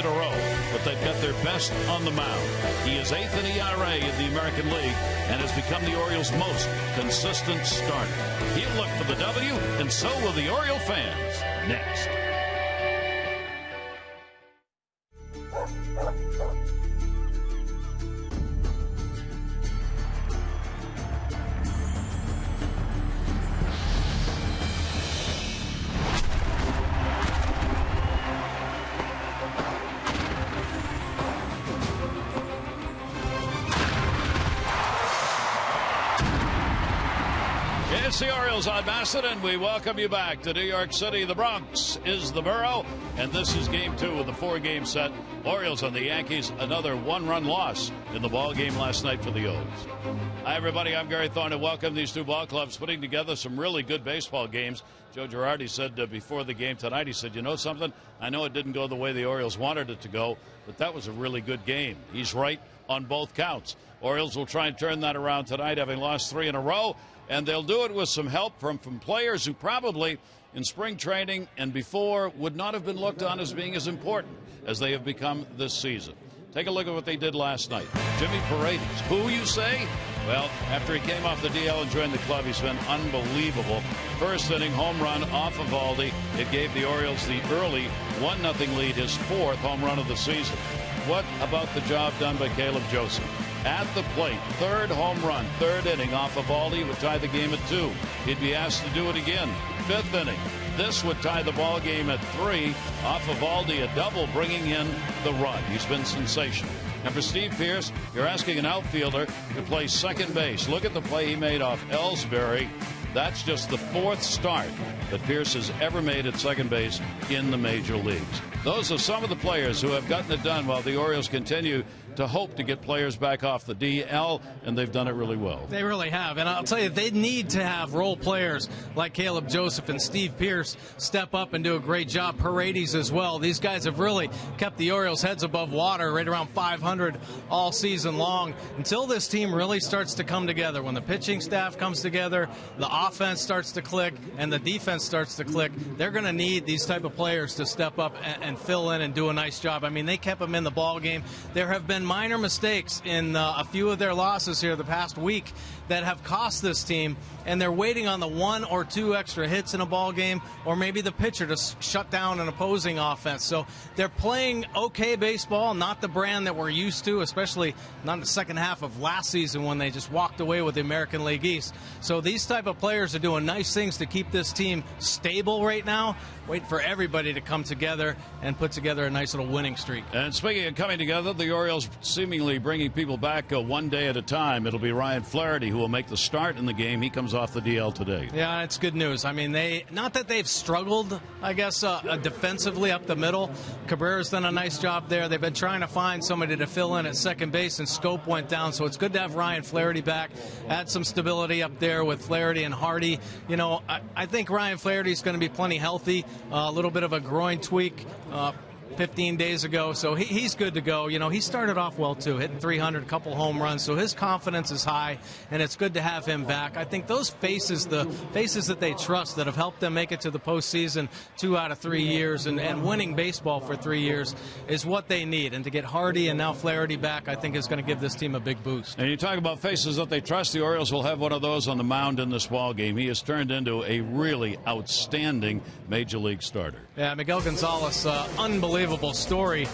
in a row, but they've got their best on the mound. He is 8th in ERA in the American League and has become the Orioles' most consistent starter. He'll look for the W, and so will the Oriole fans. Next. It's the Orioles on Bassett, and we welcome you back to New York City. The Bronx is the borough, and this is Game 2 of the 4-game set. Orioles on the Yankees, another one-run loss in the ball game last night for the O's. Hi, everybody. I'm Gary Thorne, and welcome these two ball clubs putting together some really good baseball games. Joe Girardi said before the game tonight, he said, you know something? I know it didn't go the way the Orioles wanted it to go, but that was a really good game. He's right on both counts. Orioles will try and turn that around tonight, having lost 3 in a row. And they'll do it with some help from players who probably in spring training and before would not have been looked on as being as important as they have become this season. Take a look at what they did last night. Jimmy Paredes, who you say? Well, after he came off the DL and joined the club, he's been unbelievable. First inning home run off of Eovaldi. It gave the Orioles the early 1-0 lead, his 4th home run of the season. What about the job done by Caleb Joseph? At the plate, 3rd home run, 3rd inning off of Eovaldi would tie the game at 2. He'd be asked to do it again. 5th inning. This would tie the ball game at 3. Off of Eovaldi, a double, bringing in the run. He's been sensational. And for Steve Pearce, you're asking an outfielder to play second base. Look at the play he made off Ellsbury. That's just the 4th start that Pearce has ever made at second base in the major leagues. Those are some of the players who have gotten it done while the Orioles continue to hope to get players back off the DL, and they've done it really well. They really have, and I'll tell you, they need to have role players like Caleb Joseph and Steve Pearce step up and do a great job. Paredes as well. These guys have really kept the Orioles' heads above water, right around 500 all season long, until this team really starts to come together. When the pitching staff comes together, the offense starts to click, and the defense starts to click, they're going to need these type of players to step up and fill in and do a nice job. I mean, they kept them in the ball game. There have been minor mistakes in a few of their losses here the past week that have cost this team, and they're waiting on the 1 or 2 extra hits in a ball game, or maybe the pitcher to shut down an opposing offense. So they're playing okay baseball, not the brand that we're used to, especially not in the second half of last season when they just walked away with the American League East. So these type of players are doing nice things to keep this team stable right now. Wait for everybody to come together and put together a nice little winning streak. And speaking of coming together, the Orioles seemingly bringing people back one day at a time. It'll be Ryan Flaherty who will make the start in the game. He comes off the DL today. Yeah, it's good news. I mean, not that they've struggled, I guess, defensively up the middle. Cabrera's done a nice job there. They've been trying to find somebody to fill in at second base, and Scope went down. So it's good to have Ryan Flaherty back. Add some stability up there with Flaherty and Hardy. You know, I think Ryan Flaherty's going to be plenty healthy. A little bit of a groin tweak 15 days ago, so he's good to go. You know, he started off well too, hitting 300, a couple home runs, so his confidence is high, and it's good to have him back. I think those faces, the faces that they trust, that have helped them make it to the postseason 2 out of 3 years and winning baseball for 3 years, is what they need. And to get Hardy and now Flaherty back, I think is going to give this team a big boost. And you talk about faces that they trust. The Orioles will have one of those on the mound in this ball game. He has turned into a really outstanding major league starter. Yeah, Miguel Gonzalez, unbelievable story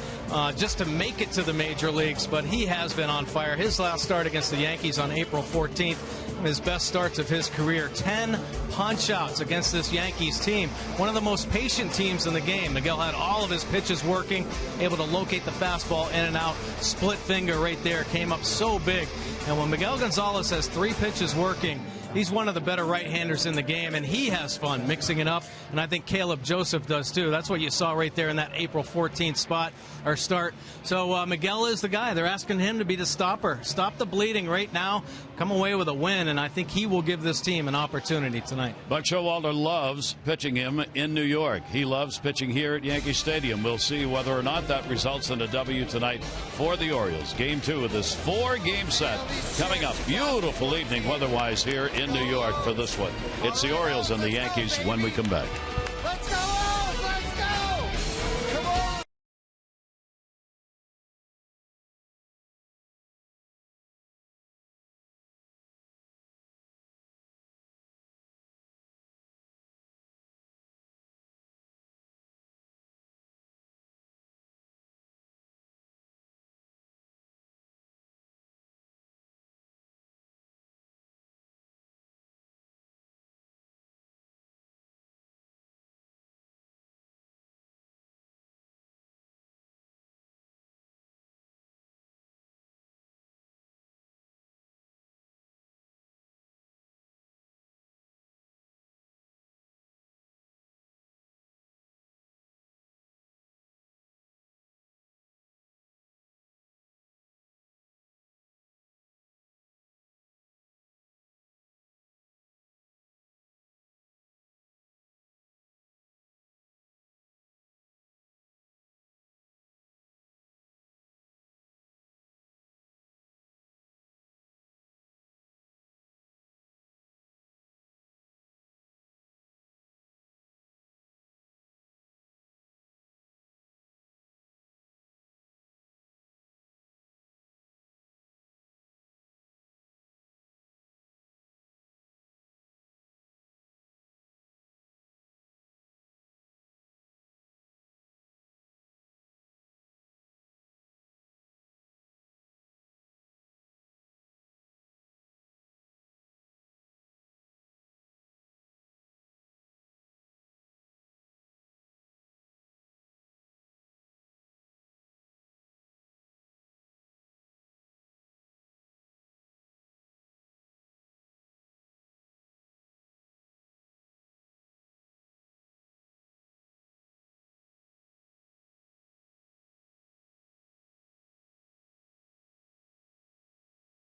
just to make it to the major leagues, but he has been on fire. His last start against the Yankees on April 14th, his best starts of his career. 10 punch-outs against this Yankees team, one of the most patient teams in the game. Miguel had all of his pitches working, able to locate the fastball in and out. Split finger right there, came up so big. And when Miguel Gonzalez has 3 pitches working, he's one of the better right-handers in the game, and he has fun mixing it up, and I think Caleb Joseph does too. That's what you saw right there in that April 14th start. So Miguel is the guy. They're asking him to be the stopper. Stop the bleeding right now. Come away with a win, and I think he will give this team an opportunity tonight. Buck Showalter loves pitching him in New York. He loves pitching here at Yankee Stadium. We'll see whether or not that results in a W tonight for the Orioles. Game 2 of this 4-game set coming up. Beautiful evening weather-wise here in New York for this one. It's the Orioles and the Yankees when we come back.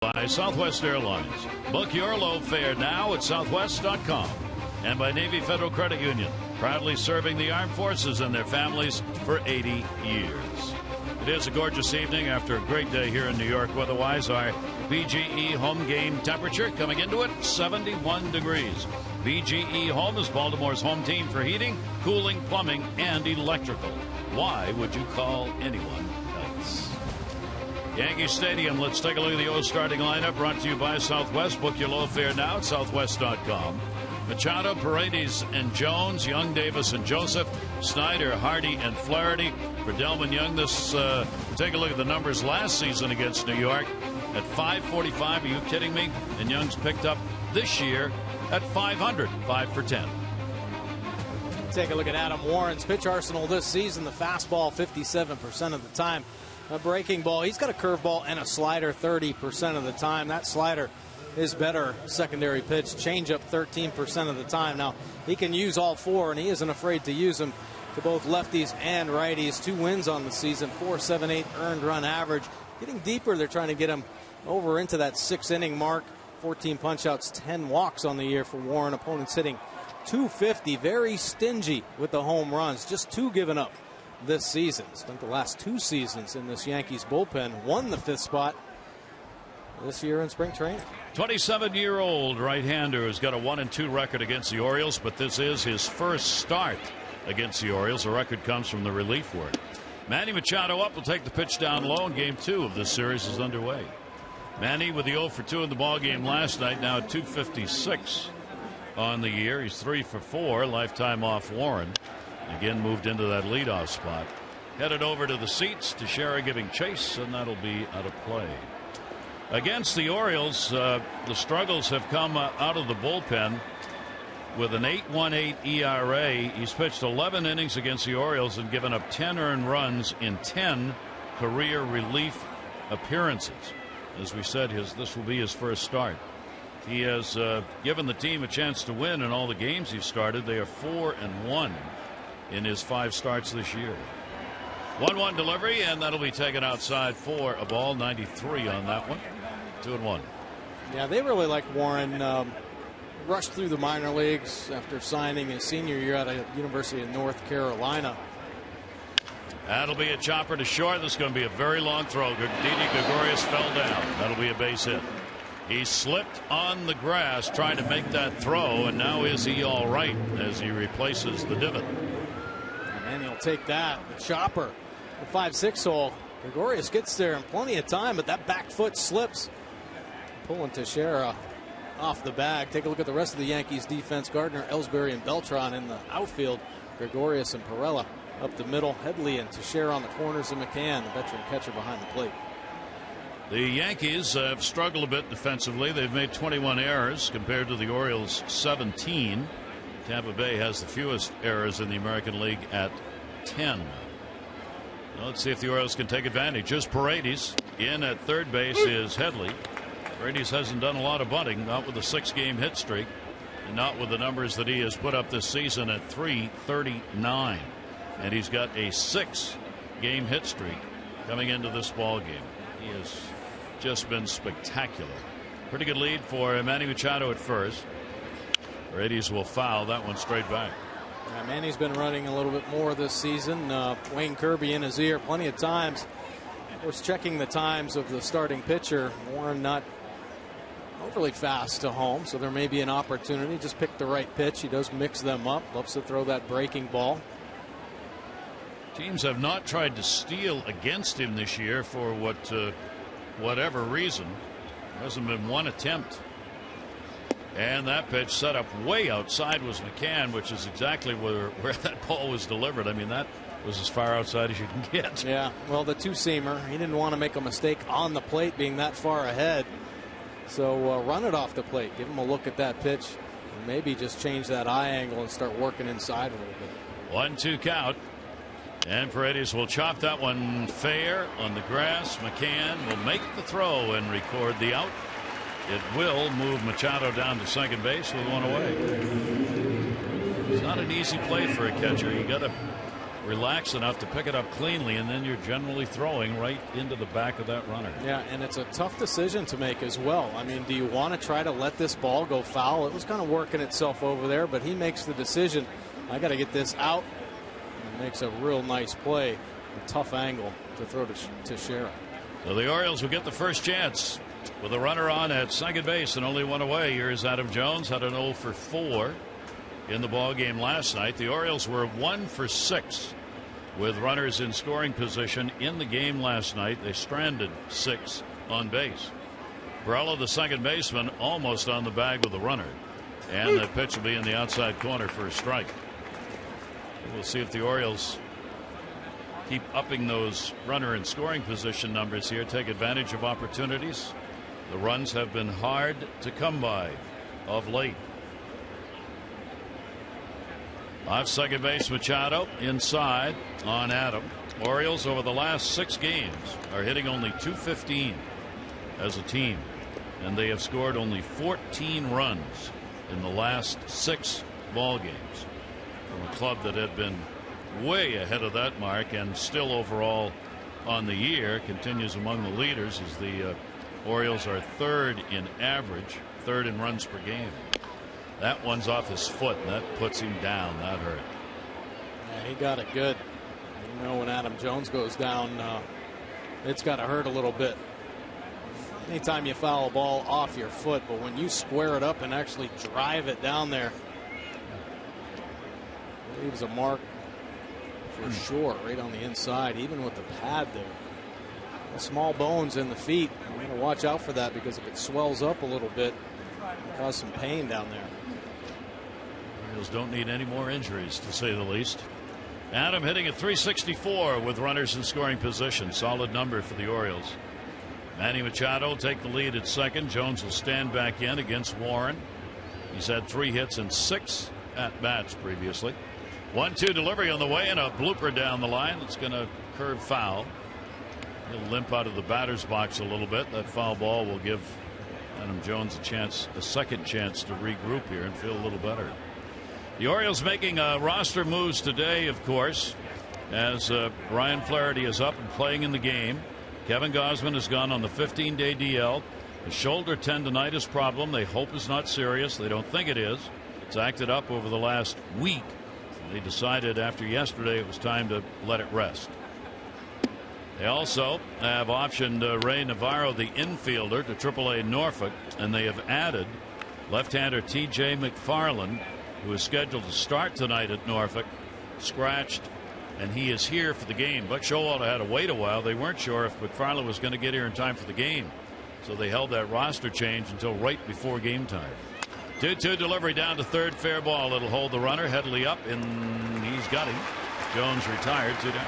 By Southwest Airlines. Book your low fare now at southwest.com. And by Navy Federal Credit Union, proudly serving the armed forces and their families for 80 years. It is a gorgeous evening after a great day here in New York. Weather-wise, our BGE home game temperature coming into it, 71 degrees. BGE Home is Baltimore's home team for heating, cooling, plumbing, and electrical. Why would you call anyone else? Yankee Stadium, let's take a look at the O starting lineup, brought to you by Southwest. Book your low fare now at southwest.com. Machado, Paredes, and Jones, Young, Davis, and Joseph, Snyder, Hardy, and Flaherty. For Delman Young, take a look at the numbers last season against New York at .545. Are you kidding me? And Young's picked up this year at .500, 5 for 10. Take a look at Adam Warren's pitch arsenal this season. The fastball 57% of the time. A breaking ball. He's got a curveball and a slider 30% of the time. That slider is better secondary pitch. Changeup 13% of the time. Now, he can use all four, and he isn't afraid to use them to both lefties and righties. 2 wins on the season, 4.78 earned run average. Getting deeper, they're trying to get him over into that 6-inning mark. 14 punch-outs, 10 walks on the year for Warren. Opponents hitting .250. Very stingy with the home runs. Just 2 given up this season. Spent the last 2 seasons in this Yankees bullpen. Won the 5th spot this year in spring training. 27-year-old right-hander who's got a 1-2 record against the Orioles, but this is his first start against the Orioles. The record comes from the relief work. Manny Machado up will take the pitch down low, and game 2 of this series is underway. Manny with the 0 for 2 in the ball game last night, now at .256 on the year. He's 3 for 4, lifetime off Warren. Again moved into that leadoff spot. Headed over to the seats. Teixeira giving chase, and that'll be out of play. Against the Orioles, the struggles have come out of the bullpen with an 8.18 ERA. He's pitched 11 innings against the Orioles and given up 10 earned runs in 10 career relief appearances. As we said, this will be his first start. He has given the team a chance to win in all the games he's started. They are 4-1 in his 5 starts this year. 1-1 delivery, and that'll be taken outside for a ball. 93 on that one. 2-1. Yeah, they really like Warren. Rushed through the minor leagues after signing his senior year out of University of North Carolina. That'll be a chopper to short. This is going to be a very long throw. Didi Gregorius fell down. That'll be a base hit. He slipped on the grass trying to make that throw, and now is he all right as he replaces the divot. And he'll take that. The chopper, the 5-6 hole. Gregorius gets there in plenty of time, but that back foot slips. Pulling Teixeira off the bag. Take a look at the rest of the Yankees defense. Gardner, Ellsbury, and Beltran in the outfield. Gregorius and Perella up the middle. Headley and Teixeira on the corners, and McCann, the veteran catcher, behind the plate. The Yankees have struggled a bit defensively. They've made 21 errors compared to the Orioles' 17. Tampa Bay has the fewest errors in the American League at 10. Now let's see if the Orioles can take advantage. Here's Paredes. In at third base is Headley. Paredes hasn't done a lot of bunting, not with a 6-game hit streak, and not with the numbers that he has put up this season at .339. And he's got a 6-game hit streak coming into this ball game. He has just been spectacular. Pretty good lead for Manny Machado at first. Paredes will foul that one straight back. Yeah, Manny's been running a little bit more this season. Wayne Kirby in his ear plenty of times. Was checking the times of the starting pitcher. Warren not overly fast to home, so there may be an opportunity. Just pick the right pitch. He does mix them up. Loves to throw that breaking ball. Teams have not tried to steal against him this year for whatever reason. There hasn't been one attempt. And that pitch set up way outside was McCann, which is exactly where that ball was delivered. I mean, that was as far outside as you can get. Yeah, well, the two-seamer, he didn't want to make a mistake on the plate being that far ahead. So run it off the plate. Give him a look at that pitch. And maybe just change that eye angle and start working inside a little bit. 1-2 count. And Paredes will chop that one fair on the grass. McCann will make the throw and record the out. It will move Machado down to second base with one away. It's not an easy play for a catcher. You got to relax enough to pick it up cleanly, and then you're generally throwing right into the back of that runner. Yeah, and it's a tough decision to make as well. I mean, do you want to try to let this ball go foul? It was kind of working itself over there, but he makes the decision, I got to get this out, and makes a real nice play. A tough angle to throw to Shera. So the Orioles will get the first chance with a runner on at second base and only one away. Here's Adam Jones, had an 0 for 4 in the ball game last night. The Orioles were 1 for 6 with runners in scoring position in the game last night. They stranded 6 on base. Barella, the second baseman, almost on the bag with the runner, and the pitch will be in the outside corner for a strike. We'll see if the Orioles keep upping those runner and scoring position numbers here, take advantage of opportunities. The runs have been hard to come by of late. Off second base, Machado inside on Adam. Orioles over the last 6 games are hitting only .215 as a team, and they have scored only 14 runs in the last 6 ball games from a club that had been way ahead of that mark, and still overall on the year continues among the leaders as the Orioles are 3rd in average, 3rd in runs per game. That one's off his foot, and that puts him down. That hurt. Yeah, he got it good. You know, when Adam Jones goes down, it's got to hurt a little bit. Anytime you foul a ball off your foot, but when you square it up and actually drive it down there, it leaves a mark for sure right on the inside, even with the pad there. The small bones in the feet, you got to watch out for that, because if it swells up a little bit, it can cause some pain down there. Orioles don't need any more injuries, to say the least. Adam hitting at .364 with runners in scoring position. Solid number for the Orioles. Manny Machado will take the lead at second. Jones will stand back in against Warren. He's had 3 hits and 6 at bats previously. 1-2 delivery on the way, and a blooper down the line. It's going to curve foul. He'll limp out of the batter's box a little bit. That foul ball will give Adam Jones a second chance to regroup here and feel a little better. The Orioles making roster moves today, of course, as Ryan Flaherty is up and playing in the game. Kevin Gausman has gone on the 15-day DL. A shoulder tendonitis problem they hope is not serious. They don't think it is. It's acted up over the last week. They decided after yesterday it was time to let it rest. They also have optioned Ray Navarro, the infielder, to AAA Norfolk, and they have added left-hander T.J. McFarland, who is scheduled to start tonight at Norfolk, scratched, and he is here for the game. Buck Showalter had to wait a while. They weren't sure if McFarland was going to get here in time for the game, so they held that roster change until right before game time. 2-2 delivery down to third, fair ball. It'll hold the runner. Headley up, and he's got him. Jones retired, 2 down.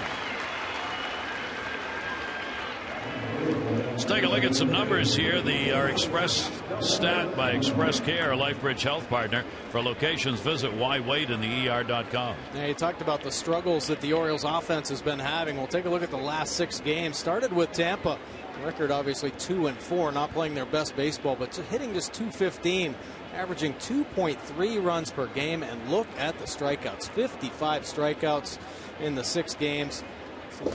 Let's take a look at some numbers here. Our Express Stat by Express Care, a LifeBridge health partner. For locations, visit whywaitinther.com. Now, you talked about the struggles that the Orioles offense has been having. We'll take a look at the last 6 games. Started with Tampa. Record obviously 2-4, not playing their best baseball, but hitting just .215, averaging 2.3 runs per game. And look at the strikeouts. 55 strikeouts in the 6 games.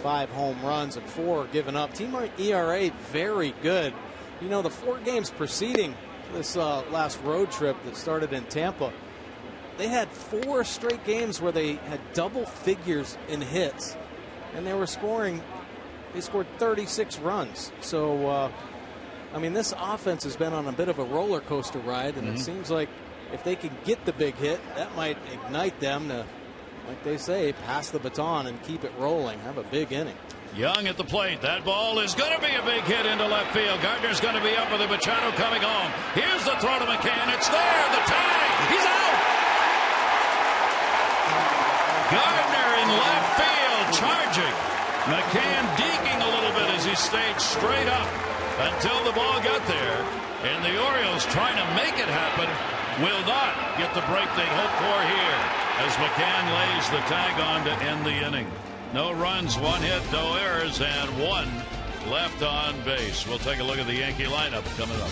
5 home runs and 4 given up. Team ERA very good. You know, the 4 games preceding this last road trip that started in Tampa, they had 4 straight games where they had double figures in hits, and they scored 36 runs. So I mean, this offense has been on a bit of a roller coaster ride, and it seems like if they can get the big hit, that might ignite them to, like they say, pass the baton and keep it rolling, have a big inning. Young at the plate. That ball is going to be a big hit into left field. Gardner's going to be up with it. Machado coming home. Here's the throw to McCann. It's there. The tag. He's out. Gardner in left field charging. McCann deking a little bit as he stayed straight up until the ball got there. And the Orioles, trying to make it happen, will not get the break they hope for here as McCann lays the tag on to end the inning. No runs, 1 hit, no errors, and 1 left on base. We'll take a look at the Yankee lineup coming up.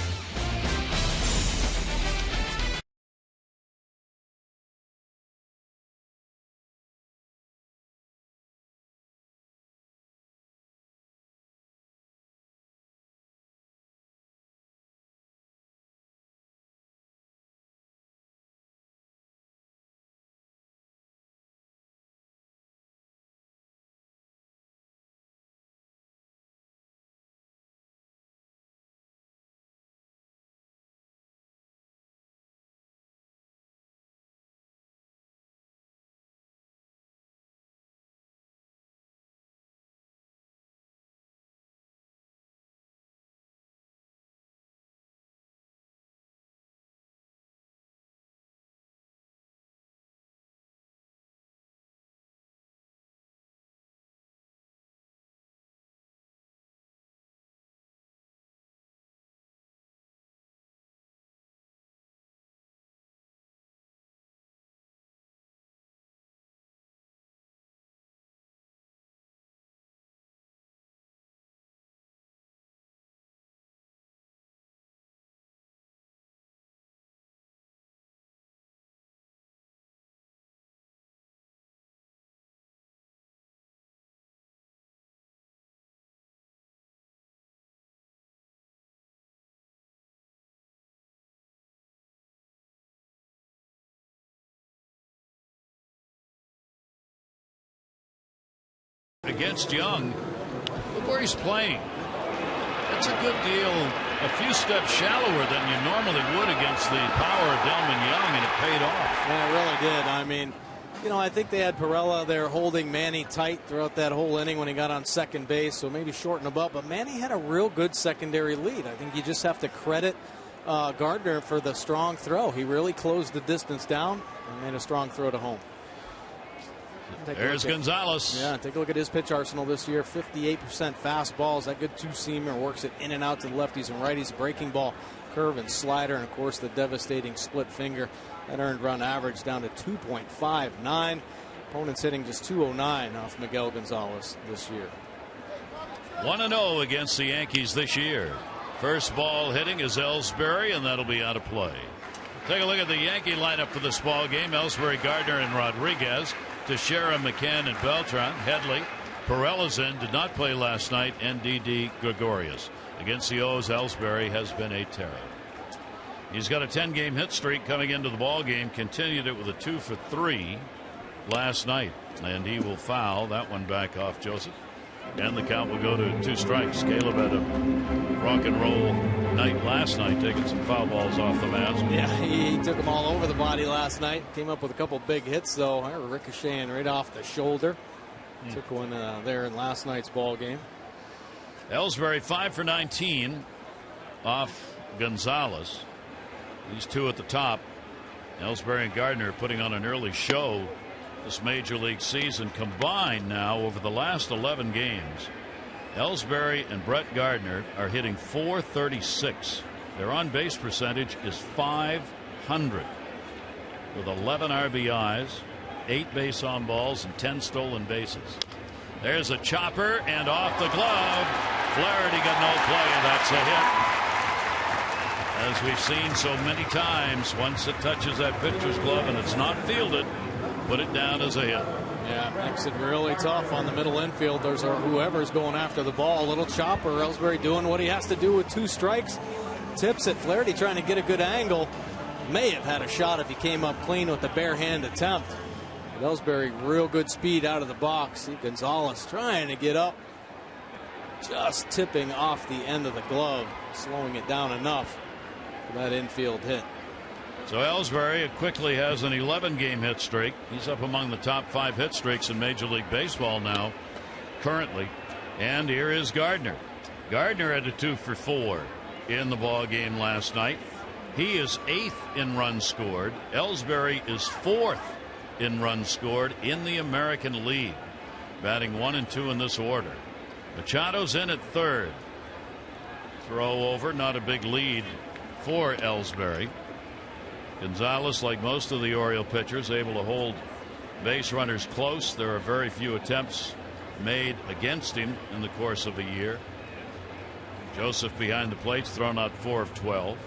against Young. Look where he's playing. That's a good deal, a few steps shallower than you normally would against the power of Delman Young, and it paid off. Yeah, it really did. I mean, you know, I think they had Pirela there holding Manny tight throughout that whole inning when he got on second base, so maybe shorten him up. But Manny had a real good secondary lead. I think you just have to credit Gardner for the strong throw. He really closed the distance down and made a strong throw to home. There's Gonzalez. Yeah, take a look at his pitch arsenal this year. 58% fastballs. That good two-seamer works it in and out to the lefties and righties. Breaking ball, curve, and slider. And, of course, the devastating split finger. That earned run average down to 2.59. Opponents hitting just 209 off Miguel Gonzalez this year. 1-0 against the Yankees this year. First ball hitting is Ellsbury, and that'll be out of play. Take a look at the Yankee lineup for this ball game. Ellsbury, Gardner, and Rodriguez. Teixeira, McCann, and Beltran. Headley. Pirela's in. Did not play last night. And D.D. Gregorius. Against the O's, Ellsbury has been a terror. He's got a 10-game hit streak coming into the ball game. Continued it with a 2-for-3 last night. And he will foul that one back off Joseph. And the count will go to 2 strikes. Caleb had a rock and roll night last night, taking some foul balls off the mound. Yeah, he took them all over the body last night. Came up with a couple big hits, though. Ricocheting right off the shoulder. Took one there in last night's ball game. Ellsbury 5 for 19 off Gonzalez. These two at the top. Ellsbury and Gardner putting on an early show this major league season. Combined now over the last 11 games, Ellsbury and Brett Gardner are hitting .436. Their on base percentage is .500 with 11 RBIs, 8 base on balls, and 10 stolen bases. There's a chopper and off the glove. Flaherty got no play, and that's a hit. As we've seen so many times, once it touches that pitcher's glove and it's not fielded, put it down as a hit. Yeah, makes it really tough on the middle infielders or whoever's going after the ball. Little chopper. Ellsbury doing what he has to do with 2 strikes. Tips it. Flaherty trying to get a good angle. May have had a shot if he came up clean with the bare hand attempt. But Ellsbury, real good speed out of the box. See Gonzalez trying to get up. Just tipping off the end of the glove. Slowing it down enough for that infield hit. So Ellsbury quickly has an 11-game hit streak. He's up among the top 5 hit streaks in Major League Baseball now, currently. And here is Gardner. Gardner had a 2-for-4 in the ball game last night. He is 8th in runs scored. Ellsbury is 4th in runs scored in the American League, batting 1 and 2 in this order. Machado's in at 3rd. Throw over, not a big lead for Ellsbury. Gonzalez, like most of the Oriole pitchers, able to hold base runners close. There are very few attempts made against him in the course of a year. Joseph behind the plate's thrown out 4 of 12.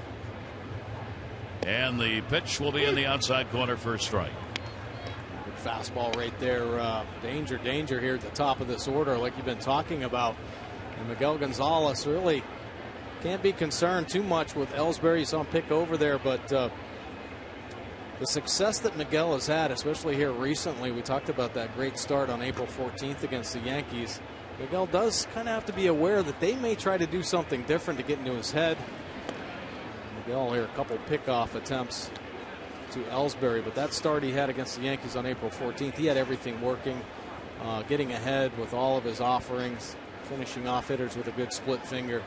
And the pitch will be in the outside corner for a strike. Good fastball right there. Danger here at the top of this order, like you've been talking about. And Miguel Gonzalez really can't be concerned too much with Ellsbury. You saw him pick over there, but the success that Miguel has had, especially here recently, we talked about that great start on April 14th against the Yankees. Miguel does kind of have to be aware that they may try to do something different to get into his head. Miguel here, a couple pickoff attempts to Ellsbury, but that start he had against the Yankees on April 14th, he had everything working, getting ahead with all of his offerings, finishing off hitters with a good split finger.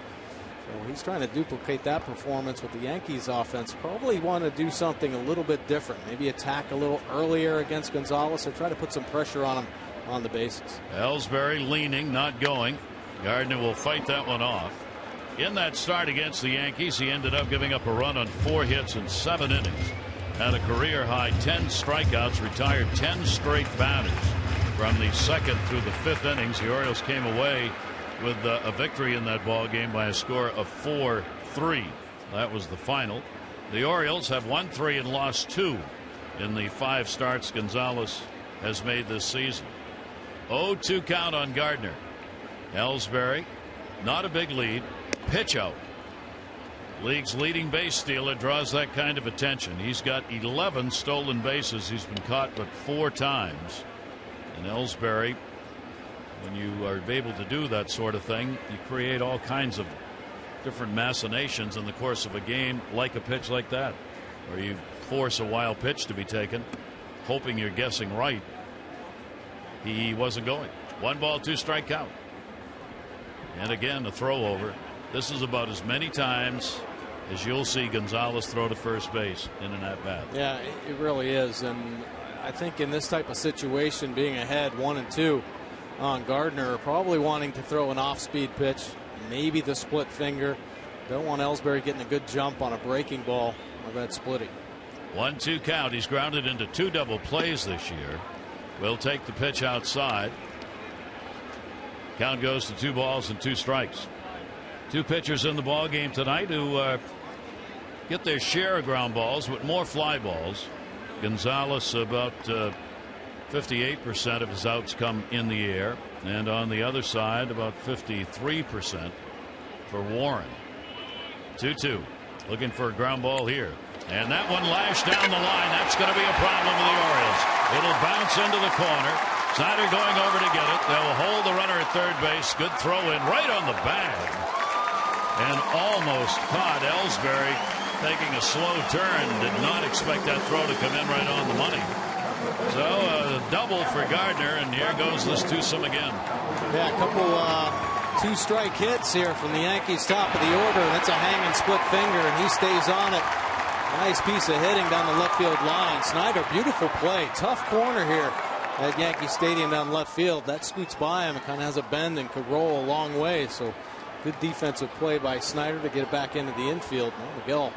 So he's trying to duplicate that performance with the Yankees offense. Probably want to do something a little bit different. Maybe attack a little earlier against Gonzalez or try to put some pressure on him on the bases. Ellsbury leaning, not going. Gardner will fight that one off. In that start against the Yankees, he ended up giving up a run on 4 hits in 7 innings. Had a career high 10 strikeouts, retired 10 straight batters. From the 2nd through the 5th innings, the Orioles came away with a victory in that ball game by a score of 4-3. That was the final. The Orioles have won 3 and lost 2 in the 5 starts Gonzalez has made this season. 0-2 count on Gardner. Ellsbury, not a big lead. Pitch out. League's leading base stealer draws that kind of attention. He's got 11 stolen bases. He's been caught but 4 times. And Ellsbury When you are able to do that sort of thing, you create all kinds of different machinations in the course of a game, like a pitch like that, where you force a wild pitch to be taken, hoping you're guessing right. He wasn't going. 1 ball, 2 strike count. And again, a throw over. This is about as many times as you'll see Gonzalez throw to first base in an at-bat. Yeah, it really is. And I think in this type of situation, being ahead 1-2 on Gardner, probably wanting to throw an off-speed pitch, maybe the split finger. Don't want Ellsbury getting a good jump on a breaking ball or that splitting. 1-2 count. He's grounded into 2 double plays this year. Will take the pitch outside. Count goes to 2 balls and 2 strikes. 2 pitchers in the ball game tonight who get their share of ground balls with more fly balls. Gonzalez, about 58% of his outs come in the air, and on the other side about 53% for Warren. 2-2, looking for a ground ball here, and that one lashed down the line. That's going to be a problem for the Orioles. It'll bounce into the corner. Snyder going over to get it. They'll hold the runner at third base. Good throw in right on the bag, and almost caught Ellsbury taking a slow turn. Did not expect that throw to come in right on the money. So a double for Gardner, and here goes this twosome again. Yeah, a couple 2-strike hits here from the Yankees top of the order. That's a hanging split finger, and he stays on it. Nice piece of hitting down the left field line. Snyder, beautiful play. Tough corner here at Yankee Stadium down left field. That scoots by him. It kind of has a bend and could roll a long way. So good defensive play by Snyder to get it back into the infield. Well, Miguel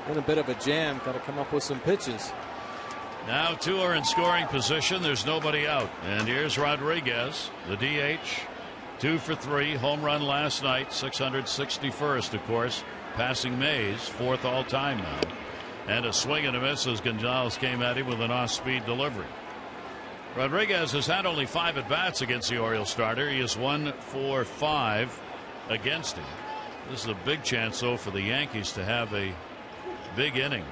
in a bit of a jam. Got to come up with some pitches. Now 2 are in scoring position. There's nobody out. And here's Rodriguez, the DH. 2 for 3. Home run last night. 661st, of course. Passing Mays. 4th all time now. And a swing and a miss as Gonzalez came at him with an off-speed delivery. Rodriguez has had only 5 at-bats against the Orioles starter. He is 1 for 5 against him. This is a big chance, though, for the Yankees to have a big inning.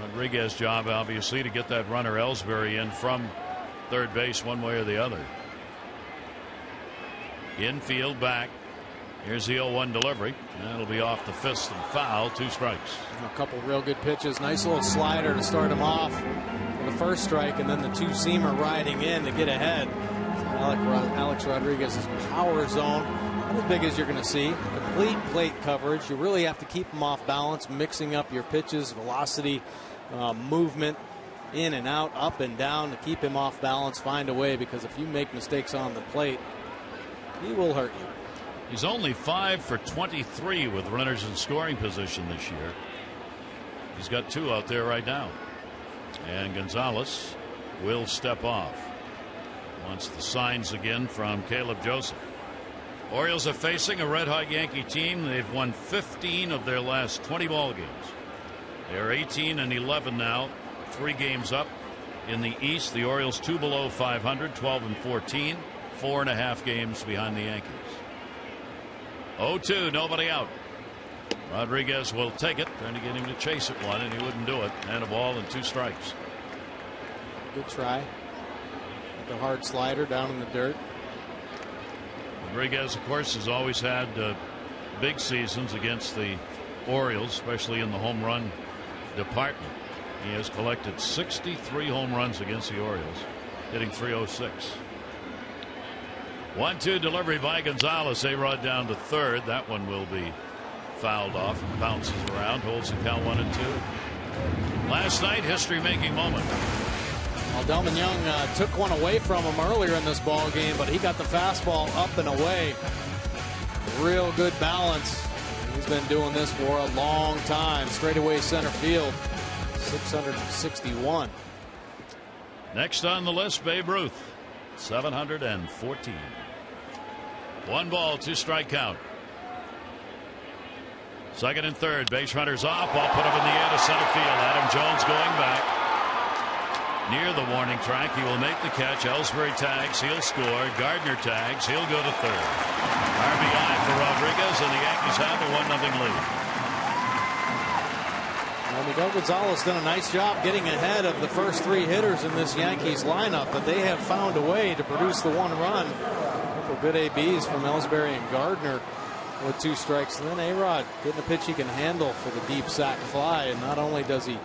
Rodriguez's job, obviously, to get that runner Ellsbury in from third base one way or the other. Infield back. Here's the 0-1 delivery. That'll be off the fist and foul. 2 strikes. A couple real good pitches. Nice little slider to start him off for the first strike, and then the 2-seamer riding in to get ahead. Alex Rodriguez's power zone, not as big as you're going to see. Complete plate coverage. You really have to keep him off balance, mixing up your pitches, velocity, movement, in and out, up and down to keep him off balance. Find a way, because if you make mistakes on the plate, he will hurt you. He's only 5 for 23 with runners in scoring position this year. He's got 2 out there right now. And Gonzalez will step off. Wants the signs again from Caleb Joseph. Orioles are facing a red-hot Yankee team. They've won 15 of their last 20 ball games. They're 18-11 now, 3 games up in the East. The Orioles 2 below 500, 12-14, 4.5 games behind the Yankees. 0-2, nobody out. Rodriguez will take it, trying to get him to chase it one, and he wouldn't do it. And a ball and 2 strikes. Good try. The hard slider down in the dirt. Rodriguez, of course, has always had big seasons against the Orioles, especially in the home run department. He has collected 63 home runs against the Orioles, hitting .306. 1-2 delivery by Gonzalez. A-Rod down to third. That one will be fouled off and bounces around, holds the count 1-2. Last night, history-making moment. Well, Delman Young took one away from him earlier in this ball game, but he got the fastball up and away. Real good balance. He's been doing this for a long time. Straightaway center field. 661. Next on the list, Babe Ruth. 714. 1 ball, 2 strike count. Second and third, base runners off. Ball put up in the air to center field. Adam Jones going back near the warning track. He will make the catch. Ellsbury tags. He'll score. Gardner tags. He'll go to third. RBI for Rodriguez, and the Yankees have a 1-0 lead. Miguel Gonzalez done a nice job getting ahead of the first 3 hitters in this Yankees lineup, but they have found a way to produce the 1 run. A couple good ABs from Ellsbury and Gardner with 2 strikes. And then A-Rod getting a pitch he can handle for the deep sac fly. And not only does he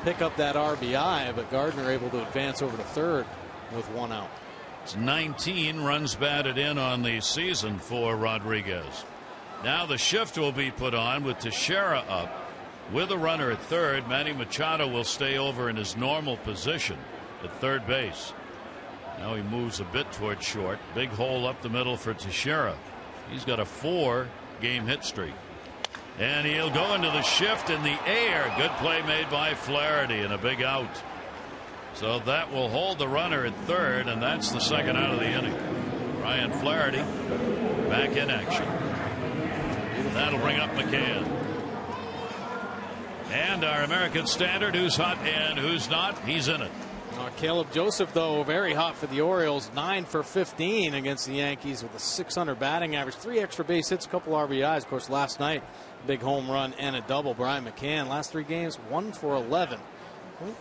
pick up that RBI, but Gardner able to advance over to third with 1 out. It's 19 runs batted in on the season for Rodriguez. Now the shift will be put on with Teixeira up. With a runner at third, Manny Machado will stay over in his normal position at third base. Now he moves a bit toward short. Big hole up the middle for Teixeira. He's got a 4-game hit streak. And he'll go into the shift in the air. Good play made by Flaherty and a big out. So that will hold the runner at third, and that's the second out of the inning. Ryan Flaherty back in action. That'll bring up McCann. And our American Standard, who's hot and who's not, he's in it. Caleb Joseph, though, very hot for the Orioles. 9 for 15 against the Yankees with a .600 batting average. 3 extra base hits, a couple RBIs. Of course, last night, big home run and a double. Brian McCann, last 3 games, 1 for 11.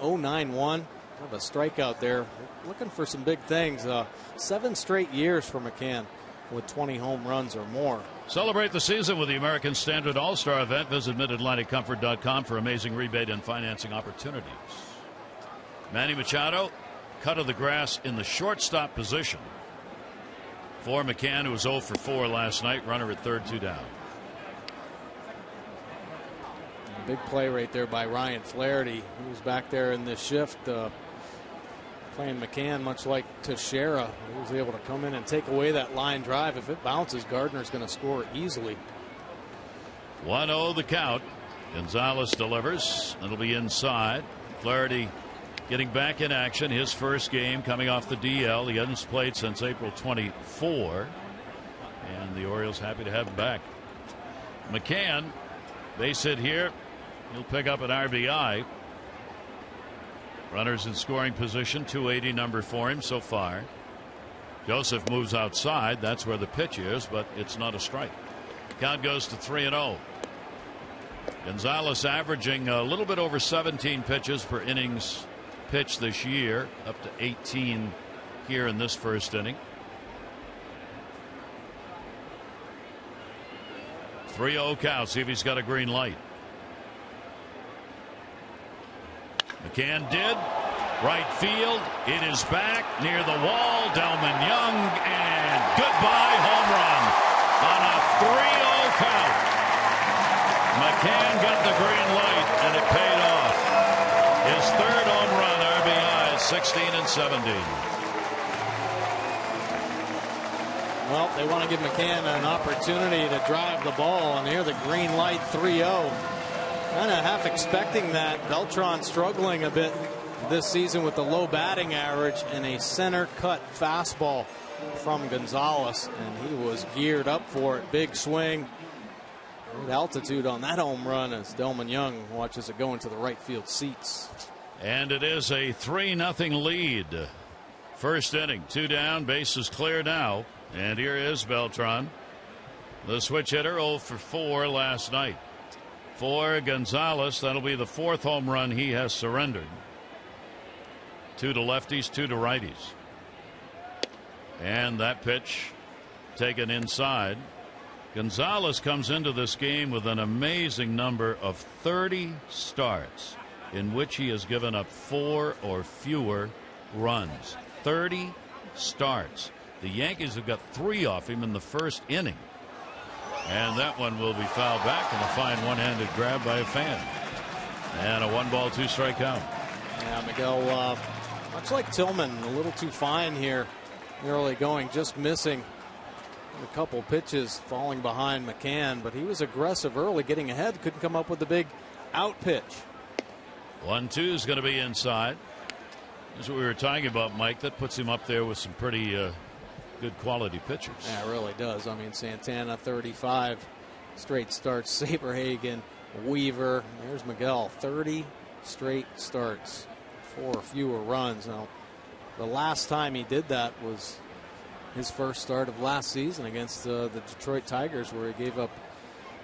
0.091. Have a strikeout there. Looking for some big things. 7 straight years for McCann with 20 home runs or more. Celebrate the season with the American Standard All-Star event. Visit MidAtlanticComfort.com for amazing rebate and financing opportunities. Manny Machado, cut of the grass in the shortstop position for McCann, who was 0 for 4 last night. Runner at third, 2 down. Big play right there by Ryan Flaherty. He was back there in this shift playing McCann much like Teixeira. He was able to come in and take away that line drive. If it bounces, Gardner's going to score easily. 1-0 the count. Gonzalez delivers. It'll be inside. Flaherty getting back in action. His first game coming off the DL. He hasn't played since April 24. And the Orioles happy to have him back. McCann, base hit here. He'll pick up an RBI. Runners in scoring position. 280 number for him so far. Joseph moves outside. That's where the pitch is, but it's not a strike. Count goes to 3-0. Gonzalez averaging a little bit over 17 pitches per innings pitched this year, up to 18 here in this first inning. 3-0 count. See if he's got a green light. McCann did. Right field. It is back near the wall. Delman Young, and goodbye home run on a 3-0 count. McCann got the green light, and it paid off. His third home run, RBI, 16 and 17. Well, they want to give McCann an opportunity to drive the ball, and here the green light 3-0. Kind of half expecting that. Beltran struggling a bit this season with the low batting average and a center cut fastball from Gonzalez, and he was geared up for it. Big swing. Great altitude on that home run as Delman Young watches it go into the right field seats. And it is a 3-0 lead. First inning, 2 down, bases clear now. And here is Beltran, the switch hitter, 0 for 4 last night. For Gonzalez, that'll be the 4th home run he has surrendered. 2 to lefties, 2 to righties. And that pitch taken inside. Gonzalez comes into this game with an amazing number of 30 starts in which he has given up 4 or fewer runs. 30 starts. The Yankees have got 3 off him in the first inning. And that one will be fouled back, and a fine one-handed grab by a fan. And a 1-ball, 2-strike count. Yeah, Miguel, much like Tillman, a little too fine here early going, just missing a couple pitches, falling behind McCann, but he was aggressive early, getting ahead, couldn't come up with the big out pitch. 1-2 is going to be inside. This is what we were talking about, Mike. That puts him up there with some pretty good quality pitchers. Yeah, it really does. I mean, Santana 35 straight starts, Saberhagen, Weaver, there's Miguel, 30 straight starts, 4 or fewer runs. Now, the last time he did that was his first start of last season against the Detroit Tigers, where he gave up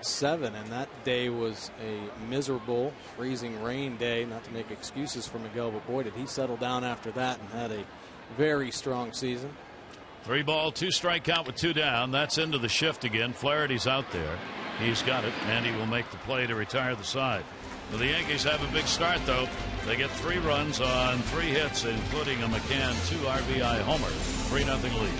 7, and that day was a miserable, freezing rain day. Not to make excuses for Miguel, but boy, did he settle down after that and had a very strong season. 3 ball, 2 strike count with 2 down. That's into the shift again. Flaherty's out there. He's got it, and he will make the play to retire the side. Well, the Yankees have a big start, though. They get 3 runs on 3 hits, including a McCann 2 RBI homer. 3-0 lead.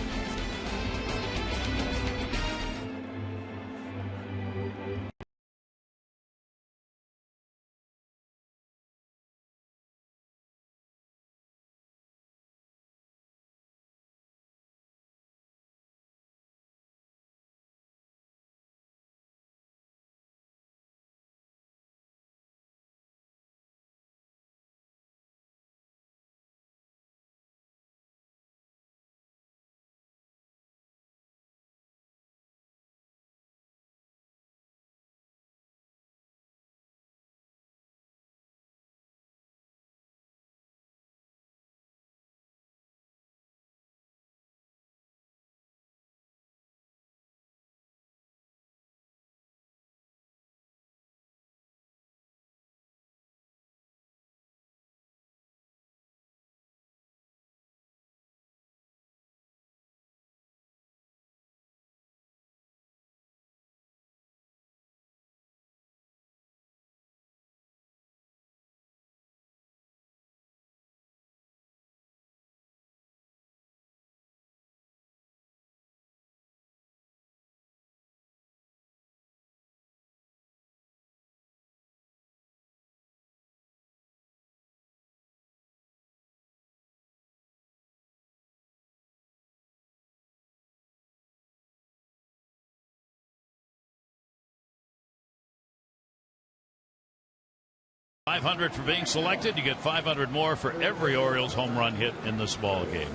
$500 for being selected. You get $500 more for every Orioles home run hit in this ball game.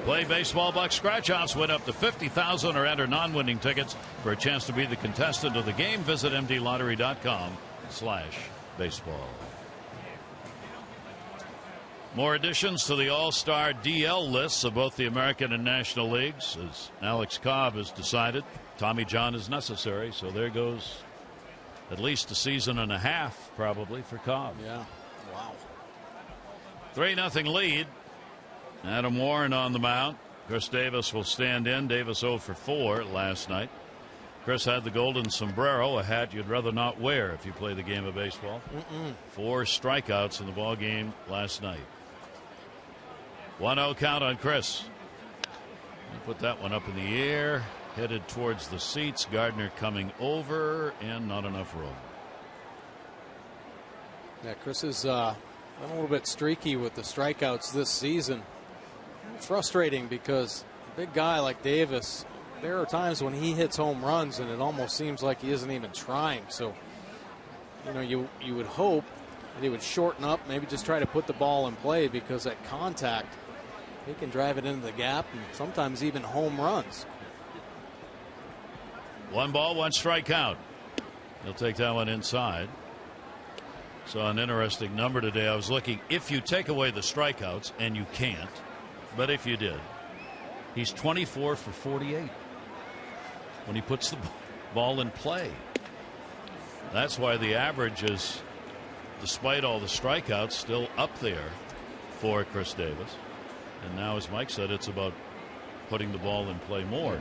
Play Baseball Bucks. Scratch-offs win up to $50,000 or enter non-winning tickets for a chance to be the contestant of the game. Visit mdlottery.com/baseball. More additions to the All-Star DL lists of both the American and National Leagues. As Alex Cobb has decided, Tommy John is necessary, so there goes at least a season and a half, probably, for Cobb. Yeah. Wow. 3-0 lead. Adam Warren on the mound. Chris Davis will stand in. Davis 0 for 4 last night. Chris had the golden sombrero, a hat you'd rather not wear if you play the game of baseball. 4 strikeouts in the ball game last night. 1-0 count on Chris. He put that one up in the air. Headed towards the seats. Gardner coming over, and not enough room. Yeah, Chris is been a little bit streaky with the strikeouts this season. Frustrating because a big guy like Davis, there are times when he hits home runs and it almost seems like he isn't even trying. So, you know, you would hope that he would shorten up, maybe just try to put the ball in play, because at contact, he can drive it into the gap and sometimes even home runs. 1 ball, 1 strike count. He'll take that one inside. Saw an interesting number today. I was looking, if you take away the strikeouts, and you can't, but if you did, he's 24 for 48 when he puts the ball in play. That's why the average is, despite all the strikeouts, still up there for Chris Davis. And now, as Mike said, it's about putting the ball in play more.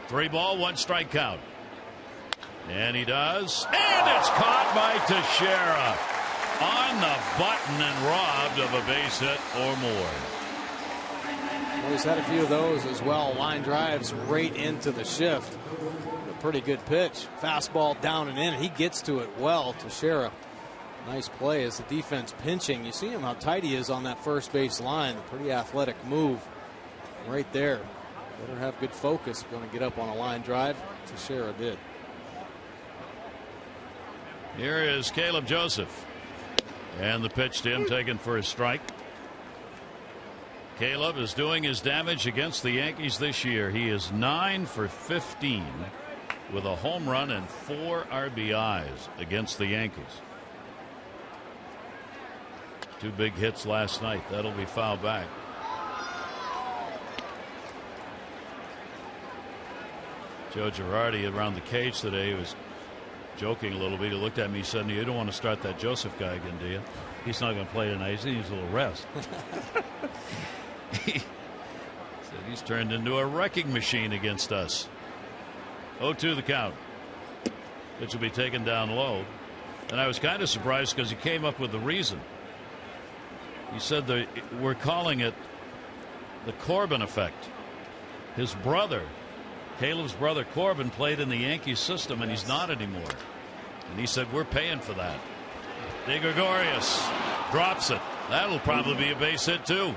3 ball, 1 strike count. And he does. And it's caught by Teixeira on the button and robbed of a base hit or more. Well, he's had a few of those as well. Line drives right into the shift. A pretty good pitch. Fastball down and in. He gets to it well. Teixeira. Nice play as the defense pinching. You see him how tight he is on that first base line. A pretty athletic move right there. Better have good focus. Going to get up on a line drive. Teixeira did. Here is Caleb Joseph. And the pitch to him taken for a strike. Caleb is doing his damage against the Yankees this year. He is 9 for 15 with a home run and 4 RBIs against the Yankees. 2 big hits last night. That'll be fouled back. Joe Girardi around the cage today was joking a little bit. He looked at me and said, "You don't want to start that Joseph guy again, do you? He's not going to play tonight. He needs a little rest." He said he's turned into a wrecking machine against us. 0-2 the count. Pitch will be taken down low. And I was kind of surprised because he came up with the reason. He said that we're calling it the Corbin effect. His brother, Caleb's brother Corbin, played in the Yankees system, and he's not anymore. And he said, we're paying for that. De Gregorius drops it. That'll probably be a base hit, too.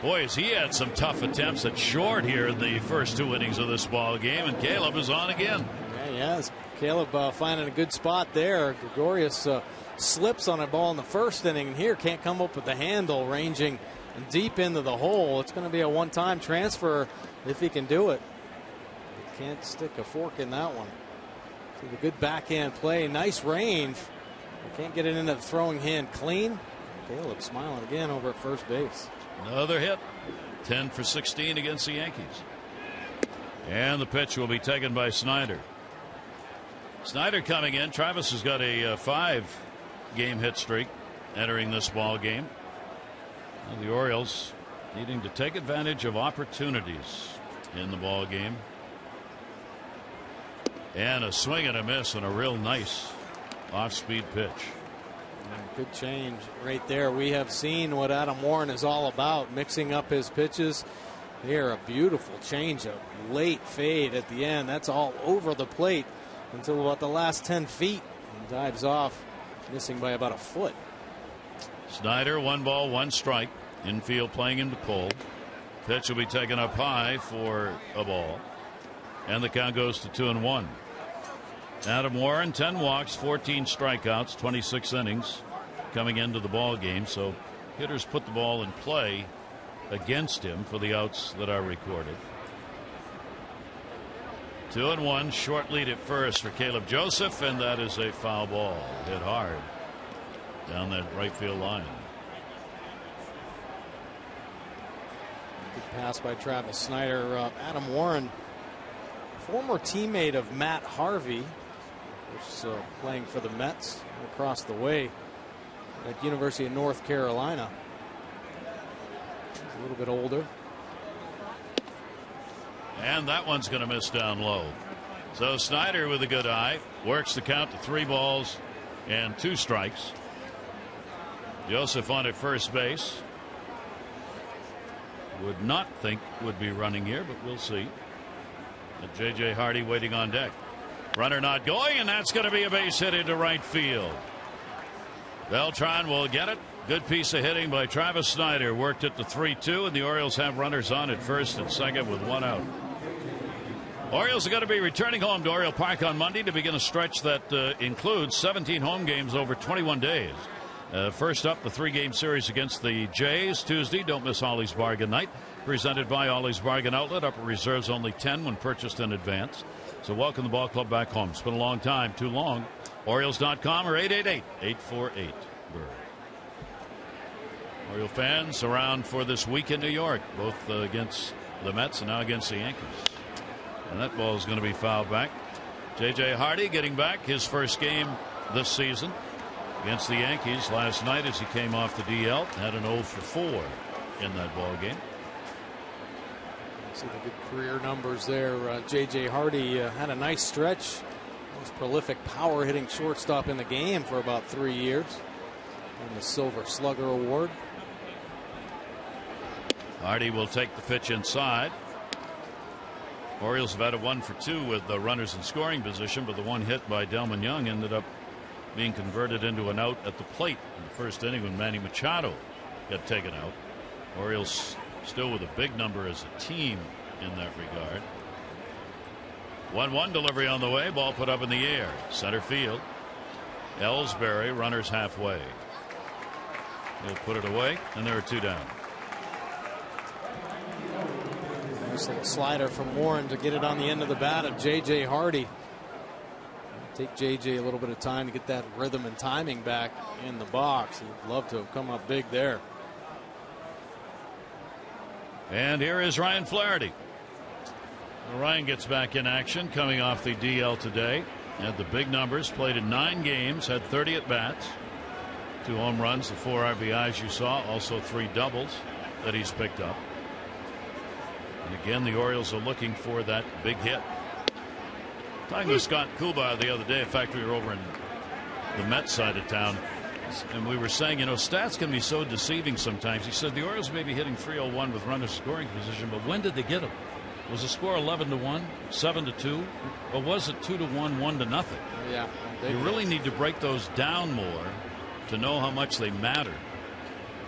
Boy, he had some tough attempts at short here in the first 2 innings of this ball game, and Caleb is on again. Yes, Caleb finding a good spot there. Gregorius slips on a ball in the first inning, and here can't come up with the handle, ranging deep into the hole. It's going to be a one-time transfer if he can do it. He can't stick a fork in that one. So the good backhand play, nice range. Can't get it into the throwing hand clean. Caleb smiling again over at first base. Another hit. 10 for 16 against the Yankees. And the pitch will be taken by Snyder. Snyder coming in. Travis has got a 5-game hit streak entering this ball game. And the Orioles needing to take advantage of opportunities in the ball game. And a swing and a miss and a real nice off-speed pitch. Good change right there. We have seen what Adam Warren is all about, mixing up his pitches. Here, a beautiful changeup, late fade at the end. That's all over the plate until about the last 10 feet. And dives off, missing by about a foot. Snyder, 1 ball, 1 strike. Infield playing into pull. Pitch will be taken up high for a ball. And the count goes to 2-1. Adam Warren, 10 walks, 14 strikeouts, 26 innings coming into the ball game. So hitters put the ball in play against him for the outs that are recorded. 2-1, short lead at first for Caleb Joseph, and that is a foul ball. Hit hard down that right field line. Good pass by Travis Snyder. Adam Warren, former teammate of Matt Harvey, who's playing for the Mets across the way at University of North Carolina. He's a little bit older. And that one's going to miss down low. So Snyder with a good eye works the count to 3 balls and 2 strikes. Joseph on at first base. Would not think would be running here, but we'll see. And J.J. Hardy waiting on deck. Runner not going, and that's going to be a base hit into right field. Beltran will get it. Good piece of hitting by Travis Snyder. Worked it to 3-2, and the Orioles have runners on at first and second with 1 out. Orioles are going to be returning home to Oriole Park on Monday to begin a stretch that includes 17 home games over 21 days. First up, the 3-game series against the Jays Tuesday. Don't miss Ollie's Bargain Night. Presented by Ollie's Bargain Outlet. Upper reserves only 10 when purchased in advance. So welcome the ball club back home. It's been a long time, too long. Orioles.com or 888-848-BIRD. Oriole fans around for this week in New York, both against the Mets and now against the Yankees. And that ball is going to be fouled back. J.J. Hardy getting back his first game this season against the Yankees last night as he came off the DL. Had an 0 for 4 in that ball game. See the good career numbers there. J.J. Hardy had a nice stretch. Most prolific power hitting shortstop in the game for about 3 years. And the Silver Slugger Award. Hardy will take the pitch inside. Orioles have had a 1 for 2 with the runners in scoring position, but the one hit by Delman Young ended up being converted into an out at the plate in the first inning when Manny Machado got taken out. Orioles still with a big number as a team in that regard. 1-1 delivery on the way. Ball put up in the air. Center field. Ellsbury, runners halfway. He'll put it away, and there are 2 down. Nice little slider from Warren to get it on the end of the bat of J.J. Hardy. Take J.J. a little bit of time to get that rhythm and timing back in the box. He'd love to have come up big there. And here is Ryan Flaherty. Ryan gets back in action coming off the DL today. Had the big numbers, played in 9 games, had 30 at bats, 2 home runs, the 4 RBIs you saw, also 3 doubles that he's picked up. And again, the Orioles are looking for that big hit. Talking to Scott Kuhlbauer the other day, in fact, we were over in the Mets side of town, and we were saying, stats can be so deceiving sometimes. He said the Orioles may be hitting 301 with runners scoring position, but when did they get them? Was the score 11-1, 7-2, or was it 2-1, 1-0? Yeah. You really need to break those down more to know how much they matter.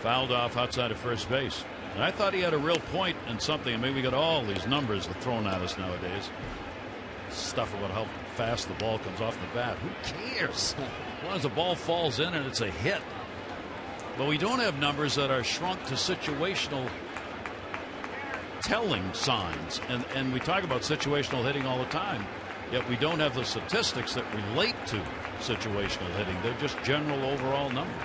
Fouled off outside of first base. And I thought he had a real point in something. I mean, we got all these numbers thrown at us nowadays. Stuff about how fast the ball comes off the bat. Who cares? As long as the ball falls in and it's a hit. But we don't have numbers that are shrunk to situational telling signs. And we talk about situational hitting all the time. Yet we don't have the statistics that relate to situational hitting. They're just general overall numbers.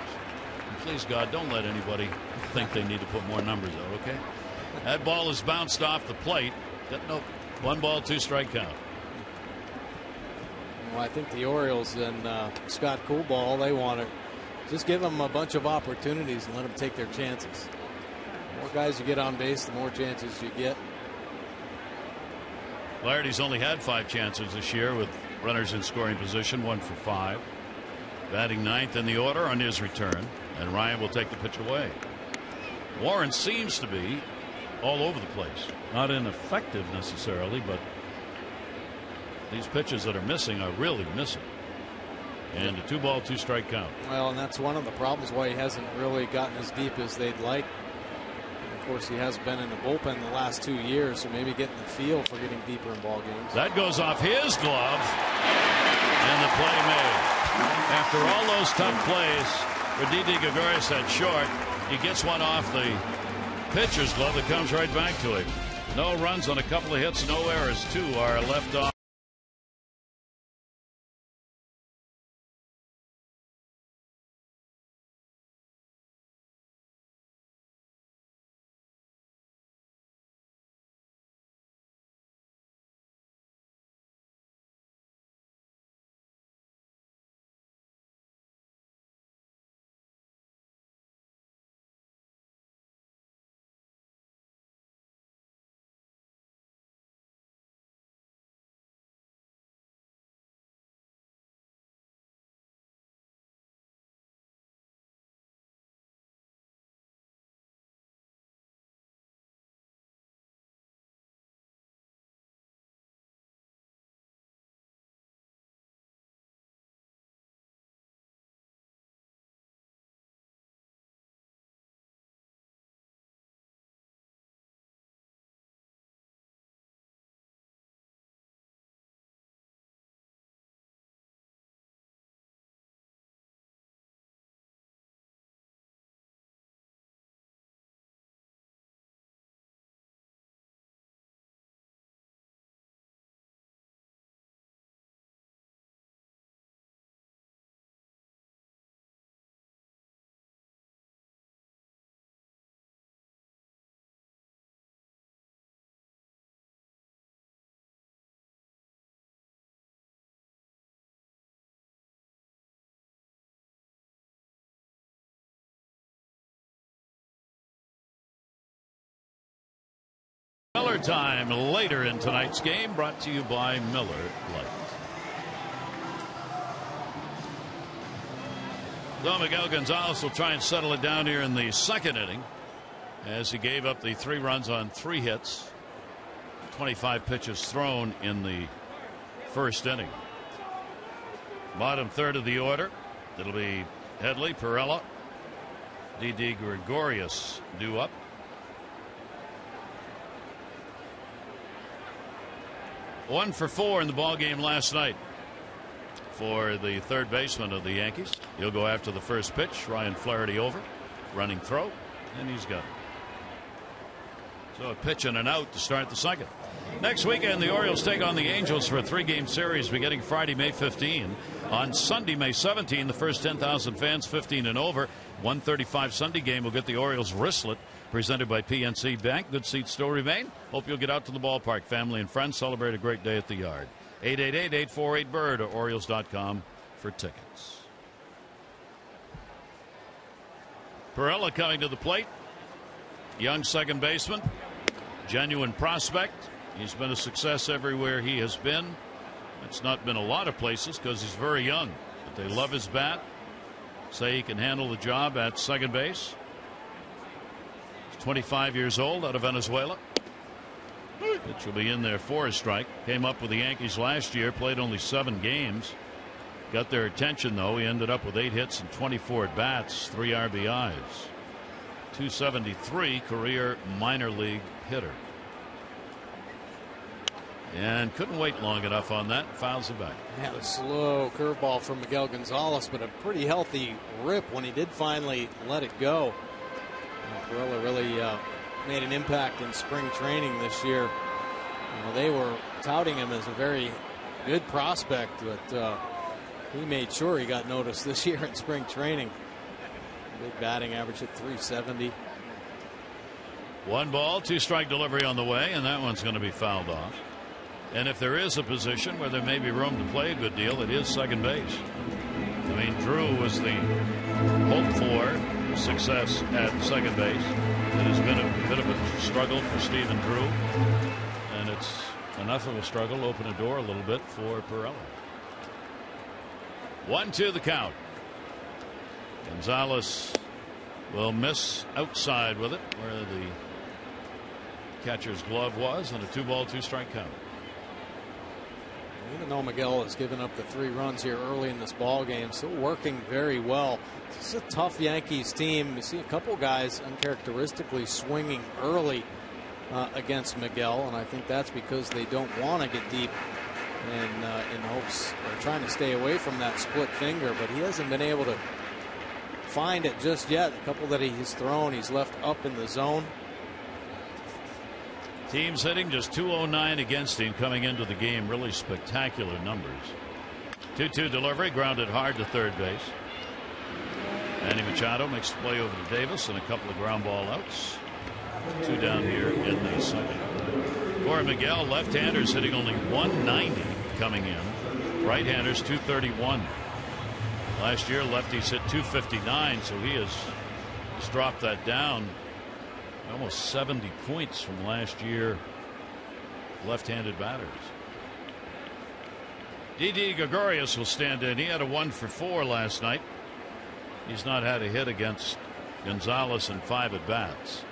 And please, God, don't let anybody think they need to put more numbers out, okay? That ball is bounced off the plate. Nope. 1 ball, 2 strike count. Well, I think the Orioles and Scott Kuhlbauer, they want to just give them a bunch of opportunities and let them take their chances. The more guys you get on base, the more chances you get. Flaherty's only had 5 chances this year with runners in scoring position, 1 for 5. Batting 9th in the order on his return, and Ryan will take the pitch away. Warren seems to be all over the place. Not ineffective necessarily, but these pitches that are missing are really missing. And a 2 ball, 2 strike count. Well, and that's one of the problems why he hasn't really gotten as deep as they'd like. And of course, he has been in the bullpen the last 2 years, so maybe getting the feel for getting deeper in ball games. That goes off his glove, and the play made. After all those tough plays for Didi Gregorius at short, he gets one off the pitcher's glove that comes right back to him. No runs on a couple of hits, no errors. 2 are left off. Miller time later in tonight's game, brought to you by Miller Lite. So Miguel Gonzalez will try and settle it down here in the 2nd inning as he gave up the 3 runs on 3 hits. 25 pitches thrown in the 1st inning. Bottom 3rd of the order. It'll be Headley, Perella, Didi Gregorius due up. One for 4 in the ball game last night for the 3rd baseman of the Yankees. He'll go after the first pitch. Ryan Flaherty over, running throw, and he's got it. So a pitch and an out to start the 2nd. Next weekend, the Orioles take on the Angels for a 3-game series beginning Friday, May 15. On Sunday, May 17, the first 10,000 fans, 15 and over. 1:35 Sunday game will get the Orioles wristlet, presented by PNC Bank. Good seats still remain. Hope you'll get out to the ballpark. Family and friends celebrate a great day at the Yard. 888-848-BIRD or Orioles.com for tickets. Perella coming to the plate. Young second baseman. Genuine prospect. He's been a success everywhere he has been. It's not been a lot of places because he's very young. But they love his bat. Say he can handle the job at second base. He's 25 years old, out of Venezuela. Pitch will be in there for a strike. Came up with the Yankees last year. Played only 7 games. Got their attention, though. He ended up with 8 hits and 24 at bats, 3 RBIs. 273 career minor league hitter. And couldn't wait long enough on that. Fouls it back. Yeah, a slow curveball from Miguel Gonzalez, but a pretty healthy rip when he did finally let it go. Perella really made an impact in spring training this year. You know, they were touting him as a very good prospect, but he made sure he got noticed this year in spring training. Big batting average at 370. 1 ball, 2 strike delivery on the way, and that one's going to be fouled off. And if there is a position where there may be room to play a good deal, it is second base. I mean, Drew was the hope for success at second base. It has been a bit of a struggle for Stephen Drew, and it's enough of a struggle to open a door a little bit for Perella. 1-2 the count. Gonzalez will miss outside with it where the catcher's glove was, and a 2-ball 2-strike count. Even though Miguel has given up the 3 runs here early in this ball game, still working very well. This is a tough Yankees team. You see a couple guys uncharacteristically swinging early against Miguel, and I think that's because they don't want to get deep in hopes or trying to stay away from that split finger, but he hasn't been able to find it just yet. A couple that he's thrown, he's left up in the zone. Teams hitting just 209 against him coming into the game. Really spectacular numbers. 2-2 delivery, grounded hard to third base. Manny Machado makes the play over to Davis and a couple of ground ball outs. 2 down here in the second. For Miguel, left-handers hitting only 190 coming in. Right-handers 231. Last year lefties hit 259, so he has dropped that down almost 70 points from last year. Left-handed batters. Didi Gregorius will stand in. He had a 1 for 4 last night. He's not had a hit against Gonzalez in 5 at bats.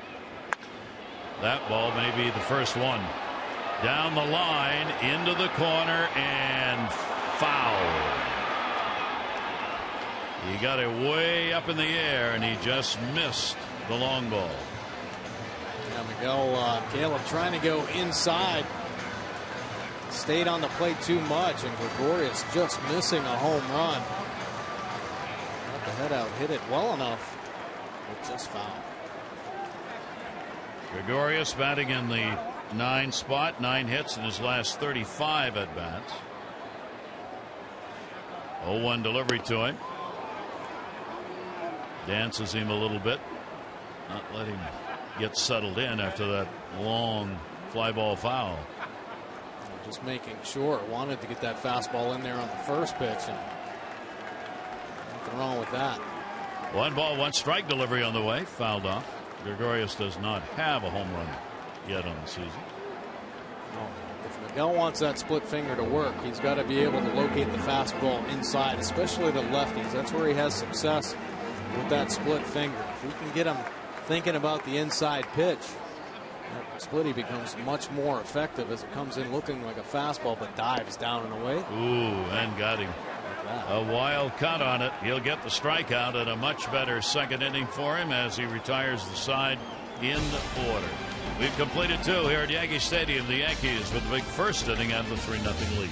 That ball may be the first one. Down the line into the corner and foul. He got it way up in the air and he just missed the long ball. Yeah, Miguel Caleb trying to go inside. Stayed on the plate too much, and Gregorius just missing a home run. Got the head out, hit it well enough, but just foul. Gregorius batting in the 9 spot, 9 hits in his last 35 at bats. 0-1 delivery to him. Dances him a little bit, not let him get settled in after that long fly ball foul. Just making sure. Wanted to get that fastball in there on the first pitch, and nothing wrong with that. 1 ball 1 strike delivery on the way, fouled off. Gregorius does not have a home run yet on the season. No. If Miguel wants that split finger to work, he's got to be able to locate the fastball inside, especially the lefties. That's where he has success with that split finger. If we can get him thinking about the inside pitch, that splitty becomes much more effective as it comes in looking like a fastball but dives down and away. Ooh, and got him. Like a wild cut on it. He'll get the strikeout and a much better second inning for him as he retires the side in order. We've completed 2 here at Yankee Stadium. The Yankees with the big first inning out of the 3-0 lead.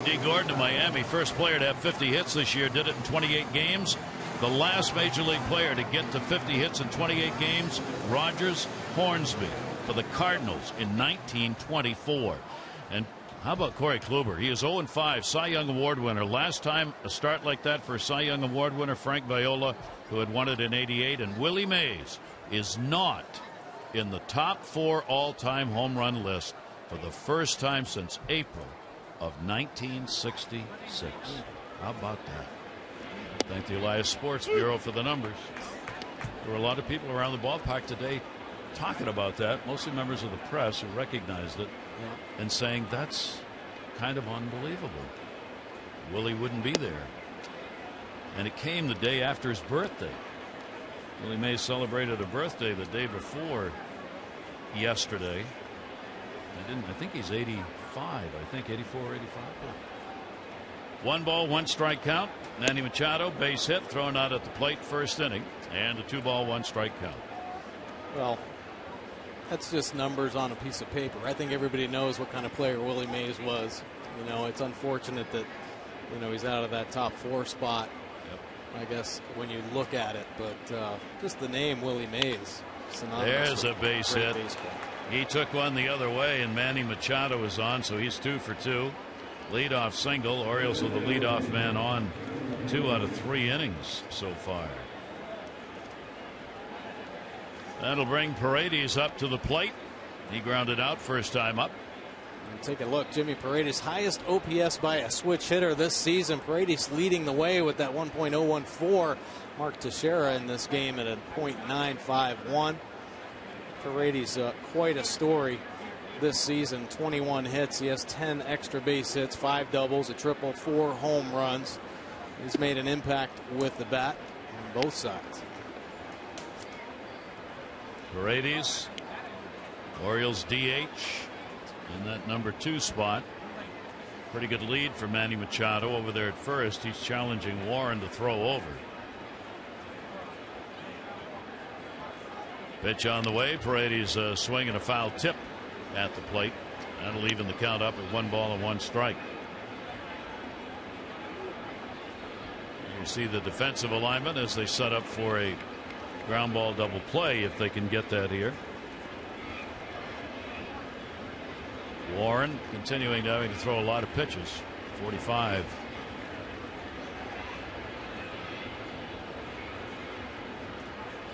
D. Gordon of Miami, first player to have 50 hits this year, did it in 28 games. The last major league player to get to 50 hits in 28 games, Rogers Hornsby for the Cardinals in 1924. And how about Corey Kluber? He is 0-5, Cy Young Award winner. Last time a start like that for a Cy Young Award winner, Frank Viola, who had won it in '88. And Willie Mays is not in the top 4 all-time home run list for the first time since April of 1966. How about that? Thank the Elias Sports Bureau for the numbers. There were a lot of people around the ballpark today talking about that, mostly members of the press who recognized it and saying that's kind of unbelievable. Willie wouldn't be there. And it came the day after his birthday. Willie Mays celebrated a birthday the day before yesterday. I think he's 85. I think 84 or 85. 1 ball, 1 strike count. Manny Machado, base hit, thrown out at the plate, first inning, and a 2 ball, 1 strike count. Well, that's just numbers on a piece of paper. I think everybody knows what kind of player Willie Mays was. You know, it's unfortunate that, you know, he's out of that top 4 spot. I guess when you look at it, but just the name Willie Mays. There's a base hit. Baseball. He took one the other way, and Manny Machado is on, so he's 2 for 2. Leadoff single. Orioles with the leadoff man on 2 out of 3 innings so far. That'll bring Paredes up to the plate. He grounded out first time up. And take a look. Jimmy Paredes, highest OPS by a switch hitter this season. Paredes leading the way with that 1.014. Mark Teixeira in this game at a .951. Paredes, quite a story this season. 21 hits. He has 10 extra base hits, 5 doubles, a triple, 4 home runs. He's made an impact with the bat on both sides. Paredes, Orioles DH in that number 2 spot. Pretty good lead for Manny Machado over there at first. He's challenging Warren to throw over. Pitch on the way. Paredes swinging a foul tip at the plate. That'll even the count up at 1 ball and 1 strike. You see the defensive alignment as they set up for a ground ball double play if they can get that here. Warren continuing to having to throw a lot of pitches. 45.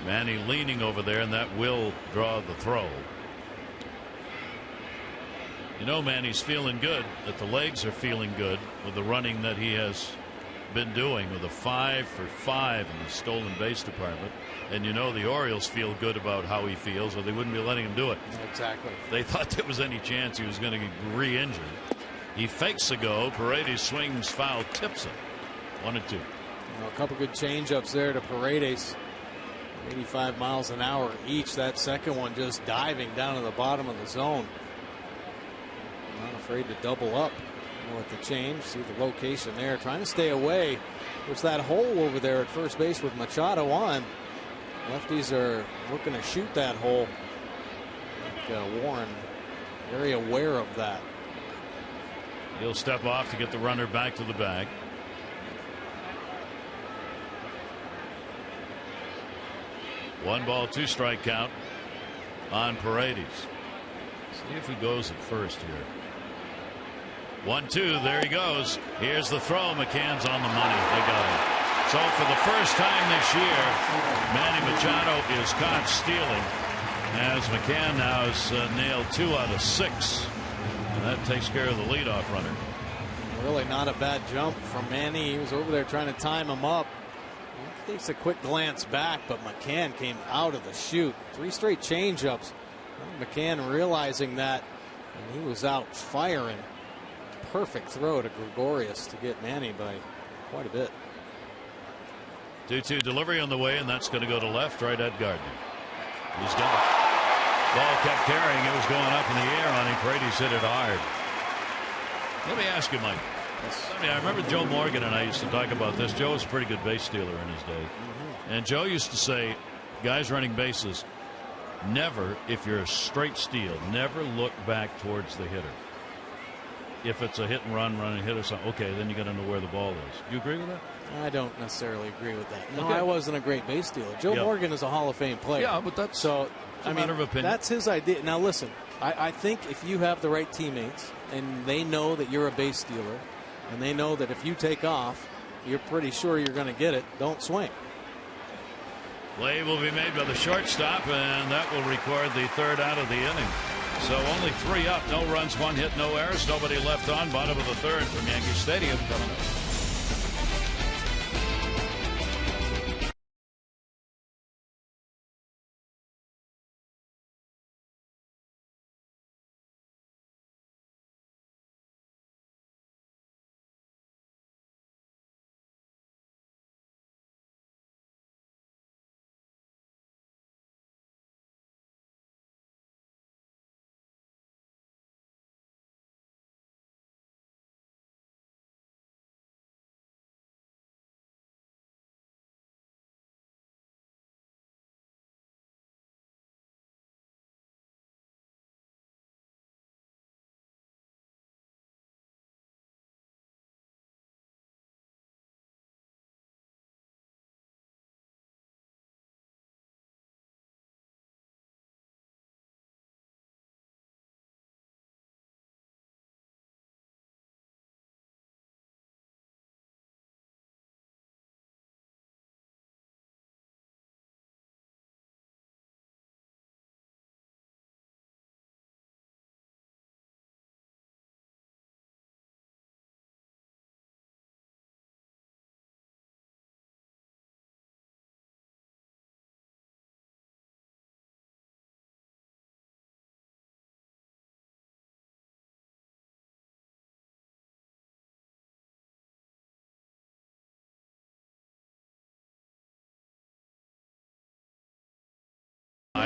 Manny leaning over there, and that will draw the throw. You know, Manny's feeling good, that the legs are feeling good with the running that he has been doing, with a 5 for 5 in the stolen base department. And you know the Orioles feel good about how he feels, or they wouldn't be letting him do it. Exactly. They thought there was any chance he was going to get re-injured. He fakes a go. Paredes swings foul, tips it. 1-2. You know, a couple good change-ups there to Paredes. 85 miles an hour each. That second one just diving down to the bottom of the zone. Not afraid to double up with the change. See the location there. Trying to stay away. There's that hole over there at first base with Machado on. Lefties are looking to shoot that hole. Warren very aware of that. He'll step off to get the runner back to the bag. One ball, 2 strike count on Paredes. See if he goes at first here. 1-2. There he goes. Here's the throw. McCann's on the money. They got him. So for the first time this year, Manny Machado is caught stealing, as McCann now has nailed 2 out of 6. And that takes care of the leadoff runner. Really not a bad jump from Manny. He was over there trying to time him up. He takes a quick glance back, but McCann came out of the chute. 3 straight changeups. McCann realizing that, and he was out firing. Perfect throw to Gregorius to get Manny by quite a bit. 2-2 delivery on the way, and that's going to go to left, right at Gardner. He's got it. Ball kept carrying. It was going up in the air on him. Paredes hit it hard. Let me ask you, Mike. I remember Joe Morgan and I used to talk about this. Joe was a pretty good base stealer in his day. And Joe used to say, guys running bases, never, if you're a straight steal, never look back towards the hitter. if it's a hit and run and hit or something, okay, then you got to know where the ball is. Do you agree with that? I don't necessarily agree with that. No, Okay. I wasn't a great base stealer. Joe Morgan is a Hall of Fame player. Yeah, but that's so. a matter of opinion. That's his idea. Now listen, I think if you have the right teammates and they know that you're a base stealer, and they know that if you take off, you're pretty sure you're going to get it. Don't swing. Play will be made by the shortstop, and that will record the third out of the inning. So only 3 up, no runs, 1 hit, no errors, nobody left on. Bottom of the third from Yankee Stadium coming up.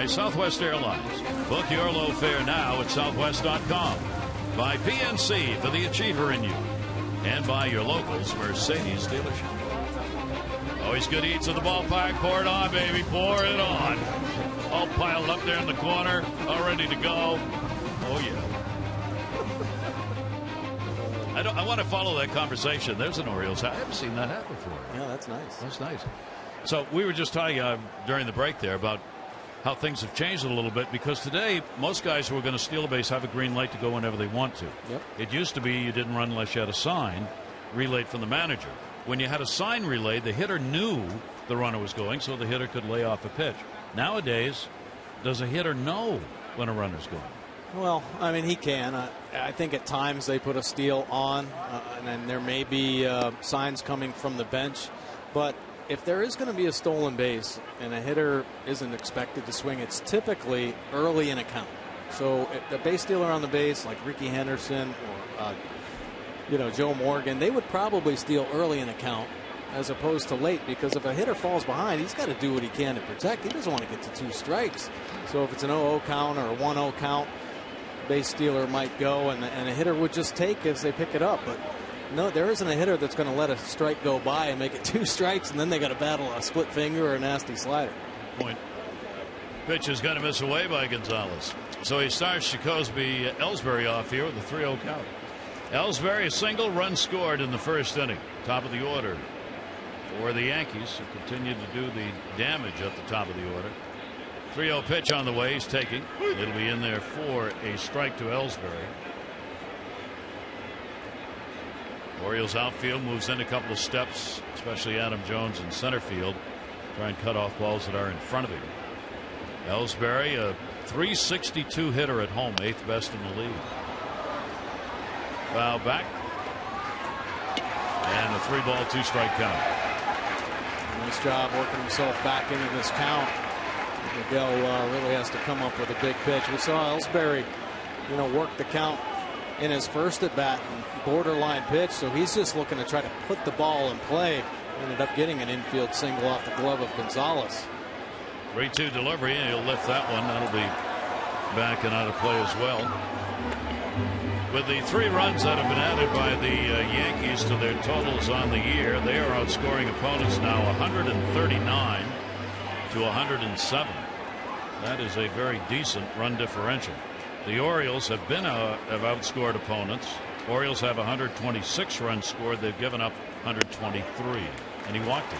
Southwest Airlines. Book your low fare now at southwest.com. By PNC for the achiever in you. And by your locals Mercedes dealership. Always good eats at the ballpark. Pour it on, baby. Pour it on. All piled up there in the corner. All ready to go. Oh, yeah. I want to follow that conversation. There's an Orioles. I haven't seen that happen before. Yeah, that's nice. That's nice. So we were just talking during the break there about how things have changed a little bit, because today most guys who are going to steal a base have a green light to go whenever they want to. Yep. It used to be you didn't run unless you had a sign relayed from the manager. When you had a sign relayed, the hitter knew the runner was going, so the hitter could lay off a pitch. Nowadays, does a hitter know when a runner's going? Well, I mean, he can. I think at times they put a steal on, and then there may be signs coming from the bench. But if there is going to be a stolen base and a hitter isn't expected to swing, it's typically early in a count. So a base stealer on the base like Ricky Henderson or Joe Morgan, they would probably steal early in a count as opposed to late, because if a hitter falls behind, he's got to do what he can to protect. He doesn't want to get to 2 strikes. So if it's an 0-0 count or a 1-0 count, base stealer might go and a hitter would just take as they pick it up. But no, there isn't a hitter that's going to let a strike go by and make it 2 strikes, and then they got to battle a split finger or a nasty slider. Point. Pitch is going to miss away by Gonzalez. So he starts Jacoby Ellsbury off here with a 3-0 count. Ellsbury, a single, run scored in the first inning. Top of the order for the Yankees, who continue to do the damage at the top of the order. 3-0 pitch on the way. He's taking. It'll be in there for a strike to Ellsbury. Orioles outfield moves in a couple of steps, especially Adam Jones in center field. Try and cut off balls that are in front of him. Ellsbury, a .362 hitter at home, 8th best in the league. Foul back. And a 3-ball, 2-strike count. Nice job working himself back into this count. Miguel really has to come up with a big pitch. We saw Ellsbury, work the count in his first at bat, borderline pitch. So he's just looking to try to put the ball in play. Ended up getting an infield single off the glove of Gonzalez. 3-2 delivery, and he'll lift that one. That'll be back and out of play as well. With the 3 runs that have been added by the Yankees to their totals on the year, they are outscoring opponents now 139 to 107. That is a very decent run differential. The Orioles have outscored opponents Orioles have 126 runs scored. They've given up 123, and he walked it.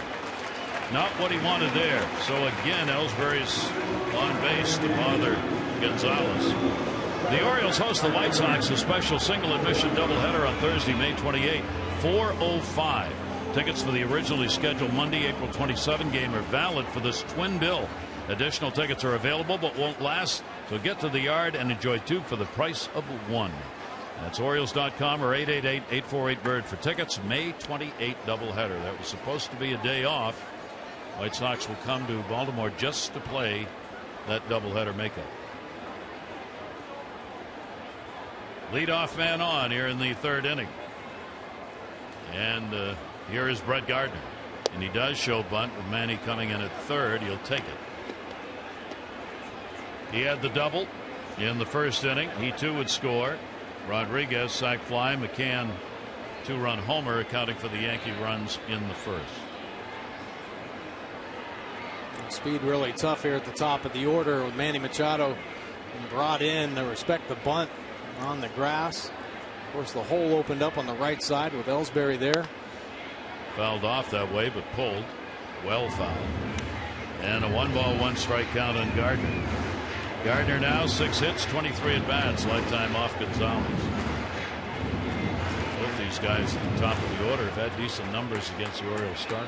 Not what he wanted there. So again, Ellsbury's on base to bother Gonzalez. The Orioles host the White Sox, a special single admission doubleheader on Thursday, May 28, 4:05. Tickets for the originally scheduled Monday, April 27 game are valid for this twin bill. Additional tickets are available but won't last, so get to the yard and enjoy two for the price of one. That's Orioles.com or 888-848-BIRD for tickets. May 28 doubleheader. That was supposed to be a day off. White Sox will come to Baltimore just to play that doubleheader makeup. Leadoff man on here in the third inning. And here is Brett Gardner. And he does show bunt with Manny coming in at third. He'll take it. He had the double in the first inning. He too would score. Rodriguez sac fly. McCann 2-run homer, accounting for the Yankee runs in the first. Speed really tough here at the top of the order with Manny Machado brought in to respect the bunt on the grass. Of course, the hole opened up on the right side with Ellsbury there. Fouled off that way, but pulled. Well fouled. And a 1-ball-1-strike count on Gardner. Gardner now 6 hits, 23 at bats, lifetime off Gonzalez. Both these guys at the top of the order have had decent numbers against the Orioles starter.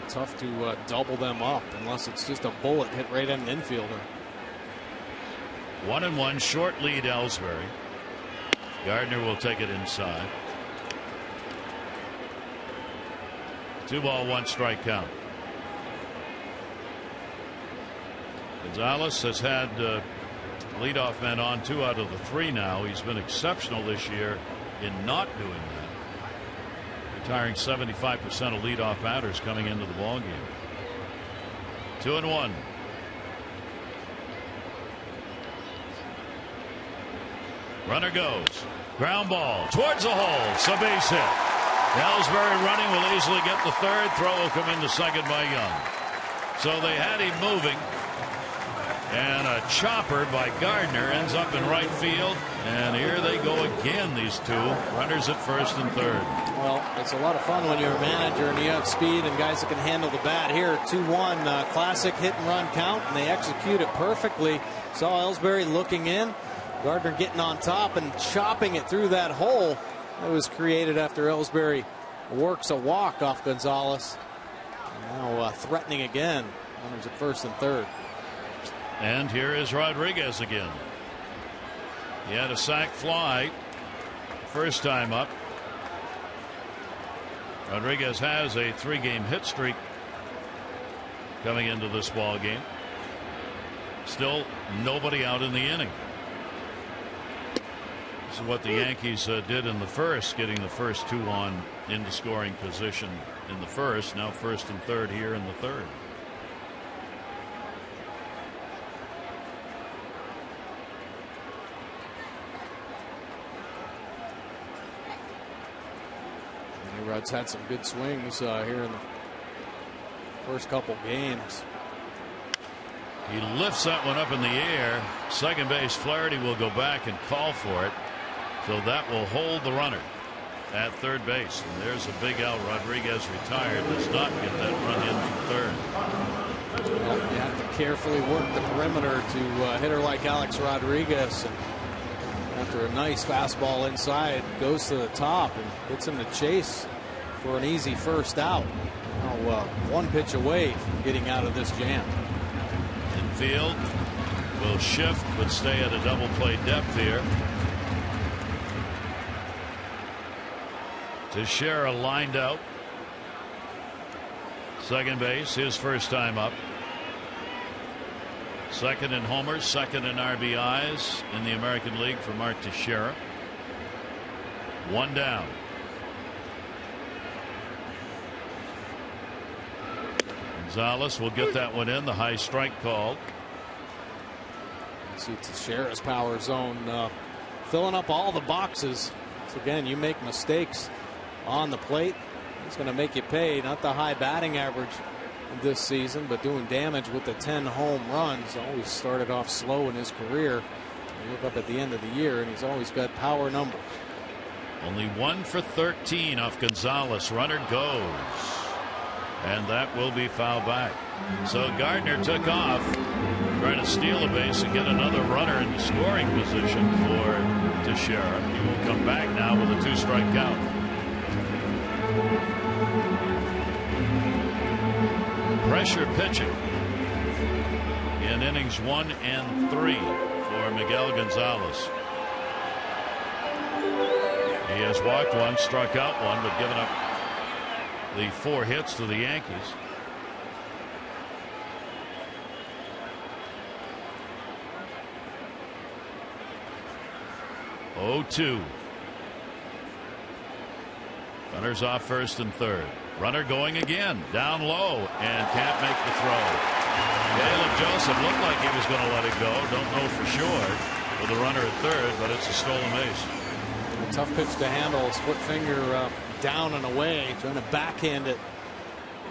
Tough to double them up unless it's just a bullet hit right at an infielder. 1-1, short lead Ellsbury. Gardner will take it inside. 2-ball-1-strike count. Gonzalez has had leadoff men on 2 out of the 3 now. He's been exceptional this year in not doing that. Retiring 75% of leadoff batters coming into the ball game. 2-1. Runner goes. Ground ball towards the hole. It's a base hit. Ellsbury running will easily get the third. Throw will come into second by Young. So they had him moving. And a chopper by Gardner ends up in right field. And here they go again, these two. Runners at first and third. Well, it's a lot of fun when you're a manager and you have speed and guys that can handle the bat. Here, 2-1, classic hit and run count, and they execute it perfectly. Saw Ellsbury looking in. Gardner getting on top and chopping it through that hole that was created after Ellsbury works a walk off Gonzalez. Now threatening again. Runners at first and third. And here is Rodriguez again. He had a sac fly first time up. Rodriguez has a 3-game hit streak coming into this ball game. Still nobody out in the inning. This is what the Yankees did in the first, getting the first 2 on into scoring position in the first. Now first and third here in the third. Rod's had some good swings here in the first couple games. He lifts that one up in the air. Second base Flaherty will go back and call for it. So that will hold the runner at third base. And there's a big out. Rodriguez retired. Does not get that run in from third. Well, you have to carefully work the perimeter to a hitter like Alex Rodriguez. And after a nice fastball inside, goes to the top and gets him to chase for an easy first out. Now, 1 pitch away from getting out of this jam. Infield will shift but stay at a double play depth here. Teixeira lined out. Second base, his first time up. Second in homers, second in RBIs in the American League for Mark Teixeira. 1 down. Gonzalez will get that one in. The high strike called. See Teixeira's power zone filling up all the boxes. So again, you make mistakes on the plate, it's going to make you pay. Not the high batting average this season, but doing damage with the 10 home runs. Always started off slow in his career. You look up at the end of the year, and he's always got power numbers. Only 1 for 13 off Gonzalez. Runner goes, and that will be fouled back. So Gardner took off, trying to steal a base and get another runner in scoring position for Teixeira. He will come back now with a 2-strike count. Pressure pitching in innings 1 and 3 for Miguel Gonzalez. He has walked 1, struck out 1, but given up the 4 hits to the Yankees. Oh, 2. Runners off first and third. Runner going again, down low, and can't make the throw. Caleb Joseph looked like he was going to let it go. Don't know for sure with the runner at third, but it's a stolen base. A tough pitch to handle. Split finger down and away, trying to backhand it.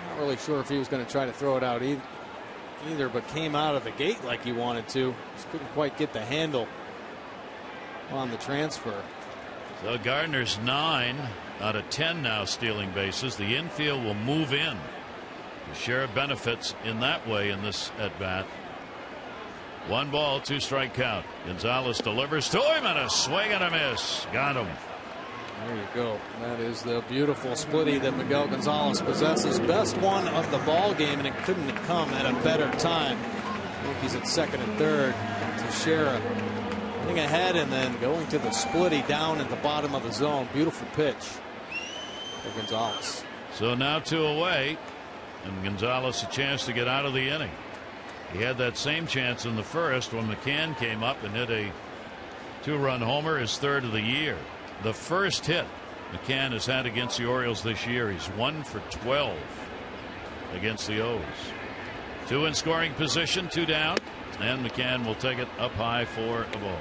Not really sure if he was going to try to throw it out either, but came out of the gate like he wanted to. Just couldn't quite get the handle on the transfer. So Gardner's 9 out of 10 now stealing bases. The infield will move in to share benefits in that way in this at bat. 1 ball, 2-strike count. Gonzalez delivers to him, and a swing and a miss. Got him. There you go. That is the beautiful splitty that Miguel Gonzalez possesses. Best one of the ball game, and it couldn't have come at a better time. Yankees at second and third. Teixeira getting ahead and then going to the splitty down at the bottom of the zone. Beautiful pitch for Gonzalez. So now 2 away, and Gonzalez a chance to get out of the inning. He had that same chance in the first when McCann came up and hit a 2-run homer, his 3rd of the year. The first hit McCann has had against the Orioles this year. He's 1 for 12 against the O's. 2 in scoring position, 2 down, and McCann will take it up high for a ball.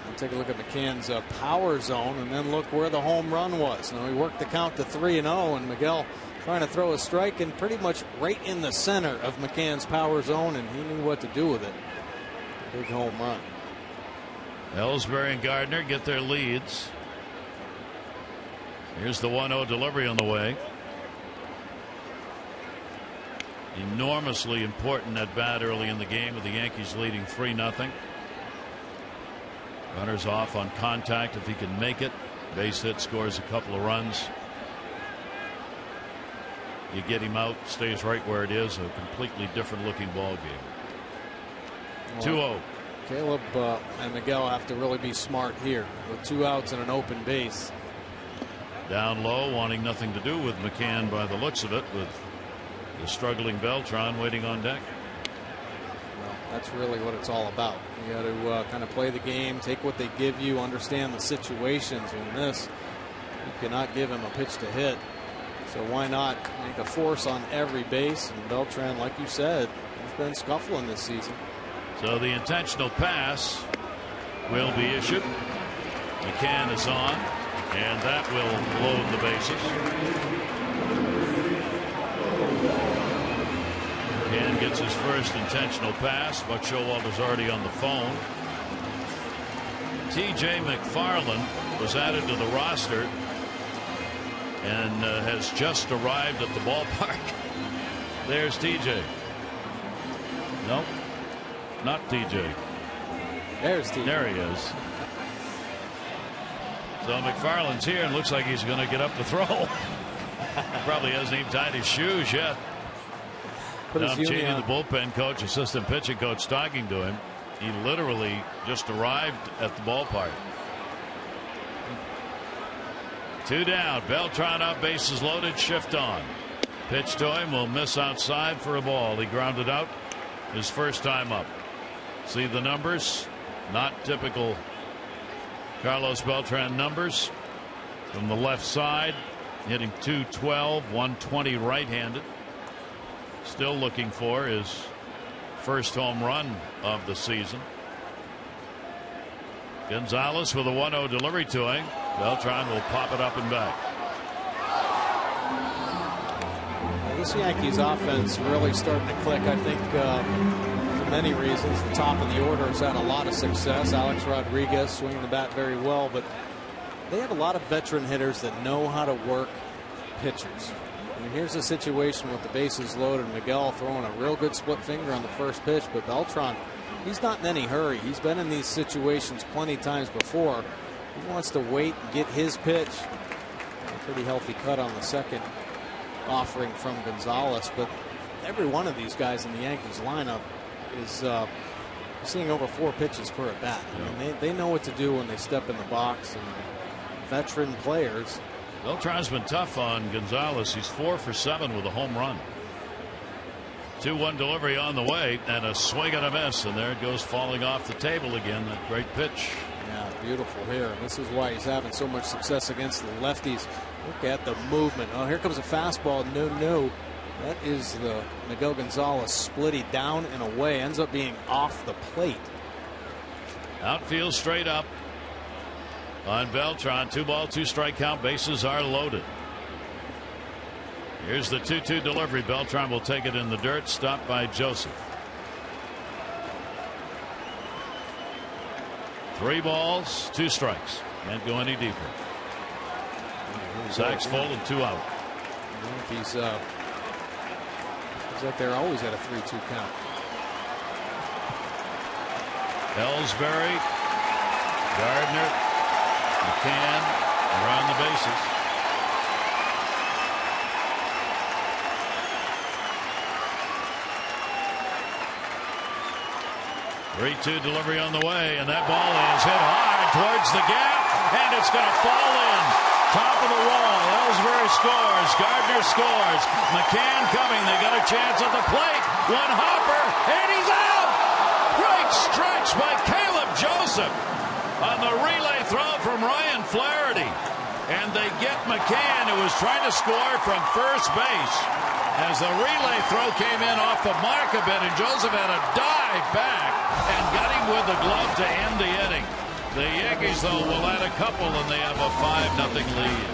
We'll take a look at McCann's power zone and then look where the home run was. Now he worked the count to 3-0, and Miguel trying to throw a strike and pretty much right in the center of McCann's power zone, and he knew what to do with it. Big home run. Ellsbury and Gardner get their leads. Here's the 1-0 delivery on the way. Enormously important at bat early in the game with the Yankees leading 3-0. Runners off on contact if he can make it. Base hit, scores a couple of runs. You get him out, stays right where it is. A completely different looking ball game. 2-0. Caleb and Miguel have to really be smart here with 2 outs and an open base. Down low, wanting nothing to do with McCann by the looks of it, with the struggling Beltran waiting on deck. Well, that's really what it's all about. You got to kind of play the game, take what they give you, understand the situations. In this, you cannot give him a pitch to hit. So why not make a force on every base? And Beltran, like you said, has been scuffling this season. So the intentional pass will be issued. McCann is on, and that will load the bases. McCann gets his first intentional pass. Buck Showalter's already on the phone. T.J. McFarland was added to the roster and has just arrived at the ballpark. There's TJ. Nope, not TJ. There's TJ. There he is. So McFarland's here and looks like he's going to get up to throw. Probably hasn't even tied his shoes yet. Tom Cheney, the bullpen coach, assistant pitching coach, talking to him. He literally just arrived at the ballpark. 2 down. Beltran up, bases loaded, shift on. Pitch to him, will miss outside for a ball. He grounded out his first time up. See the numbers? Not typical Carlos Beltran numbers. From the left side, hitting .212, 120 right-handed. Still looking for his first home run of the season. Gonzalez with a 1-0 delivery to him. Beltran will pop it up and back. Well, This Yankees offense really starting to click, I think, for many reasons. The top of the order has had a lot of success. Alex Rodriguez swinging the bat very well, but they have a lot of veteran hitters that know how to work pitchers. I mean, here's a situation with the bases loaded. Miguel throwing a real good split finger on the first pitch, but Beltran, he's not in any hurry. He's been in these situations plenty times before. He wants to wait and get his pitch. A pretty healthy cut on the second offering from Gonzalez, but every one of these guys in the Yankees lineup is seeing over 4 pitches per at bat. I mean, they know what to do when they step in the box, and veteran players. Beltran's been tough on Gonzalez. He's 4 for 7 with a home run. 2-1 delivery on the way, and a swing and a miss, and there it goes falling off the table again. That great pitch. Yeah, beautiful here. This is why he's having so much success against the lefties. Look at the movement. Oh, here comes a fastball. No. That is the Miguel Gonzalez splitty down and away. Ends up being off the plate. Outfield straight up on Beltran. 2-ball, 2-strike count. Bases are loaded. Here's the 2-2 delivery. Beltran will take it in the dirt. Stopped by Joseph. 3 balls, 2 strikes. Can't go any deeper. Sacks full and 2 out. He's like they're always at a 3-2 count. Ellsbury, Gardner, McCann around the bases. Three-two delivery on the way, and that ball is hit hard towards the gap, and it's going to fall in. Top of the wall. Ellsbury scores. Gardner scores. McCann coming. They got a chance at the plate. One hopper, and he's out. Great stretch by Caleb Joseph on the relay throw from Ryan Flaherty. And they get McCann, who was trying to score from first base, as the relay throw came in off the mark a bit, and Joseph had a dive back and got him with the glove to end the inning. The Yankees, though, will add a couple, and they have a 5-0 lead.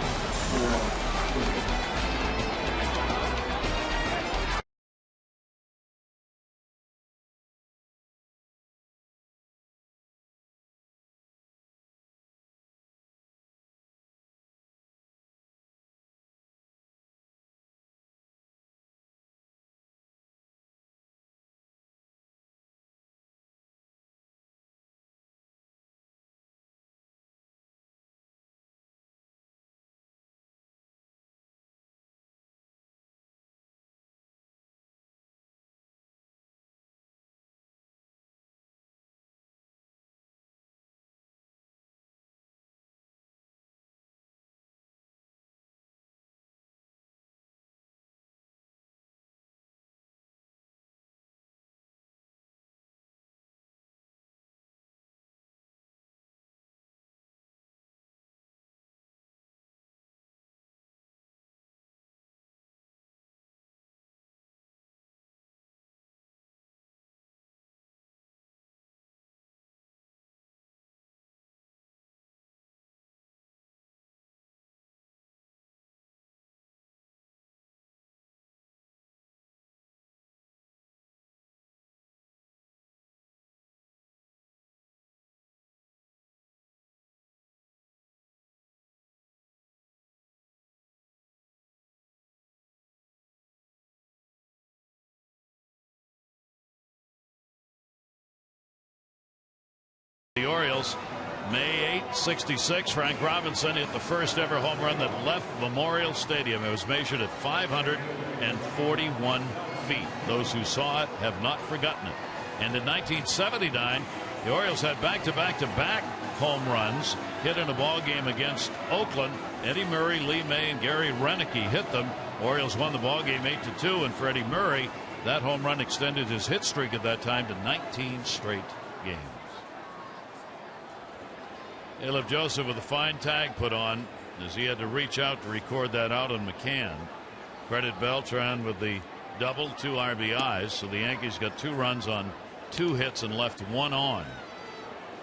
The Orioles, May 8, '66. Frank Robinson hit the first ever home run that left Memorial Stadium. It was measured at 541 feet. Those who saw it have not forgotten it. And in 1979, the Orioles had back-to-back-to-back home runs hit in a ball game against Oakland. Eddie Murray, Lee May, and Gary Renicky hit them. Orioles won the ball game 8-2, and Freddie Murray, that home run extended his hit streak at that time to 19 straight games. Caleb Joseph with a fine tag put on as he had to reach out to record that out on McCann. Credit Beltran with the double, 2 RBIs. So the Yankees got 2 runs on 2 hits and left 1 on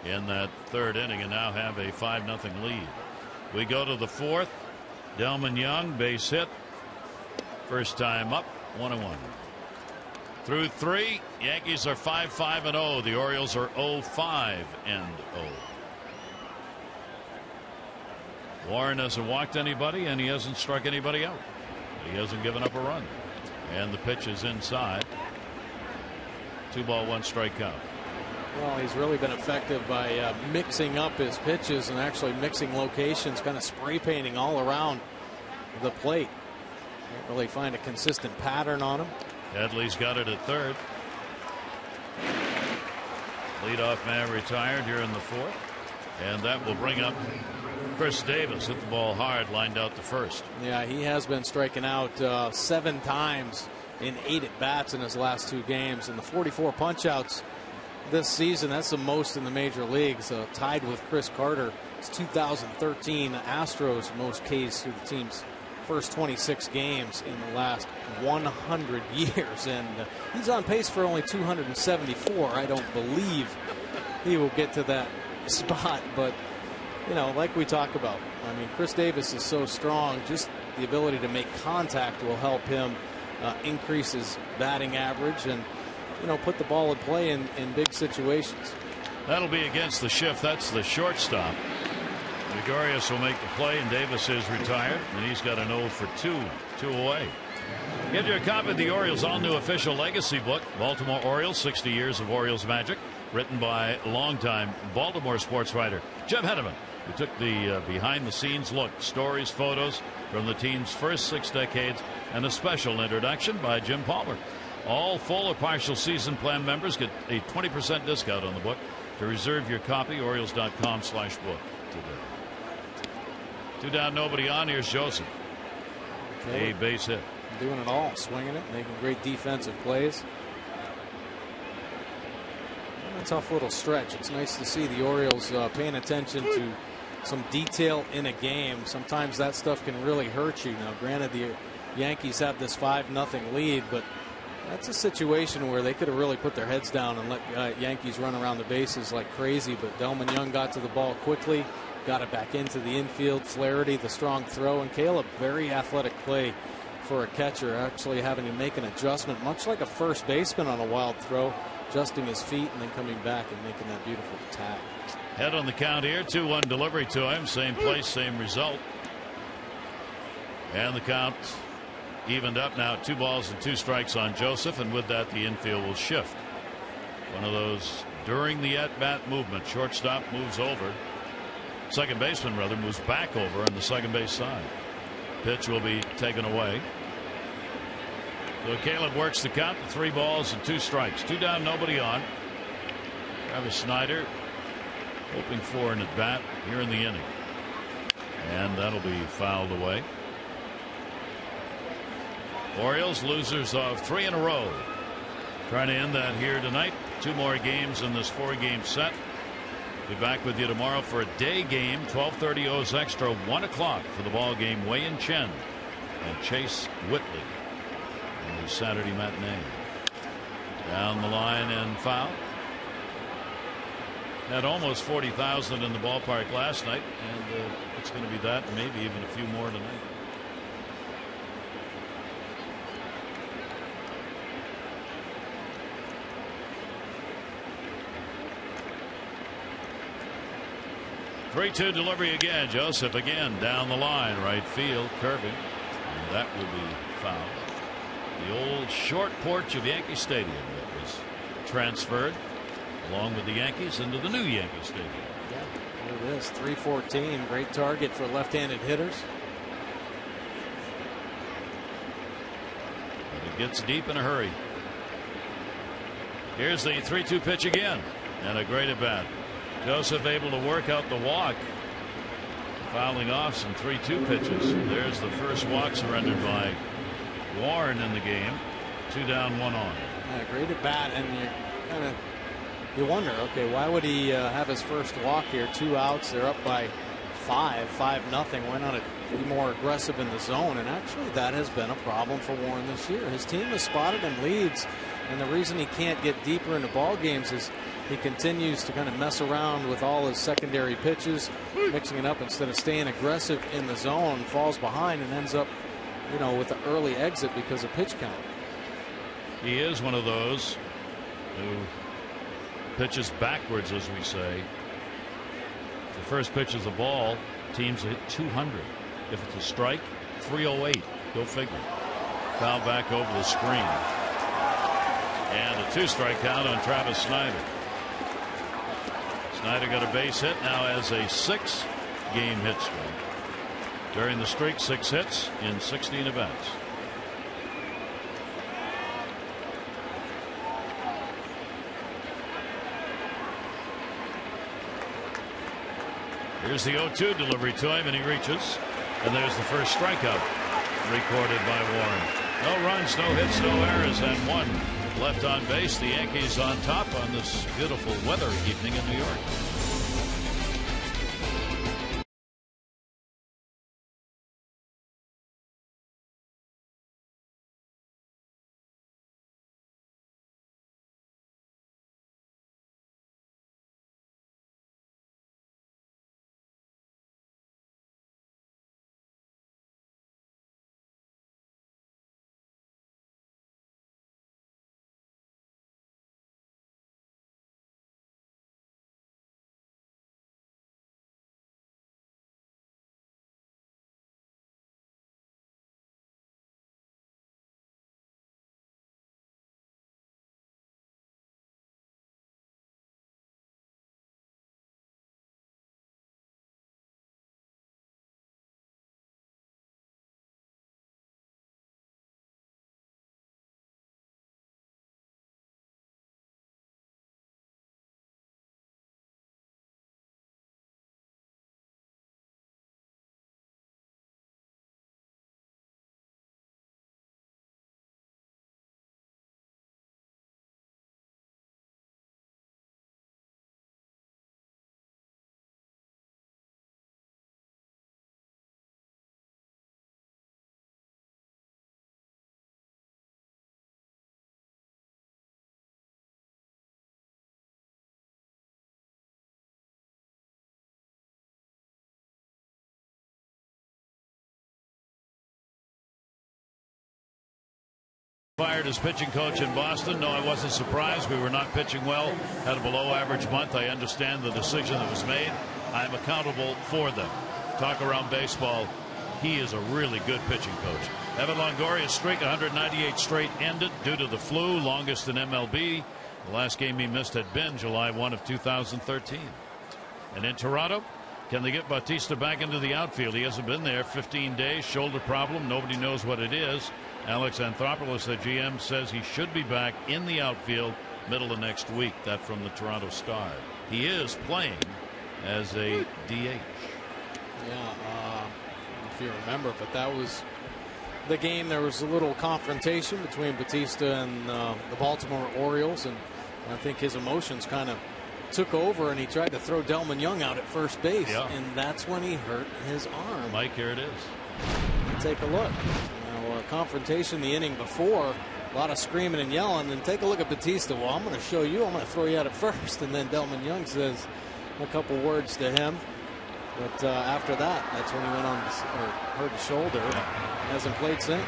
in that 3rd inning, and now have a 5-0 lead. We go to the 4th. Delman Young, base hit. First time up. 1-1. Through 3, Yankees are 5-5-0. The Orioles are 0-5-0. Warren hasn't walked anybody, and he hasn't struck anybody out. He hasn't given up a run. And the pitch is inside. 2-1 strikeout. Well, he's really been effective by mixing up his pitches and actually mixing locations, kind of spray painting all around the plate. Can't really find a consistent pattern on him. Headley's got it at third. Leadoff man retired here in the 4th. And that will bring up Chris Davis. Hit the ball hard, lined out to first. Yeah, he has been striking out 7 times in 8 at-bats in his last 2 games. And the 44 punch-outs this season, that's the most in the major leagues, tied with Chris Carter. It's 2013 Astros most Ks through the team's first 26 games in the last 100 years. And he's on pace for only 274. I don't believe he will get to that spot, but you know, like we talk about, I mean, Chris Davis is so strong, just the ability to make contact will help him increase his batting average and, you know, put the ball in play in big situations. That'll be against the shift. That's the shortstop. Gregorius will make the play, and Davis is retired, and he's got an 0 for 2 away. Get your copy of the Orioles' all-new official legacy book, Baltimore Orioles, 60 Years of Orioles Magic, written by longtime Baltimore sports writer Jim Henneman, who took the behind-the-scenes look, stories, photos from the team's first 6 decades, and a special introduction by Jim Palmer. All full or partial season plan members get a 20% discount on the book. To reserve your copy, Orioles.com/book today. 2 down, nobody on. Here's Joseph. A base hit. Doing it all, swinging it, making great defensive plays. A tough little stretch. It's nice to see the Orioles paying attention to some detail in a game. Sometimes that stuff can really hurt you. Now, granted, the Yankees have this 5-0 lead, but that's a situation where they could have really put their heads down and let Yankees run around the bases like crazy. But Delman Young got to the ball quickly, got it back into the infield. Flaherty, the strong throw, and Caleb, very athletic play for a catcher, actually having to make an adjustment, much like a first baseman on a wild throw, adjusting his feet and then coming back and making that beautiful tag. Head on the count here. 2-1 delivery to him. Same place, same result. And the count evened up now. 2 balls and 2 strikes on Joseph, and with that the infield will shift. One of those during the at-bat movement. Shortstop moves over. Second baseman rather moves back over on the second base side. Pitch will be taken away. So Caleb works the count to 3 balls and 2 strikes. 2 down, nobody on. Travis Snyder hoping for an at-bat here in the inning. And that'll be fouled away. Orioles losers of 3 in a row. Trying to end that here tonight. 2 more games in this 4-game set. Be back with you tomorrow for a day game. 12:30 O's Extra, 1 o'clock for the ball game. Wei-Yin Chen and Chase Whitley in the Saturday matinee. Down the line and foul. Had almost 40,000 in the ballpark last night, and it's going to be that, and maybe even a few more tonight. Three-two delivery again. Joseph again down the line, right field, curving, and that will be fouled. The old short porch of Yankee Stadium that was transferred along with the Yankees into the new Yankee Stadium. Yeah, there it is. 314. Great target for left-handed hitters. But it gets deep in a hurry. Here's the 3-2 pitch again, and a great at bat. Joseph able to work out the walk, fouling off some 3-2 pitches. There's the first walk surrendered by Warren in the game. 2 down, 1 on. Yeah, great at bat, and you wonder, okay, why would he have his first walk here? 2 outs, they're up by 5-0. Why not be more aggressive in the zone? And actually, that has been a problem for Warren this year. His team has spotted him leads, and the reason he can't get deeper into ball games is he continues to kind of mess around with all his secondary pitches, mixing it up instead of staying aggressive in the zone, falls behind and ends up, you know, with an early exit because of pitch count. He is one of those who pitches backwards, as we say. The first pitch is a ball. Teams hit 200. If it's a strike, 308. Go figure. Foul back over the screen. And a 2-strike count on Travis Snyder. Snyder got a base hit, now has a 6-game hit streak. During the streak, 6 hits in 16 events. Here's the 0-2 delivery to him, and he reaches. And there's the first strikeout recorded by Warren. No runs, no hits, no errors, and 1 left on base. The Yankees on top on this beautiful weather evening in New York. Fired as pitching coach in Boston. No, I wasn't surprised. We were not pitching well. Had a below average month. I understand the decision that was made. I'm accountable for them. Talk around baseball. He is a really good pitching coach. Evan Longoria's streak, 198 straight, ended due to the flu, longest in MLB. The last game he missed had been July 1 of 2013. And in Toronto, can they get Bautista back into the outfield? He hasn't been there 15 days. Shoulder problem. Nobody knows what it is. Alex Anthopoulos, the GM, says he should be back in the outfield middle of next week. That from the Toronto Star. He is playing as a DH. Yeah, if you remember, but that was the game. There was a little confrontation between Bautista and the Baltimore Orioles, and I think his emotions kind of took over, and he tried to throw Delman Young out at first base, and that's when he hurt his arm. Mike, here it is. Take a look. Confrontation the inning before, a lot of screaming and yelling, and take a look at Bautista. Well, I'm going to show you. I'm going to throw you out at first, and then Delman Young says a couple words to him. But after that, that's when he went on hurt his shoulder. Hasn't played since.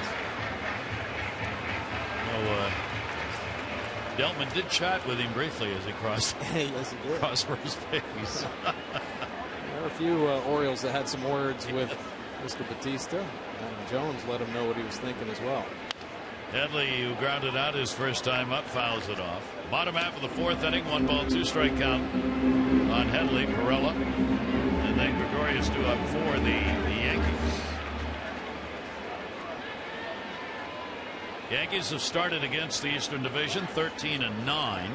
Delman did chat with him briefly as he crossed. Yes, he did. Crossed first base. There were a few Orioles that had some words with Mr. Bautista. Adam Jones let him know what he was thinking as well. Headley, who grounded out his first time up, fouls it off. Bottom half of the 4th inning, 1 ball, 2-strike count on Headley, Perella, and then Gregorius due up for the Yankees. Yankees have started against the Eastern Division 13-9.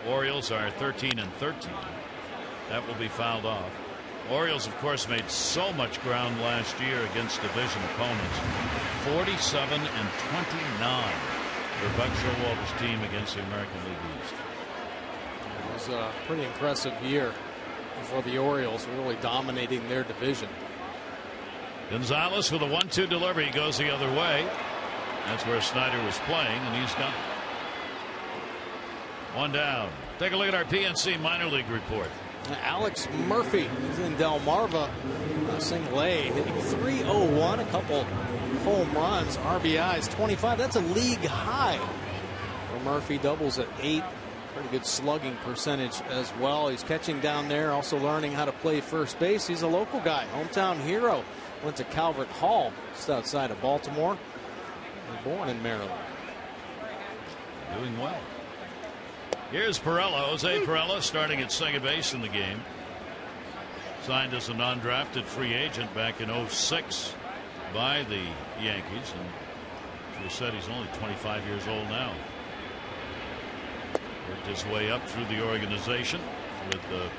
Orioles are 13-13. That will be fouled off. Orioles, of course, made so much ground last year against division opponents. 47-29 for Buck Showalter's team against the American League East. It was a pretty impressive year for the Orioles, really dominating their division. Gonzalez with a 1-2 delivery. He goes the other way. That's where Snyder was playing, and he's gone. 1 down. Take a look at our PNC minor league report. Alex Murphy is in Delmarva, single A, hitting .301, a couple home runs, RBIs 25. That's a league high. Murphy doubles at 8. Pretty good slugging percentage as well. He's catching down there, also learning how to play first base. He's a local guy, hometown hero. Went to Calvert Hall, just outside of Baltimore. Born in Maryland. Doing well. Here's Pirela, Jose Pirela, starting at second base in the game. Signed as a non-drafted free agent back in '06 by the Yankees, and as you said, he's only 25 years old now. Worked his way up through the organization with the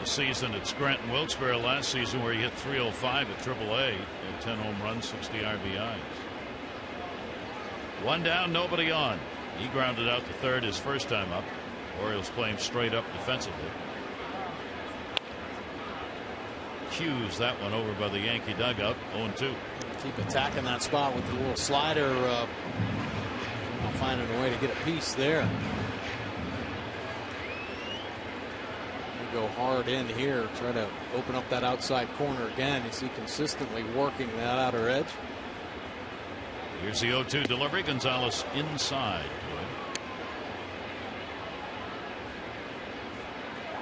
season at Scranton Wilkes-Barre last season, where he hit .305 at AAA and 10 home runs, 60 RBIs. One down, nobody on. He grounded out to third his first time up. Orioles playing straight up defensively. Cues that one over by the Yankee dugout. 0-2. Keep attacking that spot with the little slider. Finding a way to get a piece there. Go hard in here, try to open up that outside corner again. You see consistently working that outer edge. Here's the 0-2 delivery. Gonzalez inside.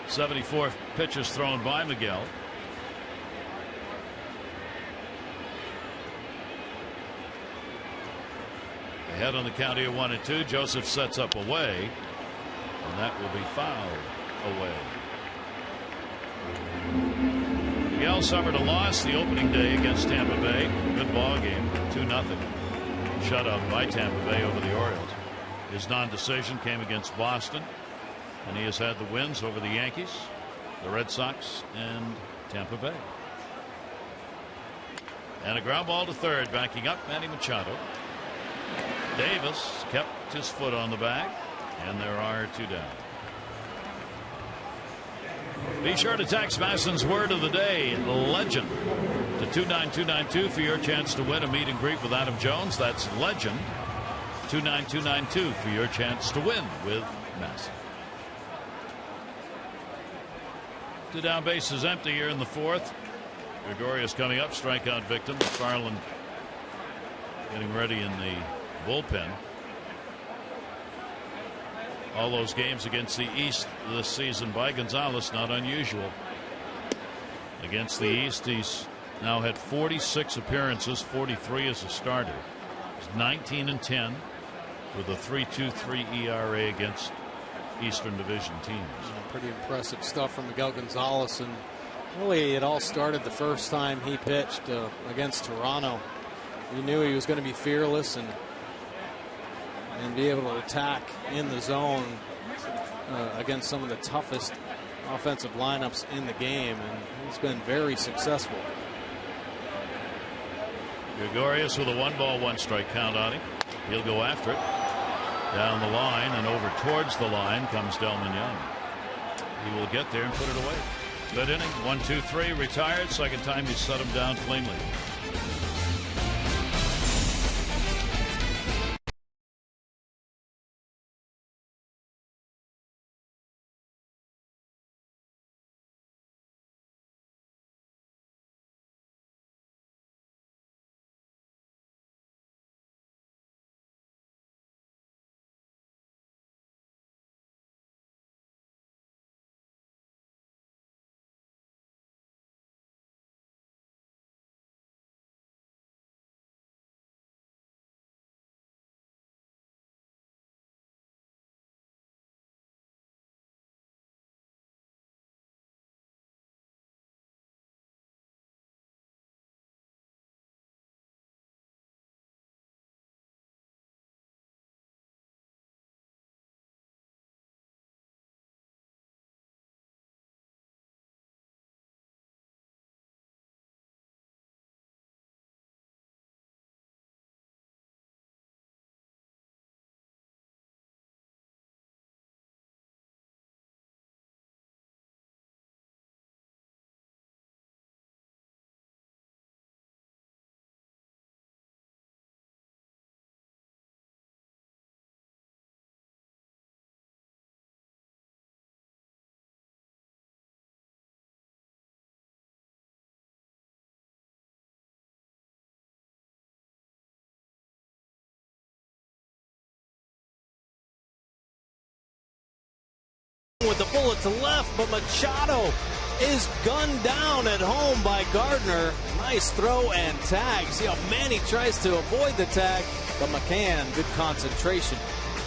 74 pitches thrown by Miguel. Ahead on the count here, 1-2. Joseph sets up away, and that will be fouled away. Miguel suffered a loss the opening day against Tampa Bay. Good ball game, 2-0. Shutout by Tampa Bay over the Orioles. His non-decision came against Boston, and he has had the wins over the Yankees, the Red Sox, and Tampa Bay. And a ground ball to third, backing up Manny Machado. Davis kept his foot on the bag, and there are 2 down. Be sure to text Masson's word of the day, legend, to 29292 for your chance to win a meet and greet with Adam Jones. That's legend, 29292 for your chance to win with Masson. 2 down, bases empty here in the 4th. Gregorius coming up, strikeout victim. McFarland getting ready in the bullpen. All those games against the East this season by Gonzalez, not unusual. Against the East, he's now had 46 appearances, 43 as a starter. He's 19-10 with a 3.23 ERA against Eastern Division teams. Pretty impressive stuff from Miguel Gonzalez, and really it all started the first time he pitched against Toronto. He knew he was going to be fearless and be able to attack in the zone against some of the toughest offensive lineups in the game, and he's been very successful. Gregorius with a 1-ball 1-strike count on him. He'll go after it down the line, and over towards the line comes Delman Young. He will get there and put it away. Good inning. 1-2-3, retired. Second time he set him down cleanly. with the bullet to left, but Machado is gunned down at home by Gardner. Nice throw and tag. See how Manny tries to avoid the tag, but McCann, good concentration,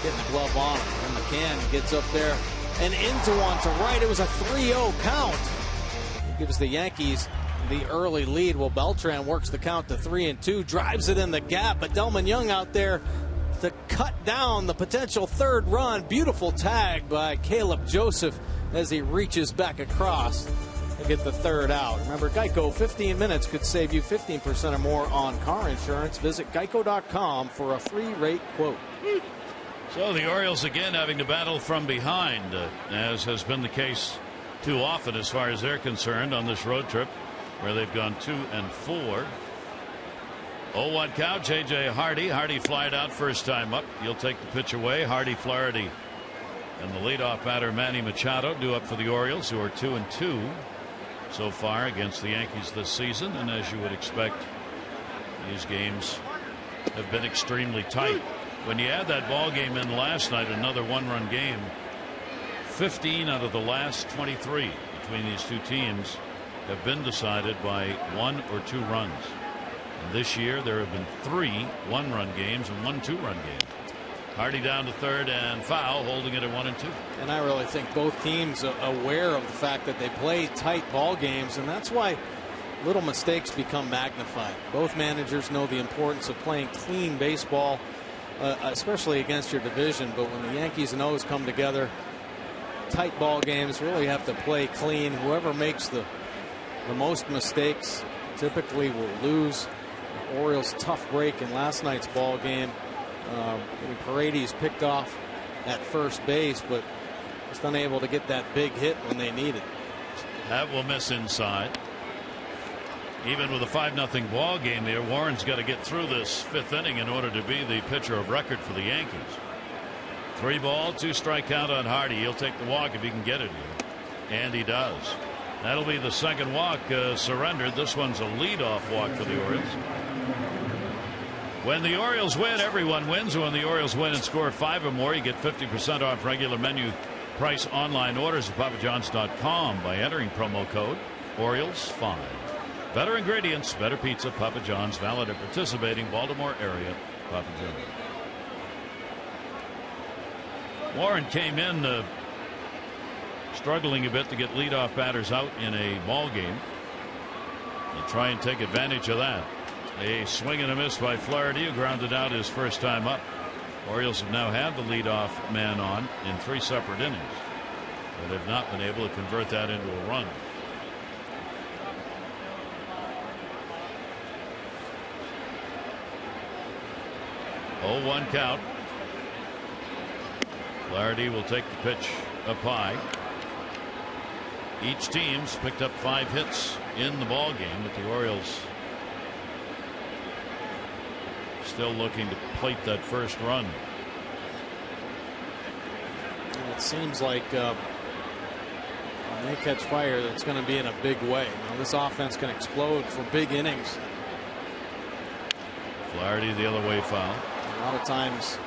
getting the glove on him. And McCann gets up there and into one to right. It was a 3-0 count. It gives the Yankees the early lead. Well, Beltran works the count to 3-2, drives it in the gap, but Delman Young out there to cut down the potential third run. Beautiful tag by Caleb Joseph as he reaches back across to get the third out. Remember, Geico, 15 minutes could save you 15% or more on car insurance. Visit geico.com for a free rate quote. So the Orioles again having to battle from behind, as has been the case too often as far as they're concerned on this road trip, where they've gone 2-4. 0-1 count. J.J. Hardy. Hardy flied out first time up. He'll take the pitch away. Hardy, Flaherty, and the leadoff batter Manny Machado due up for the Orioles, who are 2-2 so far against the Yankees this season. And as you would expect, these games have been extremely tight. When you add that ball game in last night, another one-run game, 15 out of the last 23 between these two teams have been decided by 1 or 2 runs. And this year there have been 3 one-run games and 1 2-run game. Hardy down to third and foul, holding it at 1-2. And I really think both teams are aware of the fact that they play tight ball games, and that's why little mistakes become magnified. Both managers know the importance of playing clean baseball, especially against your division. But when the Yankees and O's come together, tight ball games really have to play clean. Whoever makes the most mistakes typically will lose. The Orioles' tough break in last night's ball game. Paredes picked off at first base, but just unable to get that big hit when they need it. That will miss inside. Even with a 5-0 ball game there, Warren's got to get through this 5th inning in order to be the pitcher of record for the Yankees. 3 ball, 2 strike count on Hardy. He'll take the walk if he can get it here, and he does. That'll be the second walk surrendered. This one's a leadoff walk for the Orioles. When the Orioles win, everyone wins. When the Orioles win and score 5 or more, you get 50% off regular menu price online orders at papajohns.com by entering promo code Orioles5. Better ingredients, better pizza, Papa John's, valid at participating Baltimore area Papa John's. Warren came in struggling a bit to get leadoff batters out in a ball game. They'll try and take advantage of that. A swing and a miss by Flaherty, who grounded out his first time up. Orioles have now had the leadoff man on in 3 separate innings, but have not been able to convert that into a run. Oh, 1 count. Flaherty will take the pitch up high. Each team's picked up 5 hits in the ball game, with the Orioles still looking to plate that first run. And it seems like when they catch fire, it's going to be in a big way. Now, this offense can explode for big innings. Flaherty the other way foul. A lot of times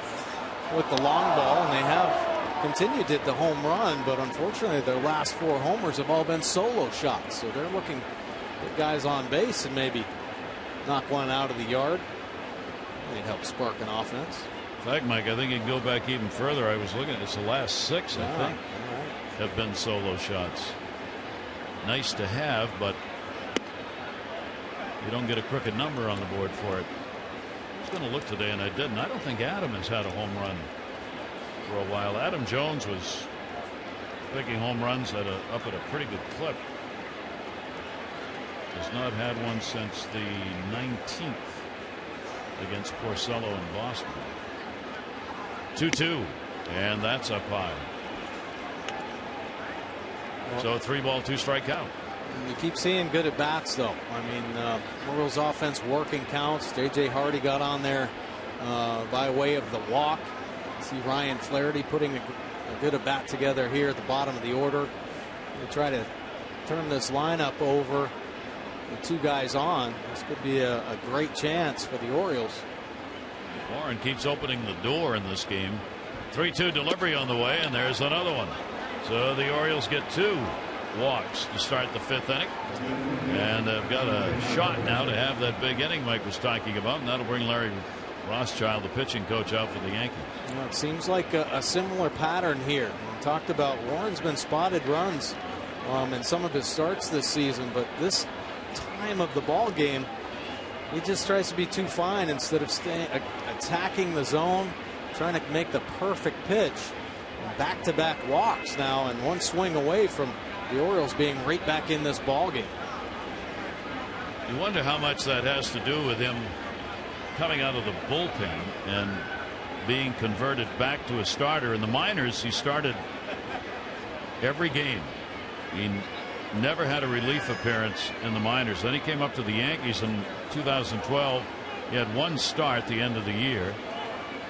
with the long ball, and they have continued to hit the home run, but unfortunately their last 4 homers have all been solo shots. So they're looking to get guys on base and maybe knock one out of the yard. It'd help spark an offense. In fact, Mike, I think you can go back even further. I was looking at this, the last 6, I think, have been solo shots. Nice to have, but you don't get a crooked number on the board for it. I was going to look today, and I didn't. I don't think Adam has had a home run for a while. Adam Jones was picking home runs up at a pretty good clip. Has not had one since the 19th against Porcello in Boston. 2-2, and that's up high. So 3 ball, 2 strike count. You keep seeing good at bats, though. I mean, Orioles offense working counts. J.J. Hardy got on there by way of the walk. See Ryan Flaherty putting a good at bat together here at the bottom of the order. They try to turn this lineup over with 2 guys on. This could be a great chance for the Orioles. Warren keeps opening the door in this game. 3-2 delivery on the way, and there's another one. So the Orioles get 2 walks to start the 5th inning, and they've got a shot now to have that big inning Mike was talking about, and that'll bring Larry Rothschild, the pitching coach, out for the Yankees. Well, it seems like a similar pattern here. We talked about Warren's been spotted runs in some of his starts this season, but this time of the ball game he just tries to be too fine instead of attacking the zone, trying to make the perfect pitch. Back-to-back walks now, and 1 swing away from the Orioles being right back in this ball game. You wonder how much that has to do with him coming out of the bullpen and being converted back to a starter. In the minors, he started every game. He never had a relief appearance in the minors. Then he came up to the Yankees in 2012. He had 1 start at the end of the year.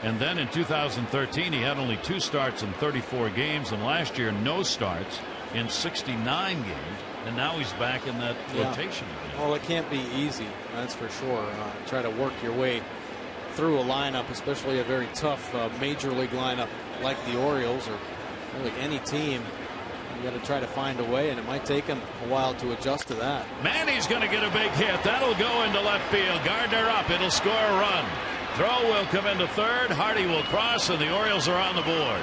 And then in 2013, he had only 2 starts in 34 games. And last year, no starts in 69 games. And now he's back in that rotation again. Well, it can't be easy, that's for sure. Try to work your way through a lineup, especially a very tough major league lineup like the Orioles or really any team. You got to try to find a way, and it might take him a while to adjust to that. Manny's going to get a big hit. That'll go into left field. Gardner up. It'll score a run. Throw will come into third. Hardy will cross, and the Orioles are on the board.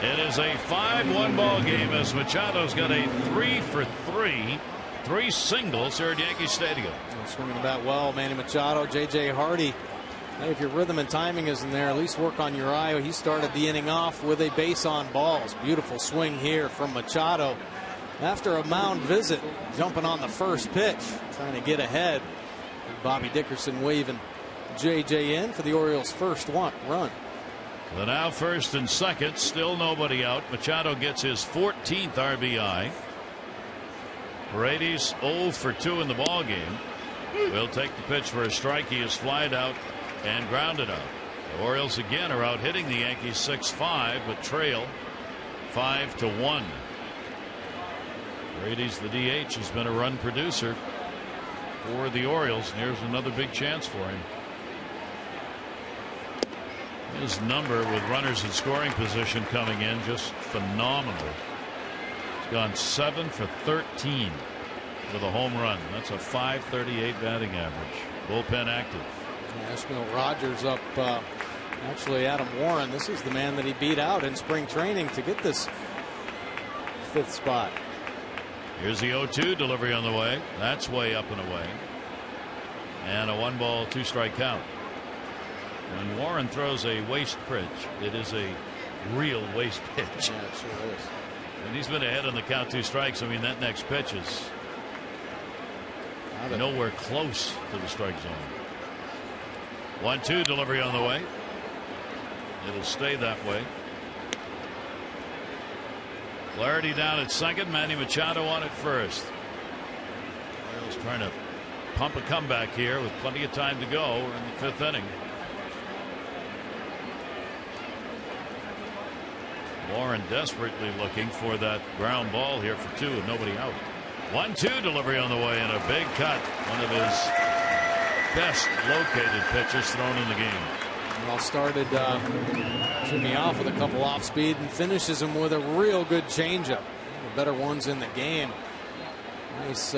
It is a 5-1 ball game as Machado's got a 3-for-3. 3 singles here at Yankee Stadium. Swinging the bat well, Manny Machado. J.J. Hardy. Hey, if your rhythm and timing isn't there, at least work on your eye. He started the inning off with a base on balls. Beautiful swing here from Machado. After a mound visit, jumping on the first pitch, trying to get ahead. Bobby Dickerson waving J.J. in for the Orioles' first run. The now first and second, still nobody out. Machado gets his 14th RBI. Paredes 0 for 2 in the ball game. Will take the pitch for a strike. He is flied out and grounded out. The Orioles again are out hitting the Yankees 6-5, but trail 5-1. Paredes, the DH, has been a run producer for the Orioles, and here's another big chance for him. His number with runners in scoring position coming in just phenomenal. He's gone 7 for 13 with a home run. That's a .538 batting average. Bullpen active. National Rogers up. Actually, Adam Warren. This is the man that he beat out in spring training to get this 5th spot. Here's the 0-2 delivery on the way. That's way up and away. And a 1-ball 2-strike count. When Warren throws a waste pitch, it is a real waste pitch. Yeah, it sure is. And he's been ahead on the count 2 strikes. I mean, that next pitch is nowhere close to the strike zone. 1-2 delivery on the way. It'll stay that way. Flaherty down at second. Manny Machado on at first. Orioles trying to pump a comeback here with plenty of time to go. We're in the 5th inning. Warren desperately looking for that ground ball here for 2 and nobody out. 1-2 delivery on the way and a big cut. One of his best located pitches thrown in the game. Well, started Jimmy off with a couple off speed and finishes him with a real good changeup. The better ones in the game. Nice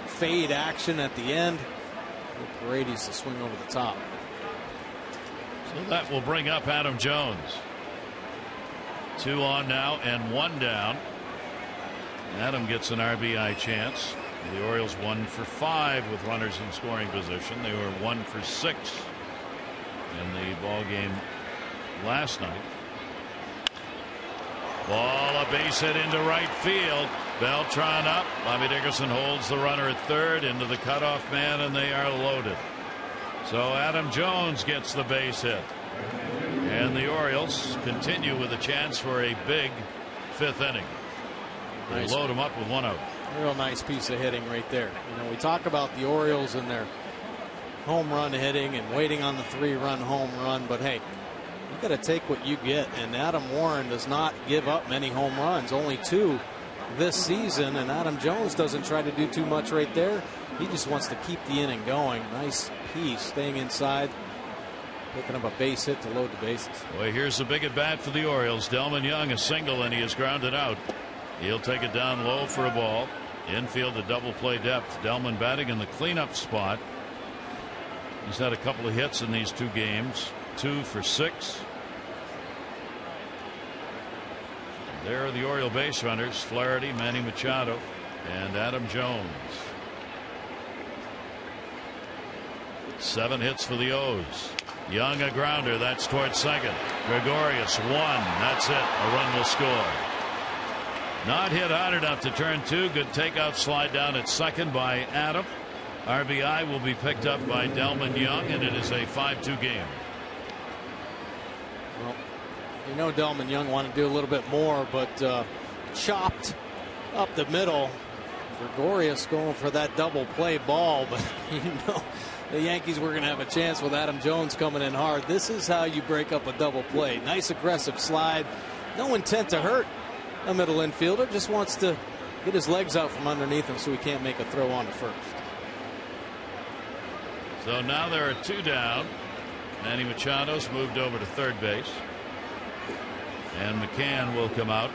fade action at the end. Paredes to swing over the top. So that will bring up Adam Jones. 2 on now and 1 down. Adam gets an RBI chance. The Orioles 1 for 5 with runners in scoring position. They were 1 for 6 in the ball game last night. Ball, a base hit into right field. Beltran up. Bobby Dickerson holds the runner at third into the cutoff man, and they are loaded. So Adam Jones gets the base hit. And the Orioles continue with a chance for a big 5th inning. They load him up with 1 out. Real nice piece of hitting right there. You know, we talk about the Orioles and their home run hitting and waiting on the 3-run home run, but hey, you got to take what you get. And Adam Warren does not give up many home runs, only 2 this season. And Adam Jones doesn't try to do too much right there. He just wants to keep the inning going. Nice piece, staying inside, picking up a base hit to load the bases. Boy, here's a big at bat for the Orioles. Delman Young a single, and he is grounded out. He'll take it down low for a ball. Infield to double play depth. Delman batting in the cleanup spot. He's had a couple of hits in these 2 games. 2 for 6. There are the Oriole base runners: Flaherty, Manny Machado, and Adam Jones. 7 hits for the O's. Young, a grounder. That's towards second. Gregorius, 1. That's it. A run will score. Not hit hard enough to turn 2. Good takeout slide down at second by Adam. RBI will be picked up by Delman Young, and it is a 5-2 game. Well, you know Delman Young wanted to do a little bit more, but chopped up the middle. Gregorius going for that double play ball, but you know the Yankees were going to have a chance with Adam Jones coming in hard. This is how you break up a double play. Nice aggressive slide. No intent to hurt a middle infielder. Just wants to get his legs out from underneath him so he can't make a throw on to first. So now there are 2 down. Manny Machado's moved over to third base. And McCann will come out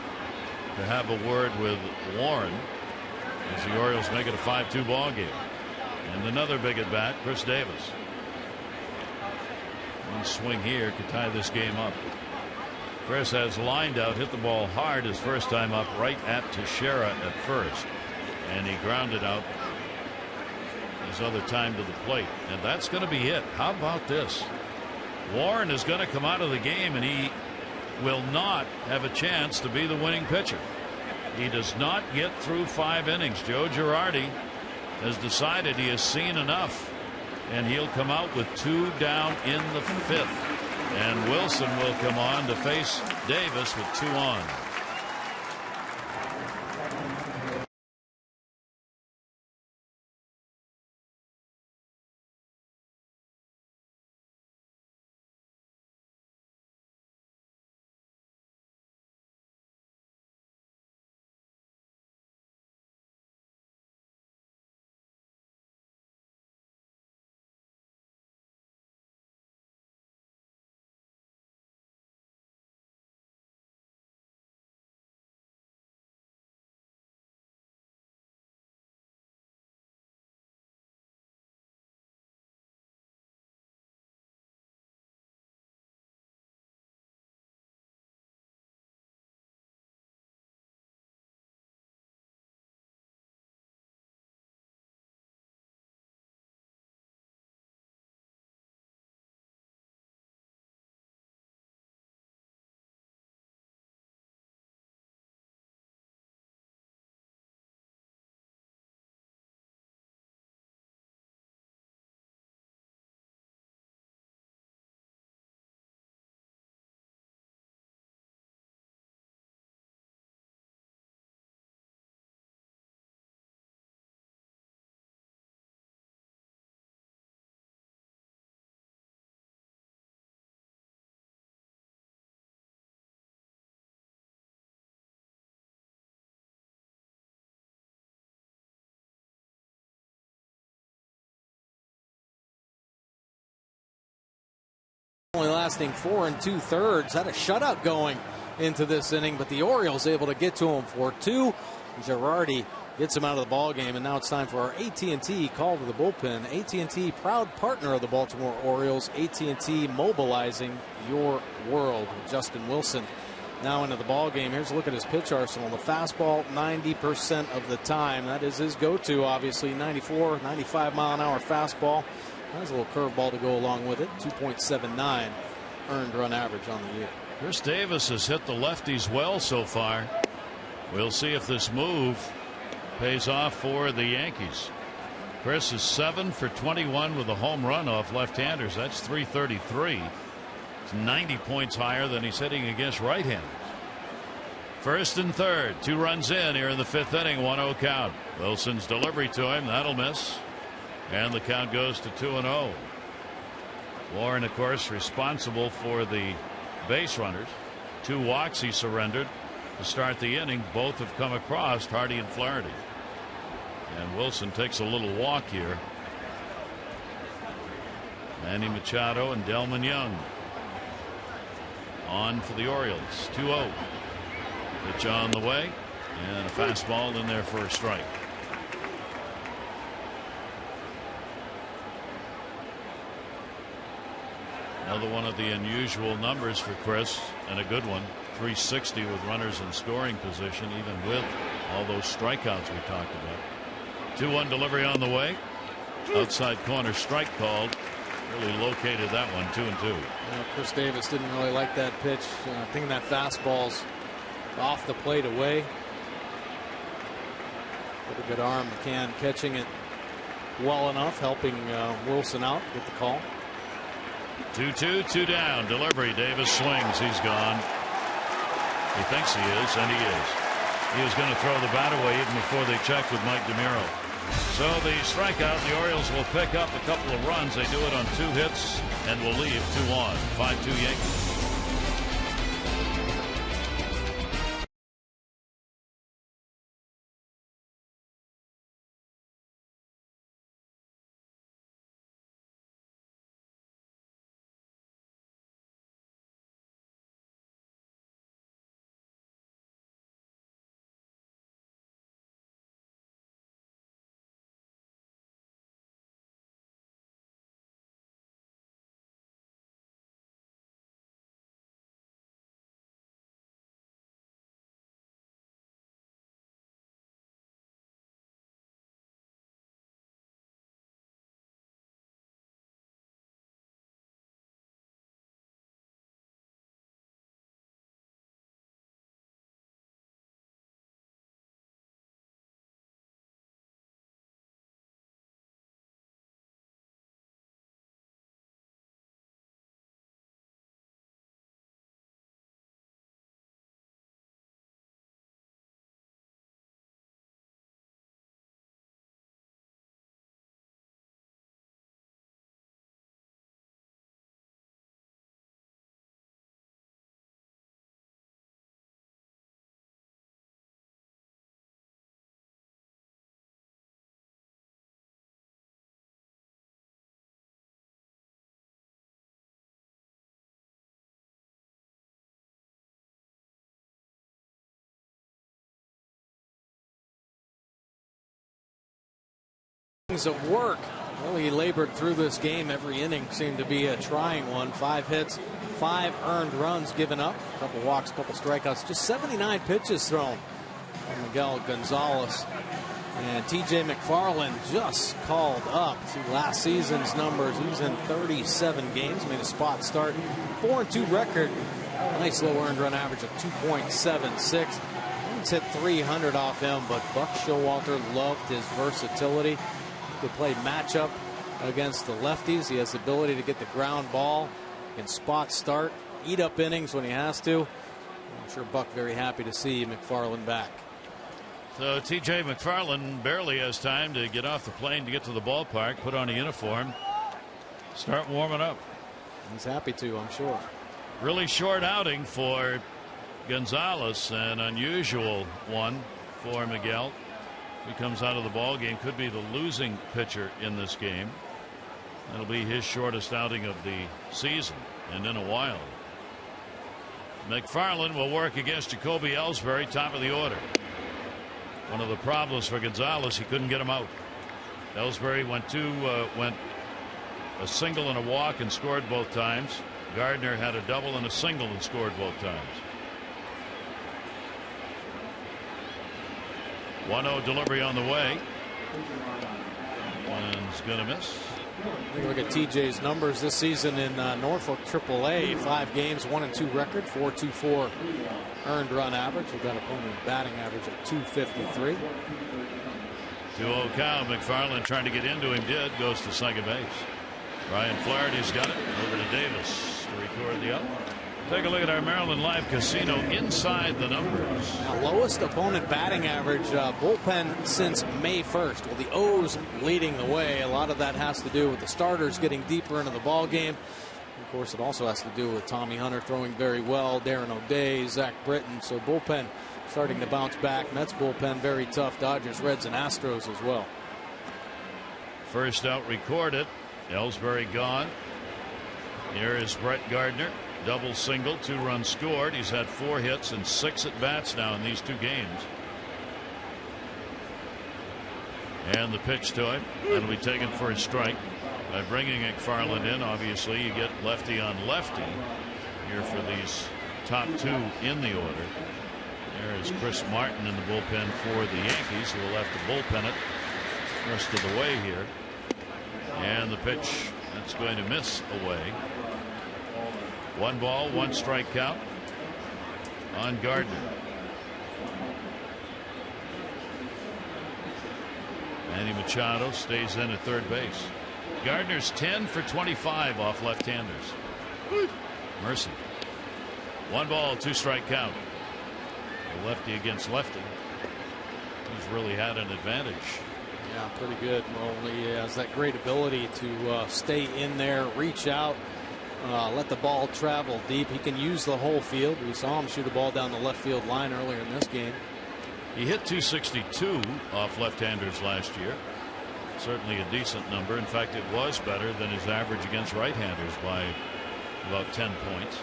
to have a word with Warren as the Orioles make it a 5-2 ball game. And another big at bat, Chris Davis. One swing here could tie this game up. Chris has lined out, hit the ball hard his first time up, right at Teixeira at first, and he grounded out his other time to the plate, and that's going to be it. How about this? Warren is going to come out of the game, and he will not have a chance to be the winning pitcher. He does not get through 5 innings. Joe Girardi has decided he has seen enough, and he'll come out with 2 down in the 5th. And Wilson will come on to face Davis with 2 on. Only lasting 4 2/3. Had a shutout going into this inning, but the Orioles able to get to him for 2. Girardi gets him out of the ball game, and now it's time for our AT&T call to the bullpen. AT&T, proud partner of the Baltimore Orioles. AT&T mobilizing your world. Justin Wilson now into the ball game. Here's a look at his pitch arsenal. The fastball 90% of the time. That is his go-to, obviously. 94, 95 mile an hour fastball. Has a little curveball to go along with it. 2.79 earned run average on the year. Chris Davis has hit the lefties well so far. We'll see if this move pays off for the Yankees. Chris is 7 for 21 with a home run off left-handers. That's .333. It's 90 points higher than he's hitting against right-handers. First and third, 2 runs in here in the 5th inning. 1-0 count. Wilson's delivery to him, that'll miss. And the count goes to 2-0. Warren, of course, responsible for the base runners. 2 walks he surrendered to start the inning. Both have come across, Hardy and Flaherty. And Wilson takes a little walk here. Manny Machado and Delman Young on for the Orioles. 2-0. Pitch on the way. And a fastball in there for a strike. Another one of the unusual numbers for Chris, and a good one. 360 with runners in scoring position, even with all those strikeouts we talked about. 2-1 delivery on the way. Outside corner strike called. Really located that one. 2-2. Chris Davis didn't really like that pitch. Thinking that fastball's off the plate away. With a good arm, McCann catching it well enough, helping Wilson out, get the call. 2-2, 2 down. Delivery. Davis swings. He's gone. He thinks he is, and he is. He was going to throw the bat away even before they checked with Mike DeMuro. So the strikeout, the Orioles will pick up a couple of runs. They do it on 2 hits and will leave 2 on. 5-2 Yankees. Of work. Well, he labored through this game. Every inning seemed to be a trying one. 5 hits, 5 earned runs given up, a couple walks, a couple strikeouts, just 79 pitches thrown on Miguel Gonzalez. And TJ McFarland just called up to last season's numbers. He was in 37 games, made a spot start, 4-2 record. Nice low earned run average of 2.76. He's hit 300 off him, but Buck Showalter loved his versatility. He could play matchup against the lefties. He has the ability to get the ground ball, can spot start, eat up innings when he has to. I'm sure Buck very happy to see McFarland back. So TJ McFarland barely has time to get off the plane to get to the ballpark, put on a uniform, start warming up. He's happy to, I'm sure. Really short outing for Gonzalez, an unusual one for Miguel. He comes out of the ball game, could be the losing pitcher in this game. That'll be his shortest outing of the season and in a while. McFarland will work against Jacoby Ellsbury, top of the order. One of the problems for Gonzalez, he couldn't get him out. Ellsbury went a single and a walk and scored both times. Gardner had a double and a single and scored both times. 1-0 delivery on the way. One's gonna miss. Look at TJ's numbers this season in Norfolk AAA. 5 games, 1-2 record, 4.24 earned run average. We've got opponent batting average at 253. 2-0 count. McFarland trying to get into him, goes to second base. Ryan Flaherty's got it over to Davis to record the out. Take a look at our Maryland Live Casino inside the numbers. Now, lowest opponent batting average bullpen since May 1st. Well, the O's leading the way. A lot of that has to do with the starters getting deeper into the ball game. Of course, it also has to do with Tommy Hunter throwing very well, Darren O'Day, Zach Britton. So bullpen starting to bounce back. Mets bullpen very tough. Dodgers, Reds, and Astros as well. First out recorded. Ellsbury gone. Here is Brett Gardner. Double single, 2 runs scored. He's had 4 hits and 6 at bats now in these 2 games. And the pitch to him. That'll be taken for a strike. By bringing McFarland in, obviously you get lefty on lefty here for these top two in the order. There is Chris Martin in the bullpen for the Yankees, who will have to bullpen it the rest of the way here. And the pitch, that's going to miss away. 1 ball, 1 strike count on Gardner. Manny Machado stays in at third base. Gardner's 10 for 25 off left-handers. Mercy. 1 ball, 2 strike count. A lefty against lefty. He's really had an advantage. Yeah, pretty good. Well, he has that great ability to stay in there, reach out, let the ball travel deep. He can use the whole field. We saw him shoot a ball down the left field line earlier in this game. He hit .262 off left-handers last year. Certainly a decent number. In fact, it was better than his average against right-handers by about 10 points.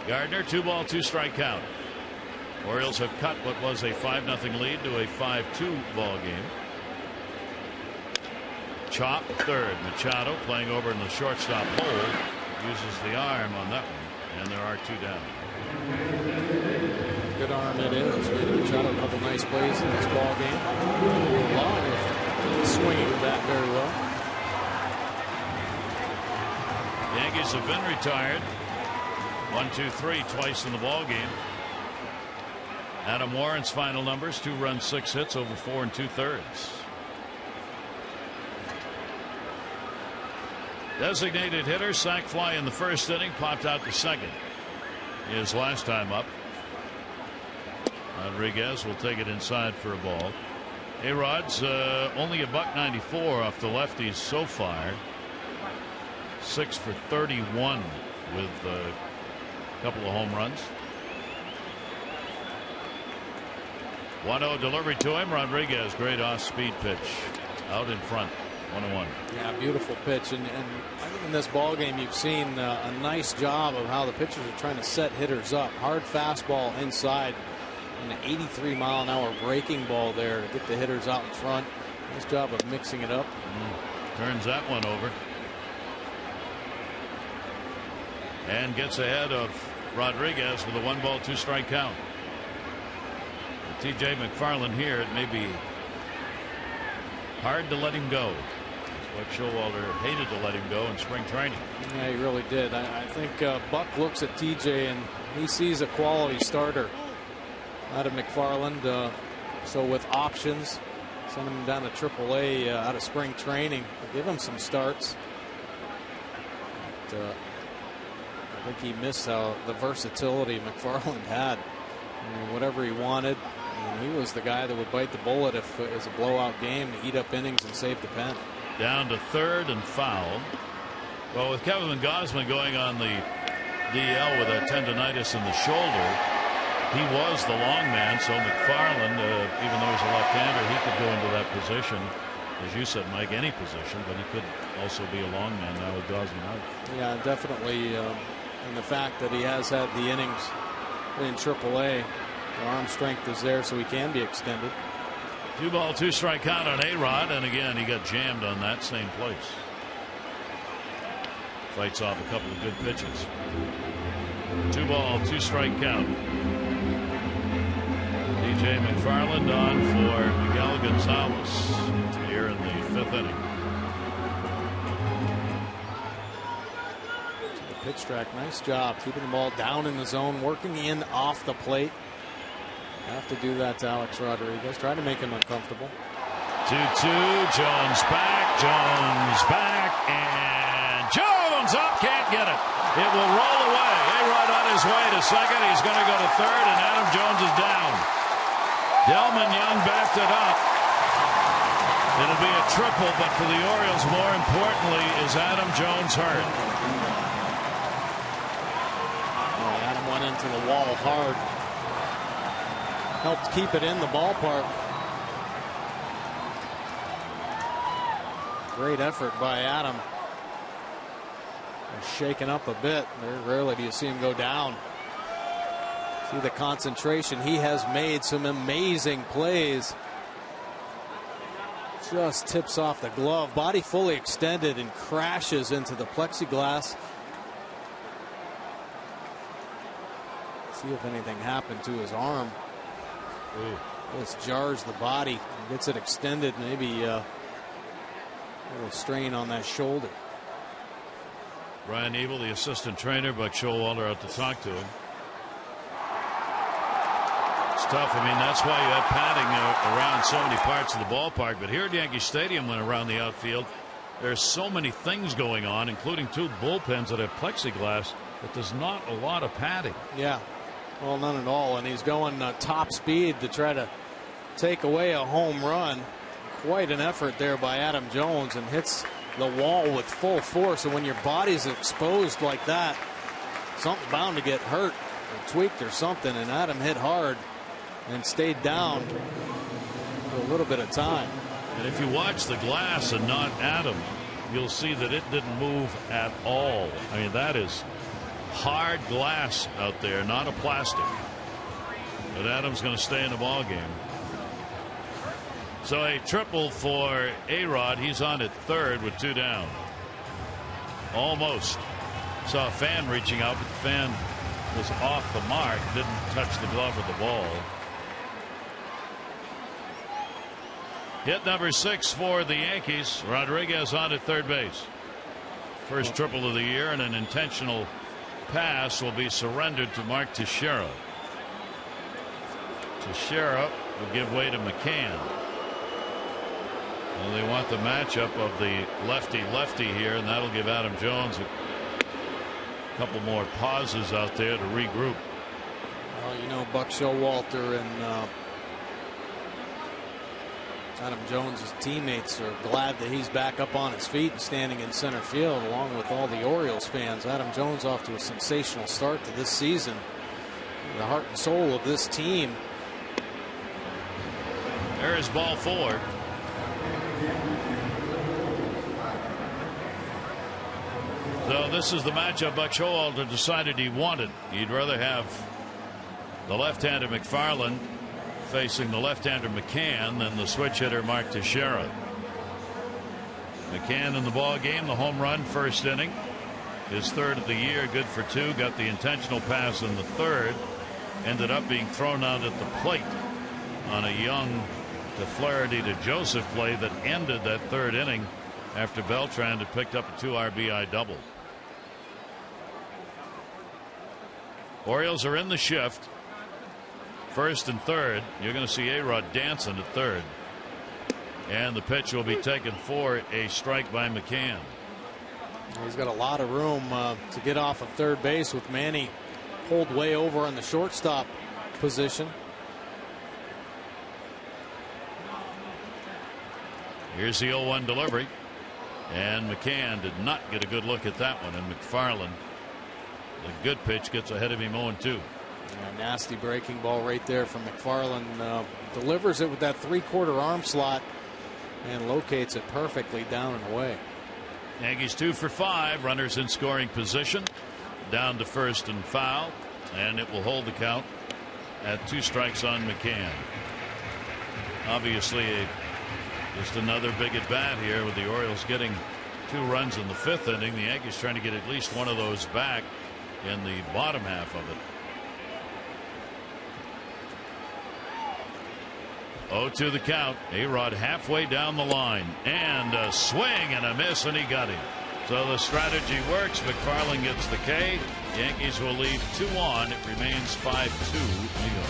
Gardner, 2 ball, 2 strike count. Orioles have cut what was a 5-0 lead to a 5-2 ball game. Chop third. Machado playing over in the shortstop hole. Uses the arm on that one. And there are 2 down. Good arm it is. Machado a couple nice plays in this ball game. Long is swinging with that very well. Yankees have been retired. 1, 2, 3 twice in the ball game. Adam Warren's final numbers: 2 runs, 6 hits over 4 2/3. Designated hitter, sac fly in the first inning, popped out to second. His last time up. Rodriguez will take it inside for a ball. A-Rod's only a $1.94 off the lefties so far. 6 for 31 with a couple of home runs. 1-0 delivery to him. Rodriguez, great off-speed pitch out in front. 1-1. Yeah, beautiful pitch. And I think in this ball game you've seen a nice job of how the pitchers are trying to set hitters up. Hard fastball inside and an 83-mile-an-hour breaking ball there to get the hitters out in front. Nice job of mixing it up. Turns that one over. And gets ahead of Rodriguez with a 1 ball, 2 strike count. T.J. McFarland here, it may be hard to let him go. That's what Showalter hated to let him go in spring training. Yeah, he really did. I think Buck looks at T.J. and he sees a quality starter out of McFarland. So with options, send him down to AAA out of spring training. Give him some starts. But, I think he missed the versatility McFarland had. I mean, whatever he wanted. He was the guy that would bite the bullet if it was a blowout game to eat up innings and save the pen. Down to third and foul. Well, with Kevin Gausman going on the DL with a tendonitis in the shoulder, he was the long man. So McFarland, even though he's a left-hander, he could go into that position. As you said, Mike, any position, but he could also be a long man now with Gausman out. Yeah, definitely. And the fact that he has had the innings in AAA. The arm strength is there, so he can be extended. 2 ball, 2 strike count on A-Rod, and again he got jammed on that same place. Fights off a couple of good pitches. 2 ball, 2 strike count. DJ McFarland on for Miguel Gonzalez here in the 5th inning. The pitch track, nice job keeping the ball down in the zone, working in off the plate. Have to do that to Alex Rodriguez. Try to make him uncomfortable. 2-2. Jones back, and Jones up. Can't get it. It will roll away. A-Rod on his way to second. He's going to go to third, and Adam Jones is down. Delman Young backed it up. It'll be a triple, but for the Orioles, more importantly, is Adam Jones hurt. Well, Adam went into the wall hard. Helped keep it in the ballpark. Great effort by Adam. They're shaken up a bit. Very rarely do you see him go down. See the concentration. He has made some amazing plays. just tips off the glove. Body fully extended and crashes into the plexiglass. See if anything happened to his arm. Ooh. This jars the body, gets it extended, maybe a little strain on that shoulder. Brian Ebel, the assistant trainer, Buck Showalter out to talk to him. It's tough. I mean, that's why you have padding around so many parts of the ballpark. But here at Yankee Stadium, when around the outfield, there's so many things going on, including 2 bullpens that have plexiglass, that there's not a lot of padding. Yeah, well, none at all. And he's going top speed to try to take away a home run. Quite an effort there by Adam Jones, and hits the wall with full force. And when your body's exposed like that, something's bound to get hurt or tweaked or something. And Adam hit hard and stayed down for a little bit of time. And if you watch the glass and not Adam, you'll see that it didn't move at all. I mean, that is hard glass out there, not a plastic. But Adam's going to stay in the ball game. So a triple for A-Rod. He's on at third with 2 down. Almost. Saw a fan reaching out, but the fan was off the mark, didn't touch the glove of the ball. Hit number 6 for the Yankees. Rodriguez on at third base. First triple of the year, and an intentional pass will be surrendered to Mark Teixeira. Teixeira will give way to McCann. Well, they want the matchup of the lefty-lefty here, and that'll give Adam Jones a couple more pauses out there to regroup. Well, you know, Buck Showalter and Adam Jones' teammates are glad that he's back up on his feet and standing in center field, along with all the Orioles fans. Adam Jones off to a sensational start to this season. The heart and soul of this team. There is ball 4. So this is the matchup Buck Showalter decided he wanted. He'd rather have the left-hander McFarland facing the left-hander McCann than the switch hitter Mark Teixeira. McCann in the ball game, the home run first inning, his third of the year, good for 2. Got the intentional pass in the third, ended up being thrown out at the plate on a young DeFlaherty to Joseph play that ended that third inning after Beltran had picked up a 2 RBI double. Orioles are in the shift. First and third. You're going to see A-Rod dancing at third. And the pitch will be taken for a strike by McCann. He's got a lot of room to get off of third base with Manny pulled way over on the shortstop position. Here's the 0-1 delivery. And McCann did not get a good look at that one. And McFarland, the good pitch, gets ahead of him 0-2. A nasty breaking ball right there from McFarland. Delivers it with that 3/4 arm slot and locates it perfectly down and away. Yankees 2 for 5. Runners in scoring position. Down to first and foul. And it will hold the count at 2 strikes on McCann. Obviously, just another big at bat here with the Orioles getting 2 runs in the 5th inning. The Yankees trying to get at least one of those back in the bottom half of it. 0-2 the count. A-Rod halfway down the line, and a swing and a miss, and he got him. So the strategy works. McFarland gets the K. Yankees will lead 2 on. It remains 5-2 New York.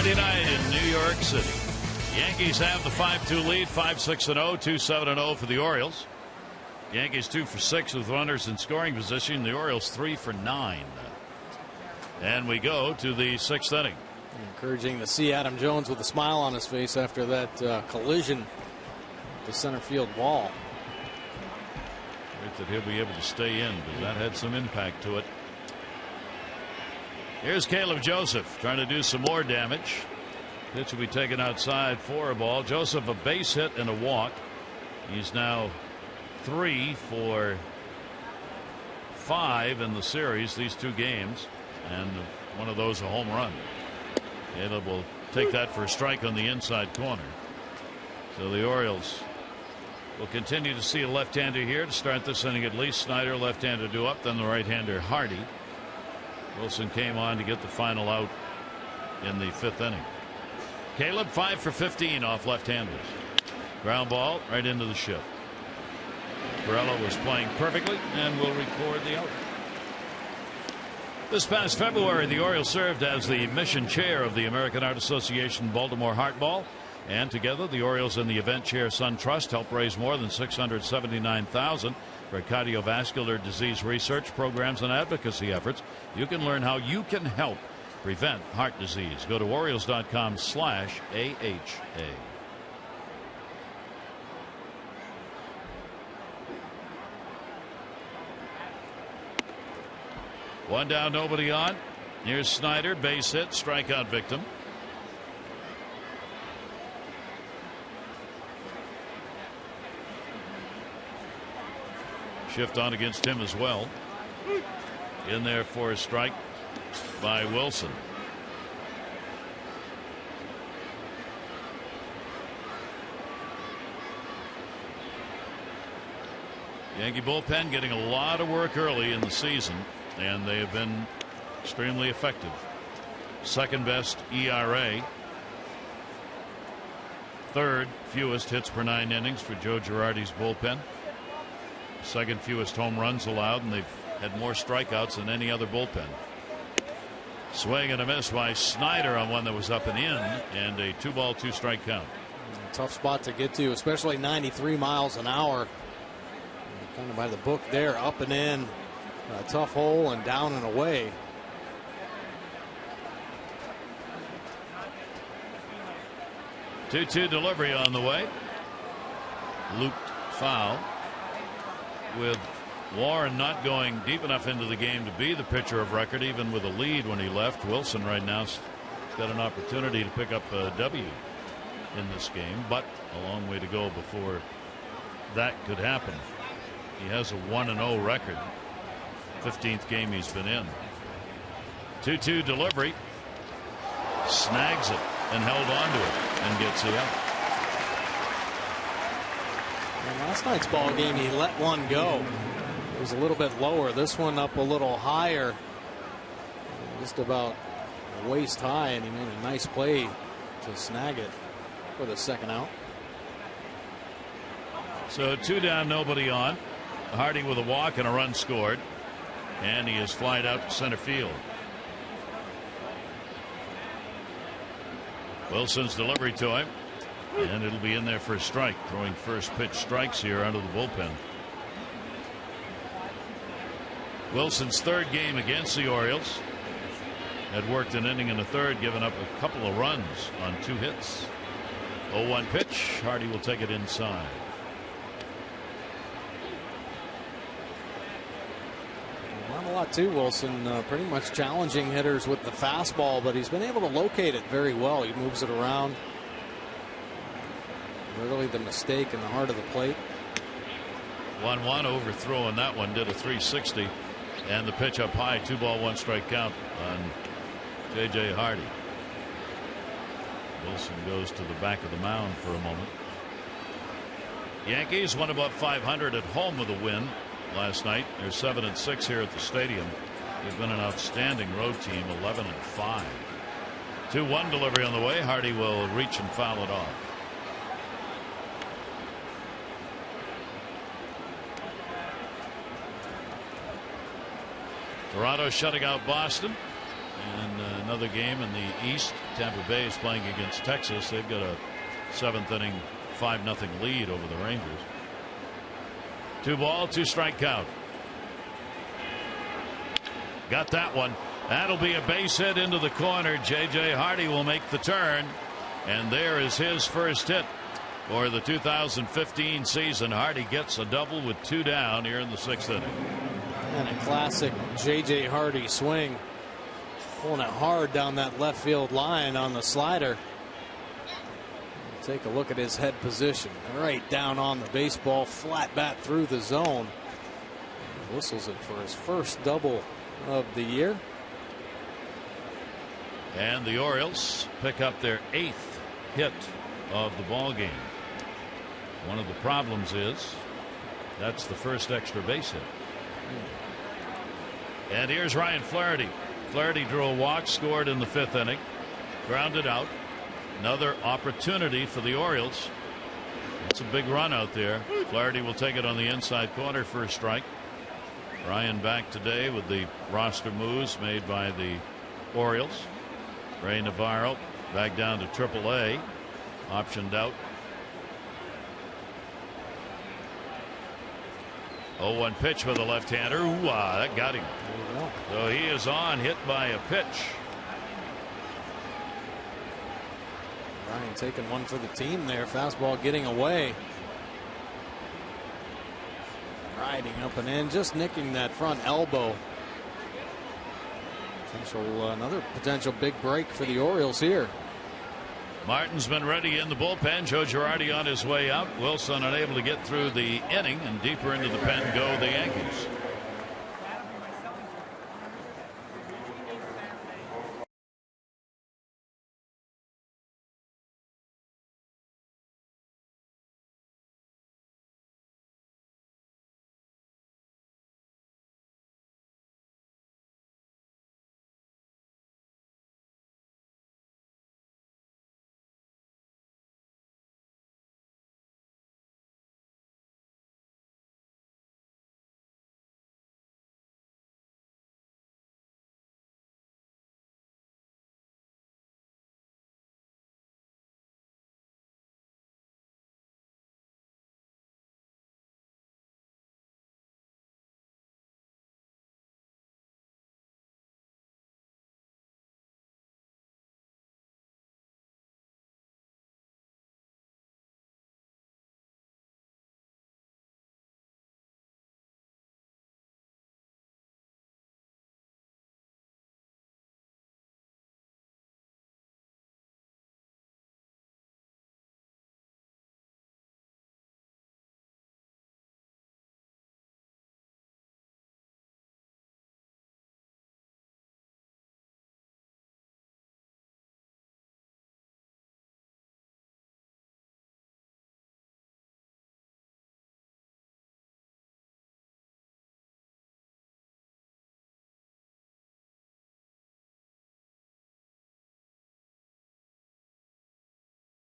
Monday night in New York City. Yankees have the 5-2 lead, 5-6-0, 2-7-0 for the Orioles. Yankees 2 for 6 with runners in scoring position. The Orioles 3 for 9. And we go to the 6th inning. Encouraging to see Adam Jones with a smile on his face after that collision with the center field wall. Great that he'll be able to stay in, because that had some impact to it. Here's Caleb Joseph trying to do some more damage. Pitch will be taken outside for a ball. Joseph a base hit and a walk. He's now 3 for 5 in the series, these 2 games, and one of those a home run. Caleb will take that for a strike on the inside corner. So the Orioles will continue to see a left-hander here to start this inning at least. Snyder, left-hander due up, then the right-hander Hardy. Wilson came on to get the final out in the 5th inning. Caleb 5 for 15 off left-handers. Ground ball right into the shift. Barella was playing perfectly and will record the out. This past February, the Orioles served as the mission chair of the American Heart Association Baltimore Heart Ball, and together the Orioles and the event chair Sun Trust helped raise more than $679,000 for cardiovascular disease research programs and advocacy efforts. You can learn how you can help prevent heart disease. Go to Orioles.com/AHA. One down, nobody on. Here's Snyder, base hit, strikeout victim. Shift on against him as well. In there for a strike by Wilson. Yankee bullpen getting a lot of work early in the season, and they have been extremely effective. Second best ERA. Third fewest hits per 9 innings for Joe Girardi's bullpen. Second fewest home runs allowed, and they've had more strikeouts than any other bullpen. Swing and a miss by Snyder on one that was up and in, and a 2-ball 2-strike count. Tough spot to get to, especially 93 miles an hour. Kind of by the book there, up and in, a tough hole, and down and away. Two delivery on the way. Looped foul. With Warren not going deep enough into the game to be the pitcher of record, even with a lead when he left, Wilson right now has got an opportunity to pick up a W in this game, but a long way to go before that could happen. He has a 1-0 record. 15th game he's been in. 2-2 delivery. Snags it and held on to it and gets the out. In last night's ball game, he let one go. It was a little bit lower. This one up a little higher, just about waist high, and he made a nice play to snag it for the second out. So 2 down, nobody on. Hardy with a walk and a run scored, and he is flied out to center field. Wilson's delivery to him, and it'll be in there for a strike. Throwing first pitch strikes here out of the bullpen. Wilson's third game against the Orioles. Had worked an inning and a third, given up a couple of runs on 2 hits. 0-1 pitch. Hardy will take it inside. Not a lot to Wilson. Pretty much challenging hitters with the fastball, but he's been able to locate it very well. He moves it around. Really the mistake in the heart of the plate. 1-1, overthrowing that one, did a 360, and the pitch up high, 2-ball 1-strike count on J.J. Hardy. Wilson goes to the back of the mound for a moment. Yankees went above 500 at home with a win last night. They're 7-6 here at the stadium. They've been an outstanding road team, 11-5. 2-1 delivery on the way. Hardy will reach and foul it off. Toronto shutting out Boston, and another game in the East. Tampa Bay is playing against Texas. They've got a 7th inning 5-0 lead over the Rangers. 2 ball, 2 strike count. Got that one. That'll be a base hit into the corner. J.J. Hardy will make the turn. And there is his first hit for the 2015 season. Hardy gets a double with 2 down here in the 6th inning. And a classic J.J. Hardy swing. Pulling it hard down that left field line on the slider. Take a look at his head position. Right down on the baseball. Flat bat through the zone. Whistles it for his first double of the year. And the Orioles pick up their 8th hit of the ball game. One of the problems is that's the first extra base hit. And here's Ryan Flaherty. Flaherty drew a walk, scored in the 5th inning, grounded out. Another opportunity for the Orioles. That's a big run out there. Flaherty will take it on the inside corner for a strike. Ryan back today with the roster moves made by the Orioles. Ray Navarro back down to AAA, optioned out. 0-1 pitch with a left-hander. Ooh, that got him. So he is on, hit by a pitch. Ryan taking one for the team there. Fastball getting away. Riding up and in, just nicking that front elbow. Another potential big break for the Orioles here. Martin's been ready in the bullpen. Joe Girardi on his way out. Wilson unable to get through the inning, and deeper into the pen go the Yankees.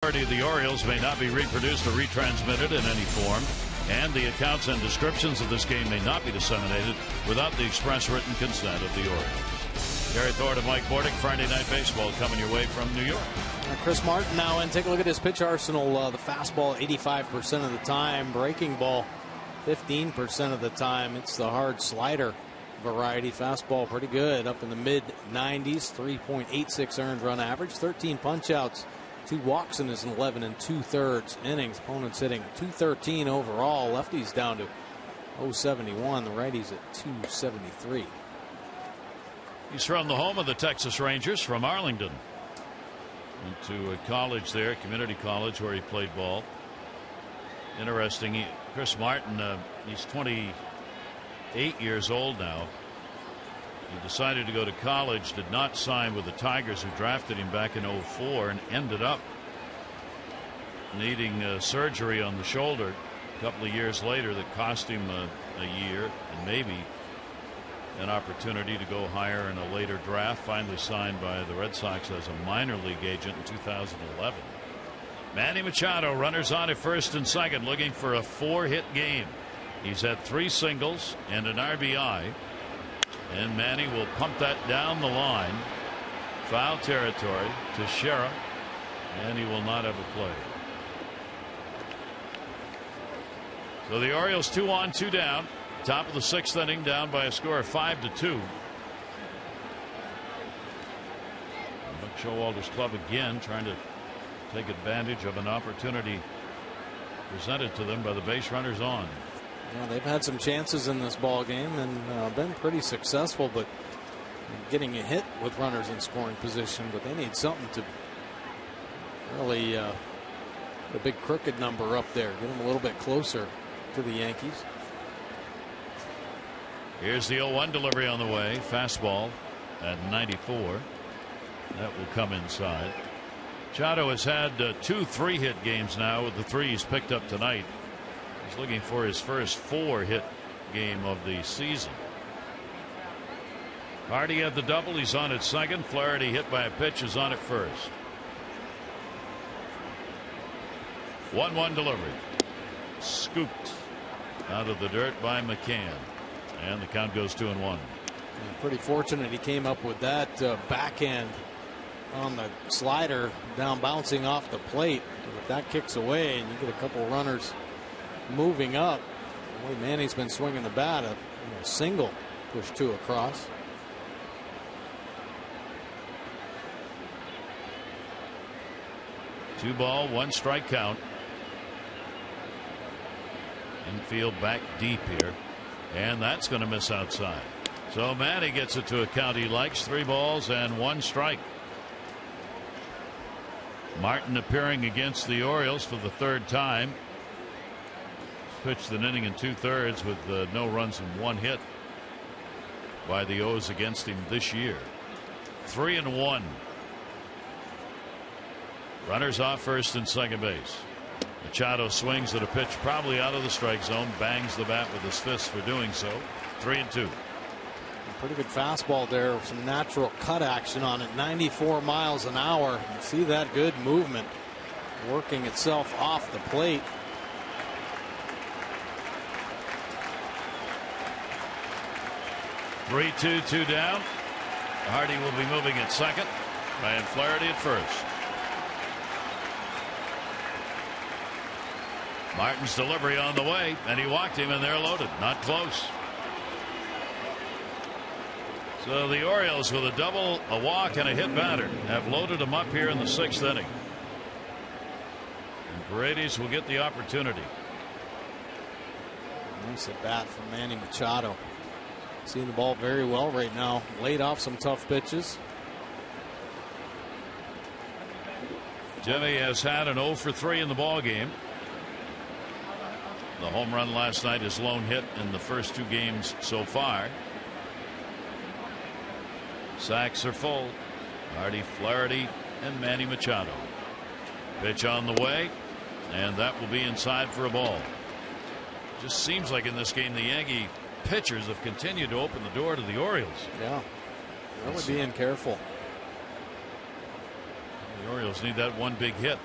Of the Orioles may not be reproduced or retransmitted in any form, and the accounts and descriptions of this game may not be disseminated without the express written consent of the Orioles. Gary Thorne and Mike Bordick, Friday Night Baseball coming your way from New York. Chris Martin now, and take a look at his pitch arsenal. The fastball 85% of the time, breaking ball 15% of the time. It's the hard slider variety. Fastball pretty good, up in the mid 90s, 3.86 earned run average, 13 punch outs. 2 walks in his 11 2/3 innings. Opponents hitting .213 overall. Lefties down to .071. The righties at .273. He's from the home of the Texas Rangers, from Arlington. Went to a college there, community college, where he played ball. Interesting. Chris Martin, he's 28 years old now. He decided to go to college, did not sign with the Tigers, who drafted him back in 04, and ended up needing surgery on the shoulder a couple of years later that cost him a year and maybe an opportunity to go higher in a later draft. Finally signed by the Red Sox as a minor league agent in 2011. Manny Machado, runners on at first and second, looking for a 4-hit game. He's had 3 singles and an RBI. And Manny will pump that down the line Foul territory to Shera, and he will not have a play. So the Orioles 2 on, 2 down. Top of the 6th inning, down by a score of 5-2. Buck Showalter's club again trying to take advantage of an opportunity presented to them by the base runners on. Yeah, they've had some chances in this ball game and been pretty successful, but getting a hit with runners in scoring position. But they need something to really the big crooked number up there, get them a little bit closer to the Yankees. Here's the 0-1 delivery on the way. Fastball at 94. That will come inside. Machado has had 2 3-hit games now with the 3 he's picked up tonight. He's looking for his first 4-hit game of the season. Hardy had the double. He's on at second. Flaherty hit by a pitch is on at first. 1-1 delivery. Scooped out of the dirt by McCann. And the count goes 2-1. Yeah, pretty fortunate he came up with that backhand on the slider down bouncing off the plate. If that kicks away and you get a couple runners moving up, the way Manny's been swinging the bat, a single push 2 across. Two ball, 1 strike count. Infield back deep here, and that's going to miss outside. So Manny gets it to a count he likes. 3 balls and 1 strike. Martin appearing against the Orioles for the 3rd time. Pitched an inning and 2/3 with no runs and 1 hit by the O's against him this year. 3-1. Runners off first and second base. Machado swings at a pitch probably out of the strike zone, bangs the bat with his fist for doing so. 3-2. Pretty good fastball there, some natural cut action on it. 94 miles an hour. You see that good movement working itself off the plate. Three, 2 down. Hardy will be moving at second. Ryan Flaherty at first. Martin's delivery on the way, and he walked him, and they're loaded. Not close. So the Orioles, with a double, a walk, and a hit batter, have loaded him up here in the 6th inning. And Paredes will get the opportunity. Nice at bat from Manny Machado. Seeing the ball very well right now. Laid off some tough pitches. Jimmy has had an 0 for 3 in the ball game. The home run last night, his lone hit in the first 2 games so far. Sacks are full. Hardy, Flaherty, and Manny Machado. Pitch on the way, and that will be inside for a ball. Just seems like in this game the Yankee pitchers have continued to open the door to the Orioles. Yeah, really being careful. The Orioles need that 1 big hit.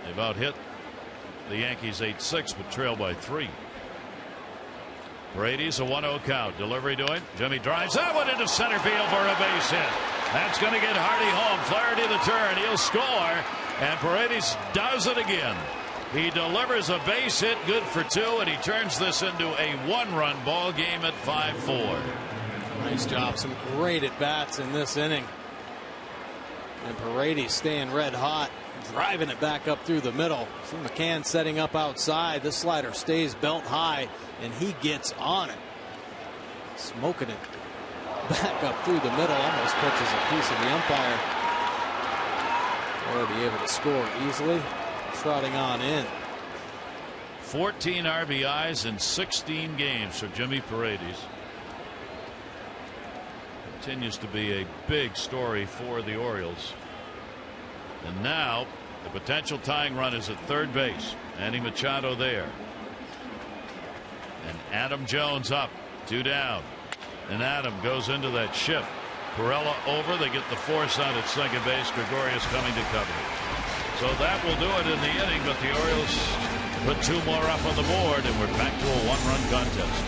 They've out hit the Yankees 8-6, but trail by 3. Paredes, a 1-0 count. Delivery to him. Jimmy drives that one into center field for a base hit. That's going to get Hardy home. Flaherty the turn. He'll score, and Paredes does it again. He delivers a base hit, good for 2, and he turns this into a 1-run ball game at 5-4. Nice job. Some great at bats in this inning. And Paredes staying red hot, driving it back up through the middle. See McCann setting up outside. This slider stays belt high, and he gets on it. Smoking it back up through the middle. Almost pitches a piece of the umpire. Already able to score easily. Trotting on in. 14 RBIs in 16 games for Jimmy Paredes. Continues to be a big story for the Orioles. And now the potential tying run is at third base. Manny Machado there. And Adam Jones up, 2 down. And Adam goes into that shift. Perella over. They get the force out at second base. Gregorius coming to cover. So that will do it in the inning, but the Orioles put 2 more up on the board, and we're back to a 1-run contest.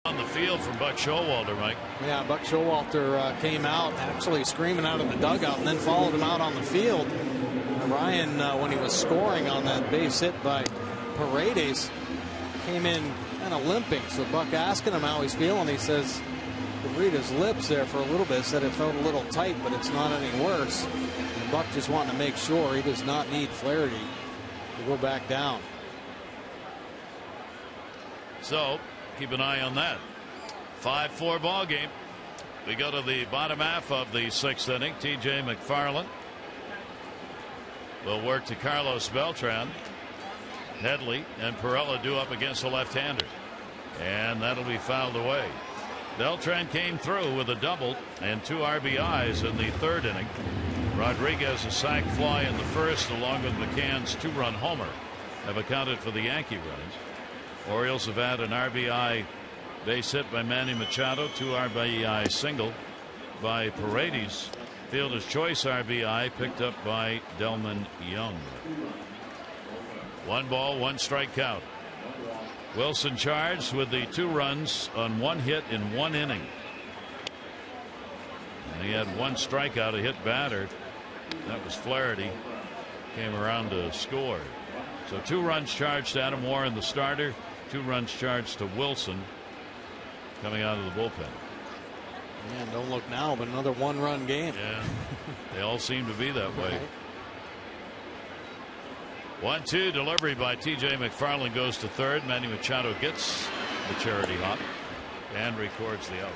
On the field from Buck Showalter, Mike. Yeah, Buck Showalter came out actually screaming out of the dugout and then followed him out on the field. Ryan, when he was scoring on that base hit by Paredes, came in kind of limping. So Buck asking him how he's feeling. He says, could read his lips there for a little bit. Said it felt a little tight, but it's not any worse. And Buck just wanting to make sure he does not need Flaherty to go back down. So keep an eye on that. 5-4 ball game. We go to the bottom half of the 6th inning. T.J. McFarland will work to Carlos Beltran. Headley and Pirela due up against a left-hander, and that'll be fouled away. Beltran came through with a double and 2 RBIs in the 3rd inning. Rodriguez, a sac fly in the 1st, along with McCann's 2-run homer, have accounted for the Yankee runs. Orioles have had an RBI base hit by Manny Machado, 2 RBI single by Paredes. Fielder's choice RBI picked up by Delman Young. 1 ball, 1 strike count. Wilson charged with the 2 runs on 1 hit in 1 inning. And he had 1 strikeout, a hit batter. That was Flaherty. Came around to score. So 2 runs charged to Adam Warren, the starter. 2 runs charged to Wilson coming out of the bullpen. Man, don't look now, but another 1-run game. Yeah, they all seem to be that way. 1-2 delivery by T.J. McFarland goes to 3rd. Manny Machado gets the charity hop and records the out.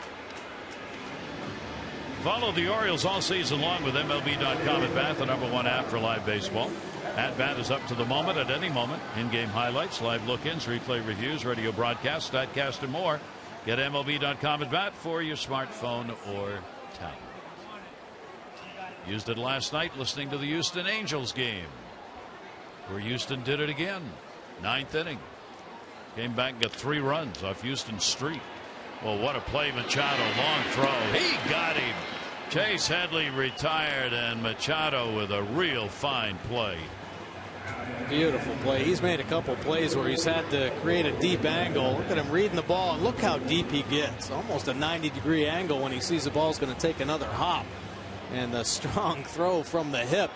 Follow the Orioles all season long with MLB.com at Bat, the #1 app for live baseball. At Bat is up to the moment at any moment. In-game highlights, live look-ins, replay reviews, radio broadcasts, statcast, and more. Get MLB.com at Bat for your smartphone or tablet. Used it last night listening to the Houston Angels game, where Houston did it again. 9th inning. Came back and got 3 runs off Houston's streak. Well, what a play, Machado. Long throw. He got him. Chase Headley retired, and Machado with a real fine play. Beautiful play. He's made a couple plays where he's had to create a deep angle. Look at him reading the ball, and look how deep he gets. Almost a 90-degree angle when he sees the ball's going to take another hop. And a strong throw from the hip.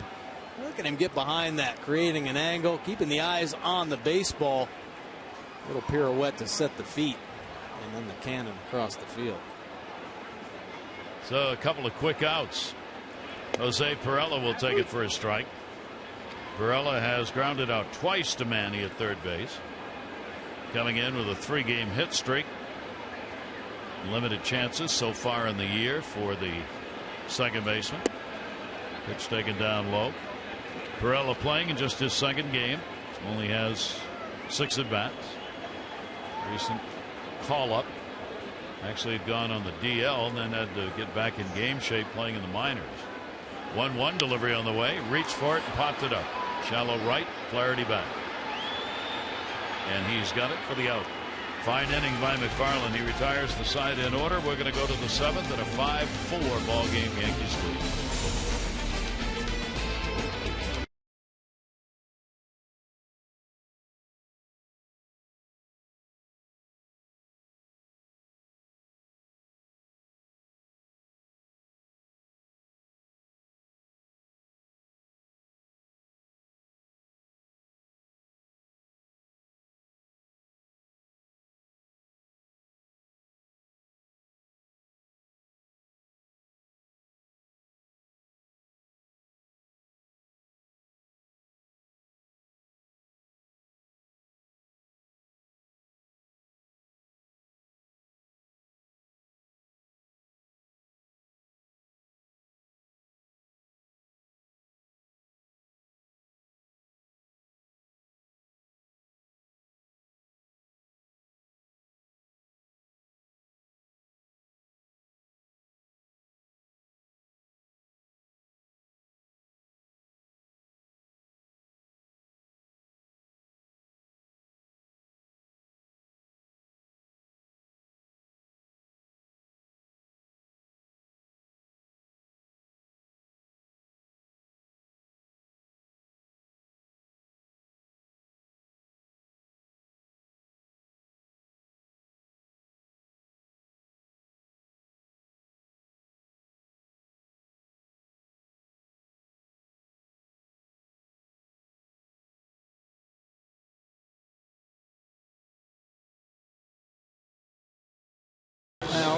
Look at him get behind that, creating an angle, keeping the eyes on the baseball. Little pirouette to set the feet, and then the cannon across the field. So a couple of quick outs. Jose Pirela will take it for a strike. Pirela has grounded out twice to Manny at 3rd base. Coming in with a 3-game hit streak. Limited chances so far in the year for the second baseman. Pitch taken down low. Pirela playing in just his 2nd game. Only has 6 at-bats. Recent call-up. Actually had gone on the DL and then had to get back in game shape playing in the minors. 1-1 delivery on the way. Reached for it and popped it up. Shallow right. Flaherty back. And he's got it for the out. Fine inning by McFarland. He retires the side in order. We're going to go to the 7th and a 5-4 ball game. Yankees lead.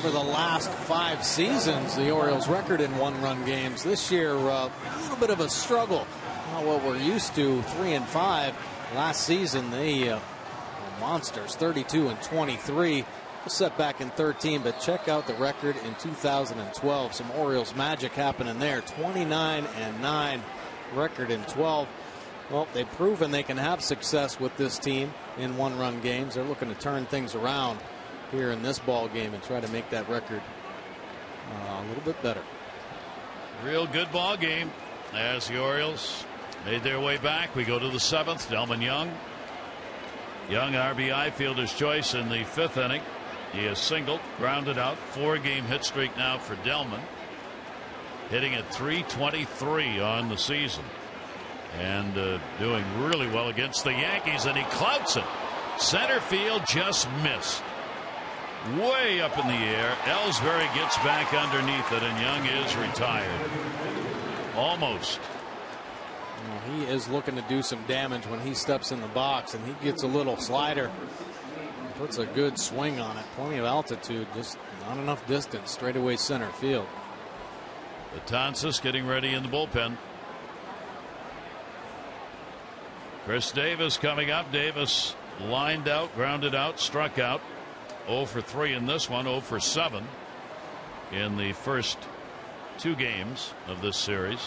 Over the last 5 seasons, the Orioles' record in one-run games. This year, a little bit of a struggle. Not what we're used to, 3-5. Last season, they were monsters, 32-23. A setback in 13, but check out the record in 2012. Some Orioles magic happening there. 29-9 record in 12. Well, they've proven they can have success with this team in one-run games. They're looking to turn things around here in this ball game and try to make that record a little bit better. Real good ball game as the Orioles made their way back. We go to the 7th. Delman Young. Young RBI, fielder's choice in the 5th inning. He has singled, grounded out. 4-game hit streak now for Delman. Hitting at .323 on the season. And doing really well against the Yankees, and he clouts it. Center field just missed. Way up in the air. Ellsbury gets back underneath it, and Young is retired. Almost. Well, he is looking to do some damage when he steps in the box, and he gets a little slider. Puts a good swing on it. Plenty of altitude, just not enough distance. Straightaway center field. Betances getting ready in the bullpen. Chris Davis coming up. Davis lined out, grounded out, struck out. 0 for 3 in this one, 0 for 7 in the first 2 games of this series.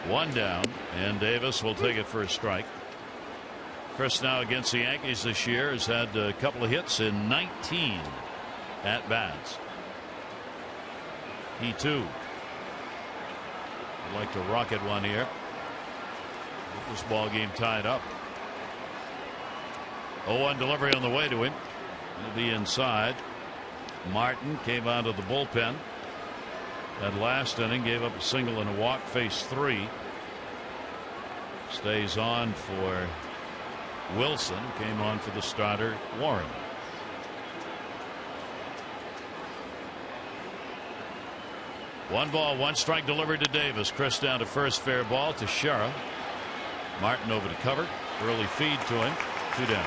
1 down, and Davis will take it for a strike. Chris now against the Yankees this year has had a couple of hits in 19 at bats. He too would like to rocket one here. Get this ball game tied up. 0-1 delivery on the way to him. He'll be inside. Martin came out of the bullpen. That last inning gave up a single and a walk, faced 3. Stays on for Wilson. Came on for the starter Warren. One ball, 1 strike delivered to Davis. Chris down to first, fair ball to Shera. Martin over to cover. Early feed to him. 2 down.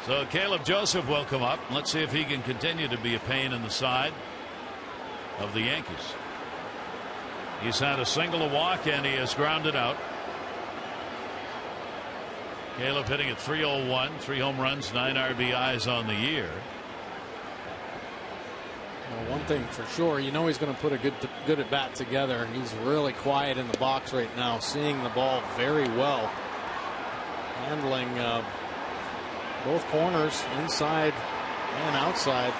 So Caleb Joseph will come up. Let's see if he can continue to be a pain in the side of the Yankees. He's had a single, a walk, and he has grounded out. Caleb hitting at .301, 3 home runs, 9 RBIs on the year. Well, one thing for sure, you know he's going to put a good at bat together. He's really quiet in the box right now, seeing the ball very well, handling both corners, inside and outside.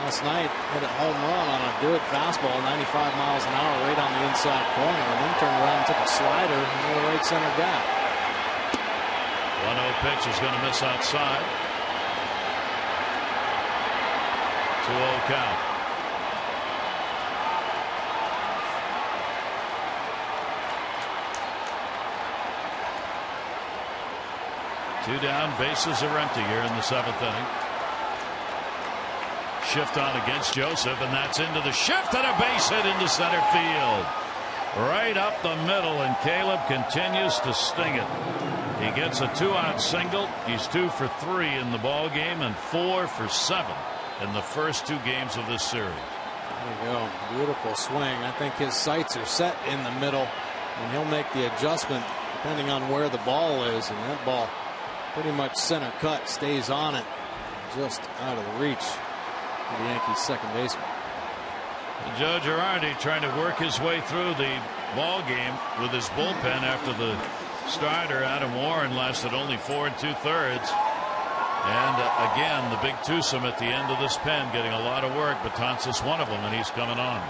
Last night hit a home run on a good fastball, 95 miles an hour, right on the inside corner, and then turned around and took a slider into the right center gap. 1-0 pitch is going to miss outside. 2-0 count. Two down, bases are empty here in the 7th inning. Shift on against Joseph, and that's into the shift, and a base hit into center field. Right up the middle, and Caleb continues to sting it. He gets a 2-out single. He's 2 for 3 in the ball game and 4 for 7 in the first 2 games of this series. There you go. Beautiful swing. I think his sights are set in the middle, and he'll make the adjustment depending on where the ball is, and that ball pretty much center cut, stays on it, just out of the reach of the Yankees second baseman. Joe Girardi trying to work his way through the ball game with his bullpen after the starter Adam Warren lasted only 4 2/3. And again, the big twosome at the end of this pen getting a lot of work. Betances one of them, and he's coming on.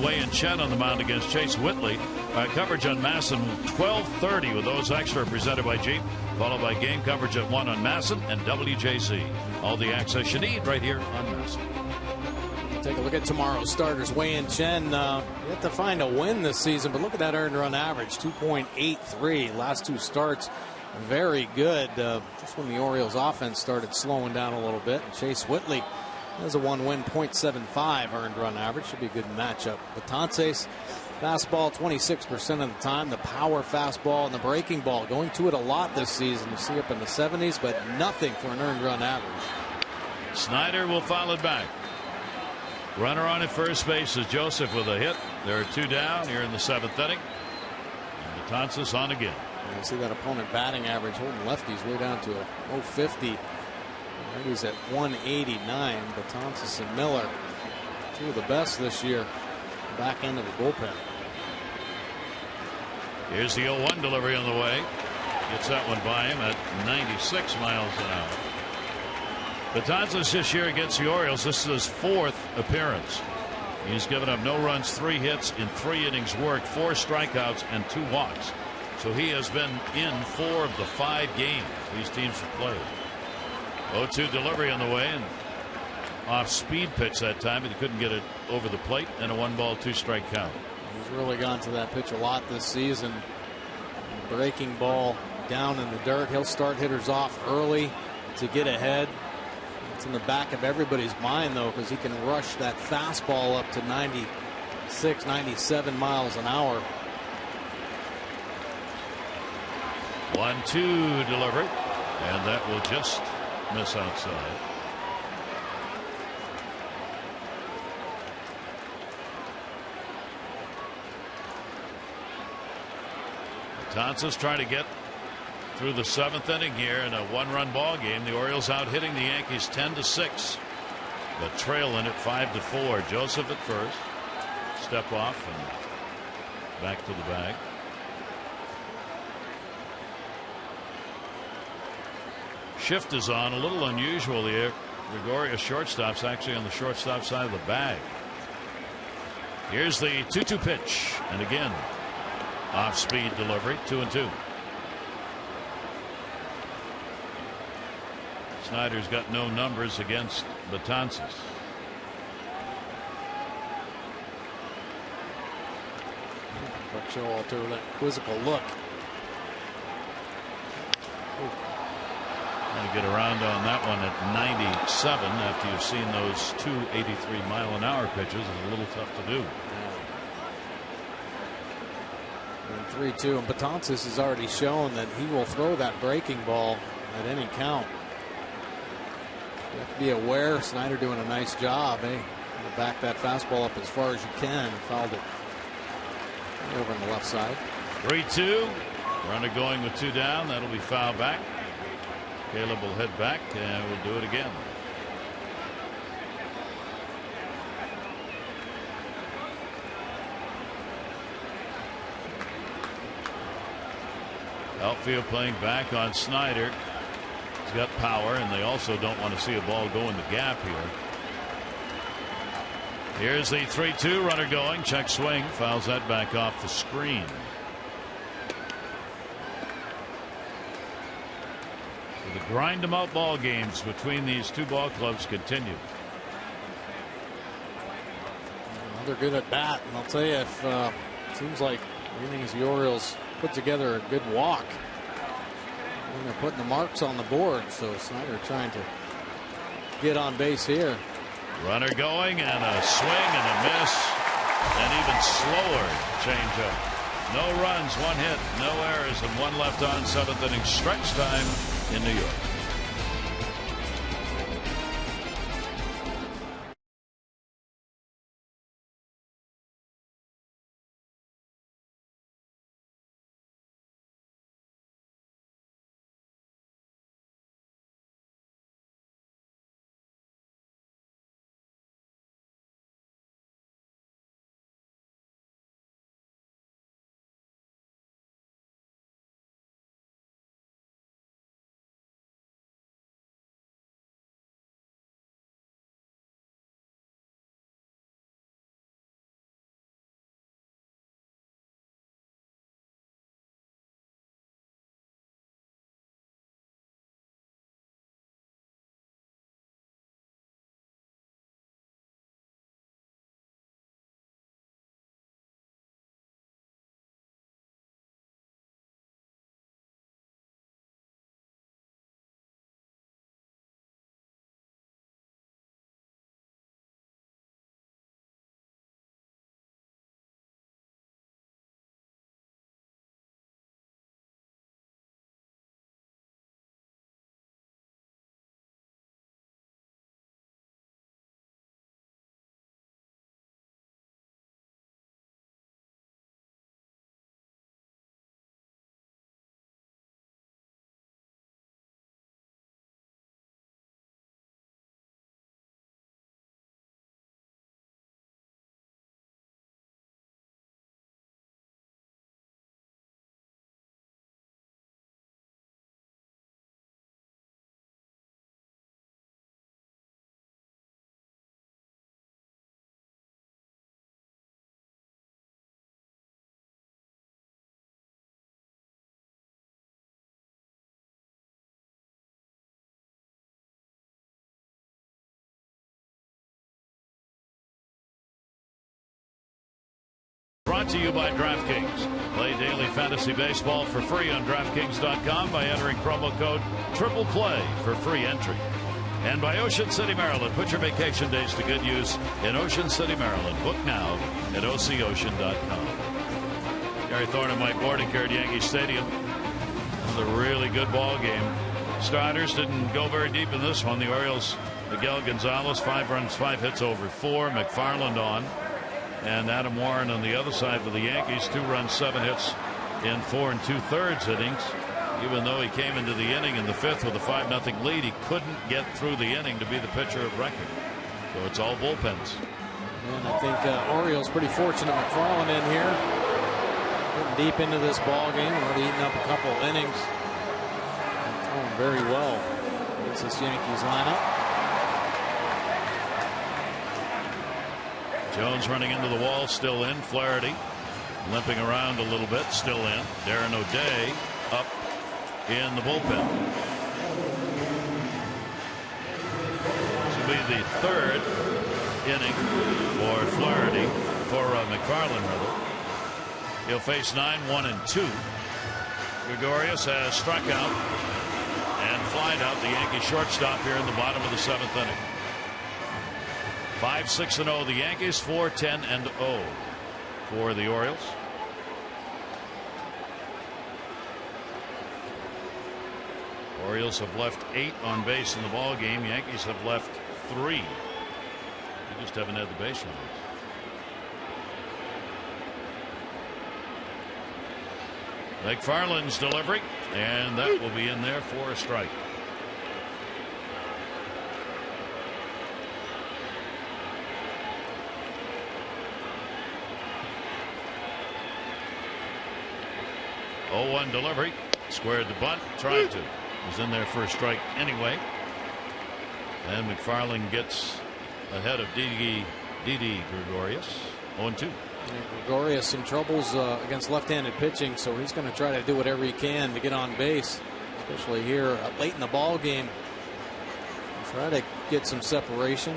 Wei and Chen on the mound against Chase Whitley. Coverage on Masson 12:30 with those extra presented by Jeep, followed by game coverage at 1 on Masson and WJC. All the access you need right here on Masson. Take a look at tomorrow's starters. Wei and Chen yet to find a win this season, but look at that earned run average, 2.83. Last two starts, very good. Just when the Orioles offense started slowing down a little bit. And Chase Whitley has a 1-win, .75 earned run average. Should be a good matchup. Betances, fastball 26% of the time. The power fastball and the breaking ball going to it a lot this season. You see up in the 70s, but nothing for an earned run average. Snyder will foul it back. Runner on at first base is Joseph with a hit. There are two down here in the 7th inning. And Betances on again. You see that opponent batting average holding lefties way down to a 050. He's at 189. Betances and Miller, two of the best this year. Back end of the bullpen. Here's the 0-1 delivery on the way. Gets that one by him at 96 miles an hour. Betances this year against the Orioles, this is his 4th appearance. He's given up no runs, 3 hits in 3 innings worked, 4 strikeouts and 2 walks. So he has been in 4 of the 5 games these teams have played. 0-2 delivery on the way, and off speed pitch that time, but he couldn't get it over the plate, and a 1-ball 2-strike count. He's really gone to that pitch a lot this season. Breaking ball down in the dirt. He'll start hitters off early to get ahead. It's in the back of everybody's mind, though, because he can rush that fastball up to 96, 97 miles an hour. 1-2 delivery, and that will just miss outside. Betances trying to get through the 7th inning here in a 1-run ball game. The Orioles out hitting the Yankees 10-6, but trailing at 5-4. Joseph at first, step off and back to the bag. Shift is on, a little unusual. The Gregorio shortstop's actually on the shortstop side of the bag. Here's the 2-2 pitch, and again off speed delivery. 2-2. Snyder's got no numbers against Betances. Buck Showalter with that quizzical look. Trying to get around on that one at 97 after you've seen those 2 83-mile-an-hour pitches is a little tough to do. And 3-2, and Betances has already shown that he will throw that breaking ball at any count. You have to be aware. Snyder doing a nice job. Back that fastball up as far as you can. Fouled it over on the left side. 3-2. Runner going with 2 down. That'll be foul back. Caleb will head back and we'll do it again. Outfield playing back on Snyder. He's got power, and they also don't want to see a ball go in the gap here. Here's the 3-2 runner going. Check swing. Fouls that back off the screen. So the grind 'em out ball games between these two ball clubs continue. They're good at bat, and I'll tell you, if seems like the Orioles put together a good walk. And they're putting the marks on the board, so Snyder trying to get on base here. Runner going, and a swing and a miss, and even slower changeup. No runs, 1 hit, no errors, and 1 left on. 7th inning stretch time in New York. brought to you by DraftKings. Play daily fantasy baseball for free on DraftKings.com by entering promo code TRIPLEPLAY for free entry. And by Ocean City, Maryland. Put your vacation days to good use in Ocean City, Maryland. Book now at OCOcean.com. Gary Thorne and Mike Bordick here at Yankee Stadium. Another really good ball game. Starters didn't go very deep in this one. The Orioles, Miguel Gonzalez, 5 runs, 5 hits over 4. McFarland on. And Adam Warren on the other side for the Yankees, 2 runs, 7 hits in 4 2/3 innings. Even though he came into the inning in the 5th with a 5-0 lead, he couldn't get through the inning to be the pitcher of record. So it's all bullpens. And I think Orioles pretty fortunate McFarland in here. Getting deep into this ball game, already eating up a couple innings. And throwing very well against this Yankees lineup. Jones running into the wall, still in. Flaherty limping around a little bit, still in. Darren O'Day up in the bullpen. This will be the 3rd inning for Flaherty, for McFarland rather. He'll face 9, 1, and 2. Gregorius has struck out and flied out the Yankee shortstop here in the bottom of the 7th inning. 5-6-0 the Yankees, 4-10-0 for the Orioles. Orioles have left 8 on base in the ball game. Yankees have left 3. They just haven't had the base runners. McFarland's delivery, and that will be in there for a strike. Oh, 1 delivery, squared the bunt, tried to. Was in there for a strike anyway. And McFarland gets ahead of Didi Gregorius. 0-2. Gregorius some troubles against left-handed pitching, so he's going to try to do whatever he can to get on base, especially here late in the ball game. Try to get some separation.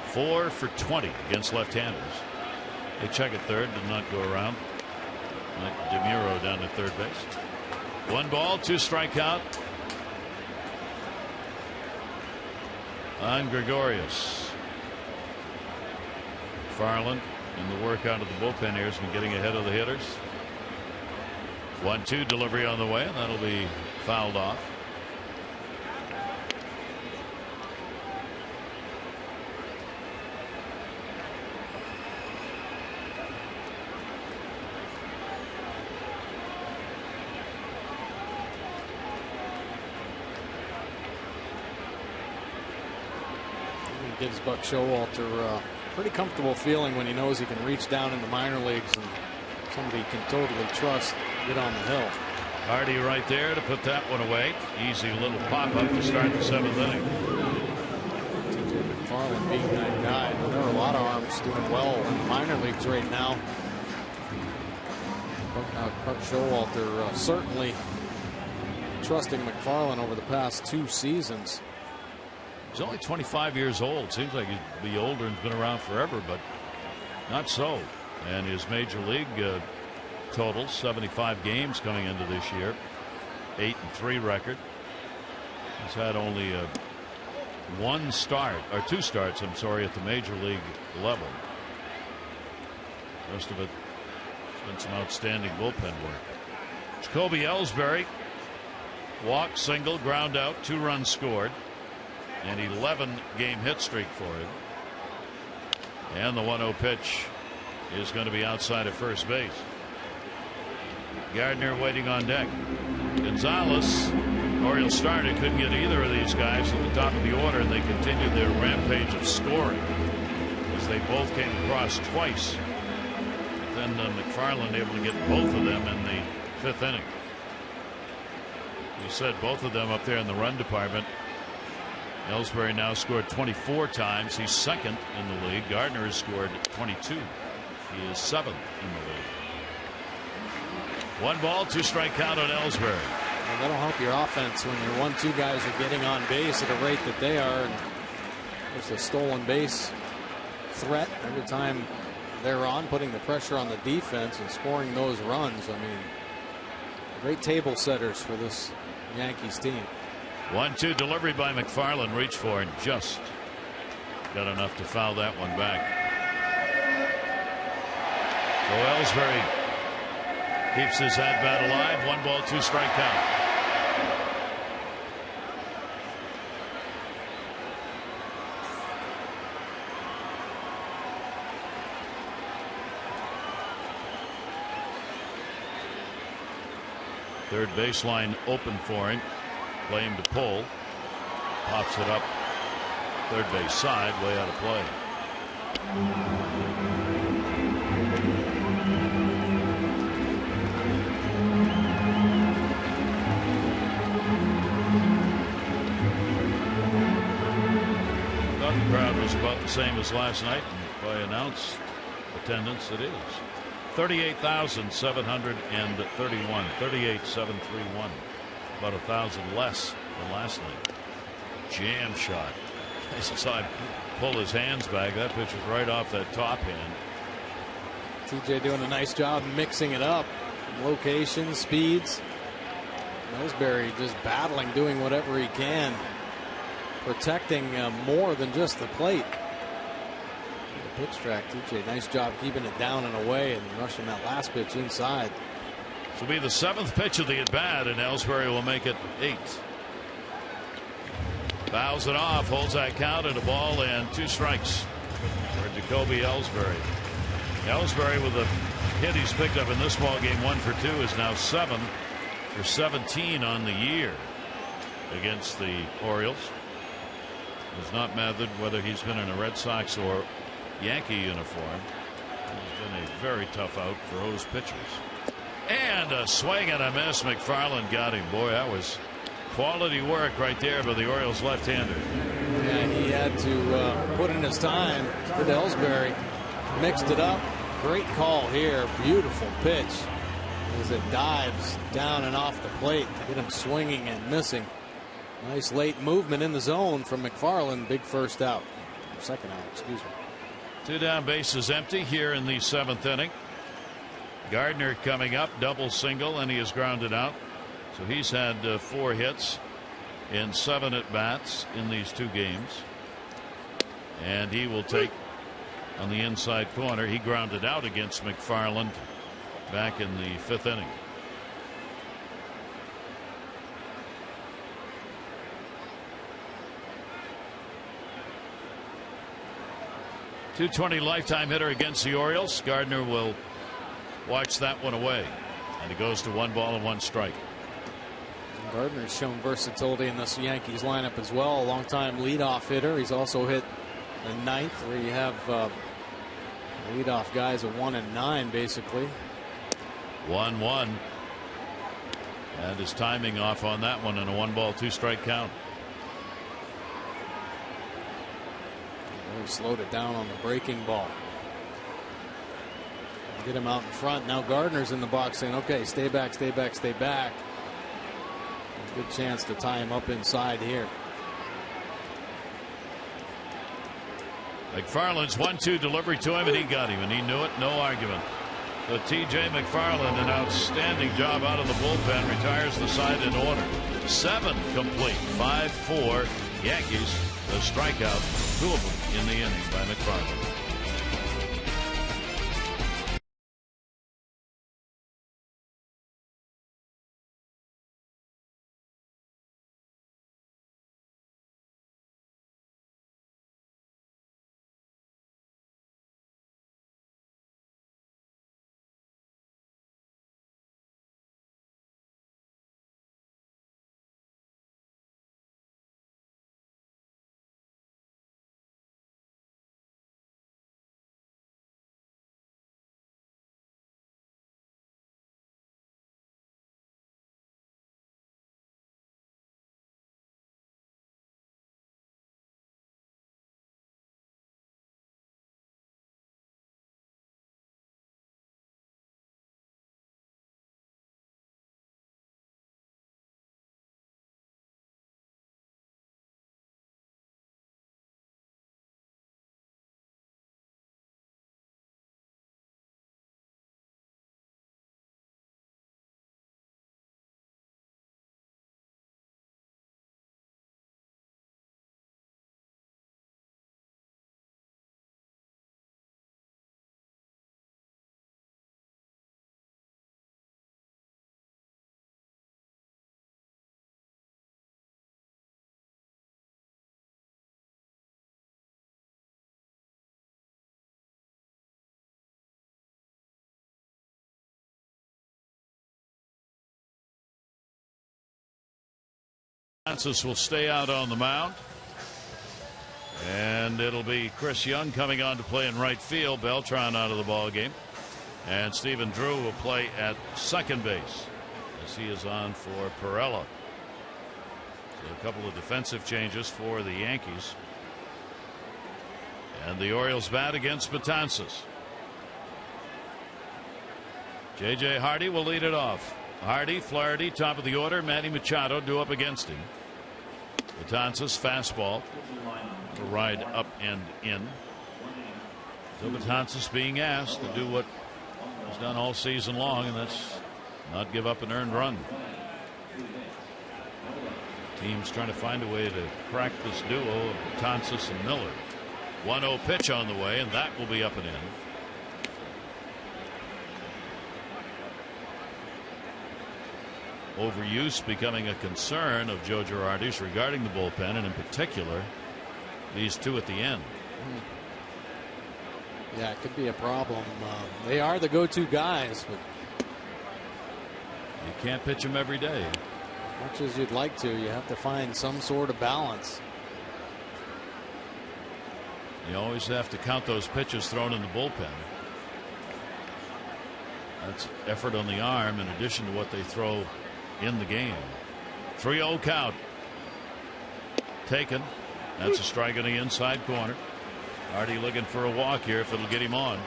4 for 20 against left-handers. They check at third, did not go around. Mike DeMuro down at third base. 1 ball, 2 strikeout on Gregorius. Farland in the work out of the bullpen here has been getting ahead of the hitters. 1-2 delivery on the way, and that'll be fouled off. Gives Buck Showalter a pretty comfortable feeling when he knows he can reach down in the minor leagues and somebody can totally trust get on the hill. Hardy right there to put that one away. Easy little pop up to start the 7th inning. McFarland being that guy. There are a lot of arms doing well in the minor leagues right now. Buck Showalter certainly trusting McFarland over the past 2 seasons. He's only 25 years old. Seems like he'd be older and been around forever, but not so. And his major league total, 75 games coming into this year, 8-3 record. He's had only 1 start, or 2 starts, I'm sorry, at the major league level. The rest of it has been some outstanding bullpen work. Jacoby Ellsbury, walk, single, ground out, 2 runs scored. An 11-game hit streak for him. And the 1-0 pitch is going to be outside of first base. Gardner waiting on deck. Gonzalez, Orioles starter, couldn't get either of these guys at the top of the order, and they continued their rampage of scoring as they both came across twice. Then McFarland able to get both of them in the 5th inning. You said both of them up there in the run department. Ellsbury now scored 24 times. He's 2nd in the league. Gardner has scored 22. He is 7th in the league. 1 ball, 2 strike count on Ellsbury. Well, that'll help your offense when your 1-2 guys are getting on base at the rate that they are. And there's a stolen base threat every time they're on, putting the pressure on the defense and scoring those runs. I mean, great table setters for this Yankees team. 1-2 delivery by McFarland, reached for and just got enough to foul that one back. So Ellsbury keeps his at-bat alive. 1 ball, 2 strike count. Third baseline open for him. Play him to pull. Pops it up third base side, way out of play. Thought the crowd was about the same as last night, and by announced attendance it is. 38,731. 38,731. About 1,000 less than last night. Jam shot. I saw him pull his hands back. That pitch was right off that top hand. TJ doing a nice job mixing it up. Location, speeds. Ellsbury just battling, doing whatever he can. Protecting more than just the plate. The pitch track, TJ, nice job keeping it down and away and rushing that last pitch inside. This will be the 7th pitch of the at bat, and Ellsbury will make it 8. Fouls it off, holds that count, and a ball and 2 strikes for Jacoby Ellsbury. Ellsbury, with the hit he's picked up in this ball game, 1 for 2, is now 7 for 17 on the year against the Orioles. Does not matter whether he's been in a Red Sox or Yankee uniform. It's been a very tough out for those pitchers. And a swing and a miss. McFarland got him. Boy, that was quality work right there by the Orioles left-hander. Yeah, he had to put in his time. Good Ellsbury. Mixed it up. Great call here. Beautiful pitch as it dives down and off the plate to get him swinging and missing. Nice late movement in the zone from McFarland. Big first out. Second out, excuse me. 2 down, bases empty here in the 7th inning. Gardner coming up, double single, and he is grounded out. So he's had 4 hits in 7 at bats in these 2 games. And he will take on the inside corner. He grounded out against McFarland back in the 5th inning. .220 lifetime hitter against the Orioles. Gardner will watch that one away, and it goes to 1 ball and 1 strike. Gardner's shown versatility in this Yankees lineup as well. A long-time leadoff hitter. He's also hit the 9th, where you have leadoff guys at 1 and 9 basically. 1-1, and his timing off on that one, and a 1 ball 2 strike count. Really slowed it down on the breaking ball. Get him out in front. Now Gardner's in the box saying, okay, stay back, stay back, stay back. Good chance to tie him up inside here. McFarland's 1-2 delivery to him, and he got him, and he knew it. No argument. So T.J. McFarland, an outstanding job out of the bullpen, retires the side in order. 7 complete, 5-4 Yankees. A strikeout, 2 of them in the inning by McFarland. Francis will stay out on the mound. And it'll be Chris Young coming on to play in right field. Beltran out of the ball game. And Stephen Drew will play at second base as he is on for Perella. So a couple of defensive changes for the Yankees. And the Orioles bat against Betances. J.J. Hardy will lead it off. Hardy, Flaherty, top of the order. Manny Machado due up against him. Betances fastball. A ride up and in. So Betances being asked to do what he's done all season long, and that's not give up an earned run. Team's trying to find a way to crack this duo of Betances and Miller. 1-0 pitch on the way, and that will be up and in. Overuse becoming a concern of Joe Girardi's regarding the bullpen, and in particular these two at the end. Yeah, it could be a problem. They are the go-to guys, but you can't pitch them every day. As much as you'd like to, you have to find some sort of balance. You always have to count those pitches thrown in the bullpen. That's effort on the arm in addition to what they throw in the game. 3-0 count. Taken. That's a strike on the inside corner. Hardy looking for a walk here if it'll get him on.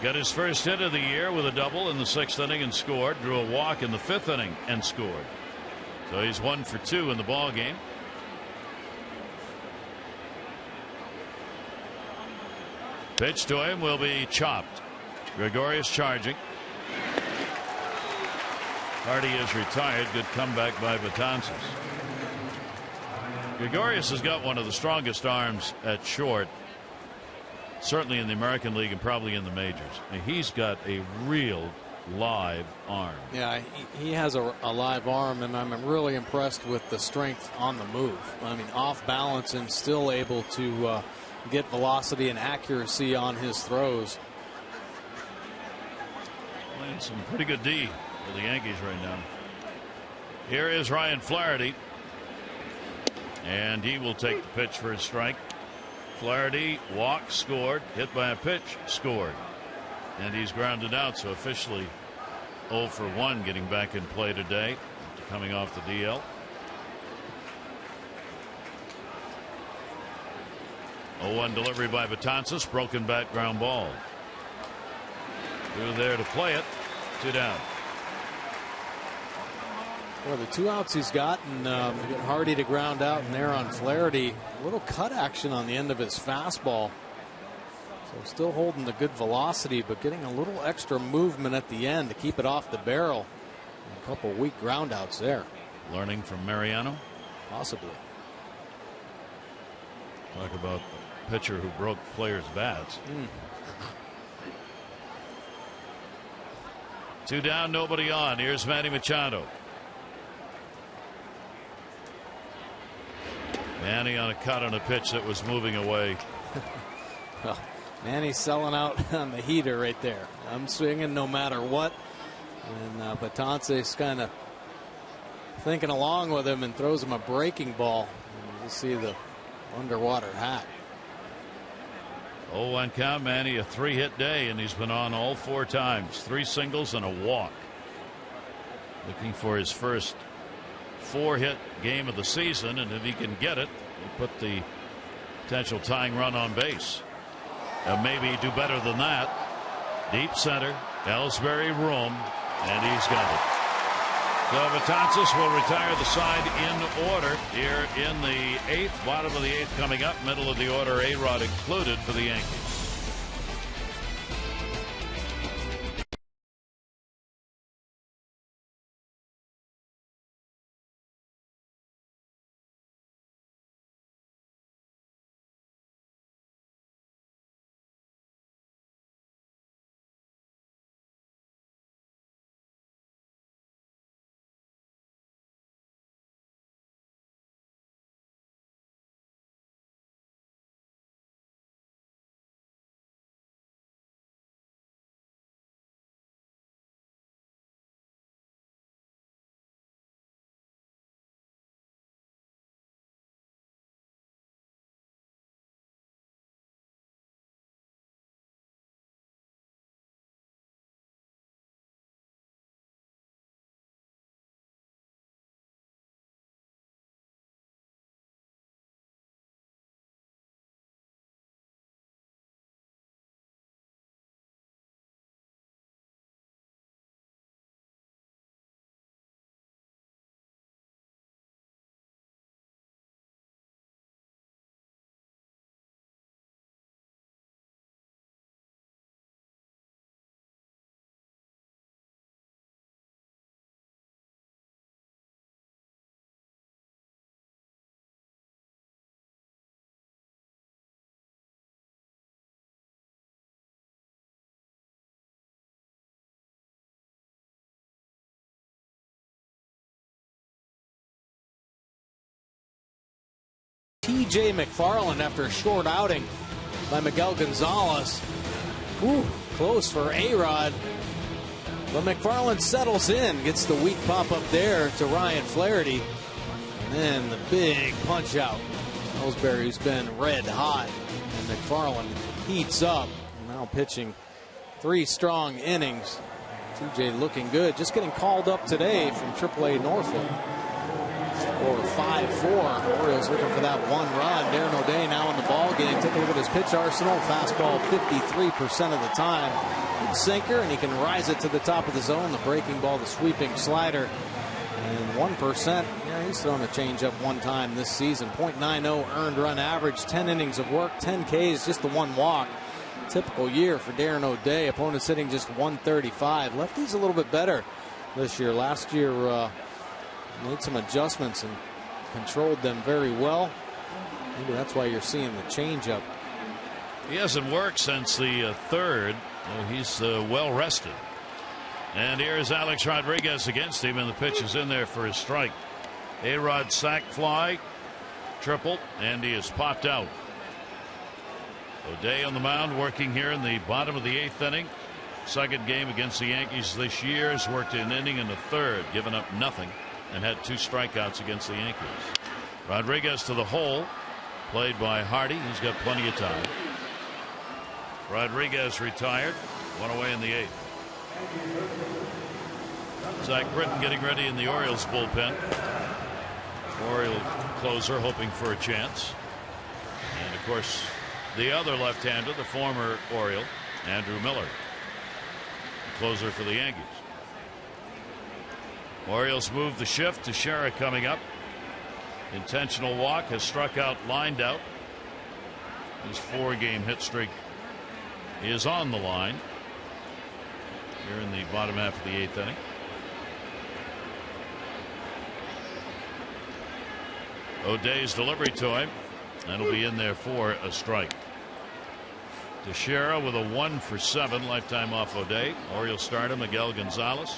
Got his first hit of the year with a double in the 6th inning and scored. Drew a walk in the 5th inning and scored. So he's 1 for 2 in the ball game. Pitch to him will be chopped. Gregorius charging. Hardy is retired. Good comeback by Betances. Gregorius has got one of the strongest arms at short, certainly in the American League and probably in the majors. He's got a real live arm. Yeah, he has a live arm, and I'm really impressed with the strength on the move. I mean, off balance and still able to get velocity and accuracy on his throws. Playing some pretty good D for the Yankees right now. Here is Ryan Flaherty. And he will take the pitch for his strike. Flaherty walked, scored, hit by a pitch, scored. And he's grounded out, so officially 0 for 1 getting back in play today after coming off the DL. 0-1 delivery by Betances, broken back ground ball. Through there to play it. 2 down. Well, the 2 outs he's gotten, get Hardy to ground out, and there on Flaherty, a little cut action on the end of his fastball. So still holding the good velocity, but getting a little extra movement at the end to keep it off the barrel. A couple weak ground outs there. Learning from Mariano? Possibly. Talk about a pitcher who broke players' bats. 2 down, nobody on. Here's Manny Machado. Manny on a cut on a pitch that was moving away. Well, Manny's selling out on the heater right there. I'm swinging no matter what. And Betances kind of thinking along with him and throws him a breaking ball. And you see the underwater hat. 0-1 count. Manny a 3-hit day, and he's been on all 4 times. 3 singles and a walk. Looking for his first 4-hit game of the season, and if he can get it, he'll put the potential tying run on base. And maybe do better than that. Deep center, Ellsbury room, and he's got it. So Betances will retire the side in order here in the 8th. Bottom of the 8th coming up. Middle of the order, A-Rod included for the Yankees. T.J. McFarland after a short outing by Miguel Gonzalez. Ooh, close for A-Rod. But McFarland settles in, gets the weak pop up there to Ryan Flaherty. And then the big punch out. Ellsbury's been red hot, and McFarland heats up. Now pitching 3 strong innings. TJ looking good, just getting called up today from AAA Norfolk. Score 5-4. Orioles looking for that 1 run. Darren O'Day now in the ball game. Take a look at his pitch arsenal. Fastball 53% of the time. Good sinker, and he can rise it to the top of the zone. The breaking ball, the sweeping slider. And 1%, yeah, he's thrown a changeup 1 time this season. .90 earned run average, 10 innings of work, 10 Ks, just the 1 walk. Typical year for Darren O'Day. Opponents hitting just 135. Lefty's a little bit better this year. Last year made some adjustments and controlled them very well. Maybe that's why you're seeing the changeup. He hasn't worked since the 3rd. He's well rested. And here's Alex Rodriguez against him, and the pitch is in there for his strike. A-Rod sac fly, triple, and he is popped out. O'Day on the mound, working here in the bottom of the 8th inning. Second game against the Yankees this year. Has worked an inning in the 3rd, given up nothing, and had 2 strikeouts against the Yankees. Rodriguez to the hole, played by Hardy. He's got plenty of time. Rodriguez retired, 1 away in the 8th. Zach Britton getting ready in the Orioles bullpen. Oriole closer hoping for a chance. And of course, the other left-hander, the former Oriole, Andrew Miller, the closer for the Yankees. Orioles move the shift to Teixeira coming up. Intentional walk, has struck out, lined out. His 4-game hit streak is on the line here in the bottom half of the 8th inning. O'Day's delivery to him. That'll be in there for a strike. Teixeira with a 1 for 7 lifetime off O'Day. Orioles starter Miguel Gonzalez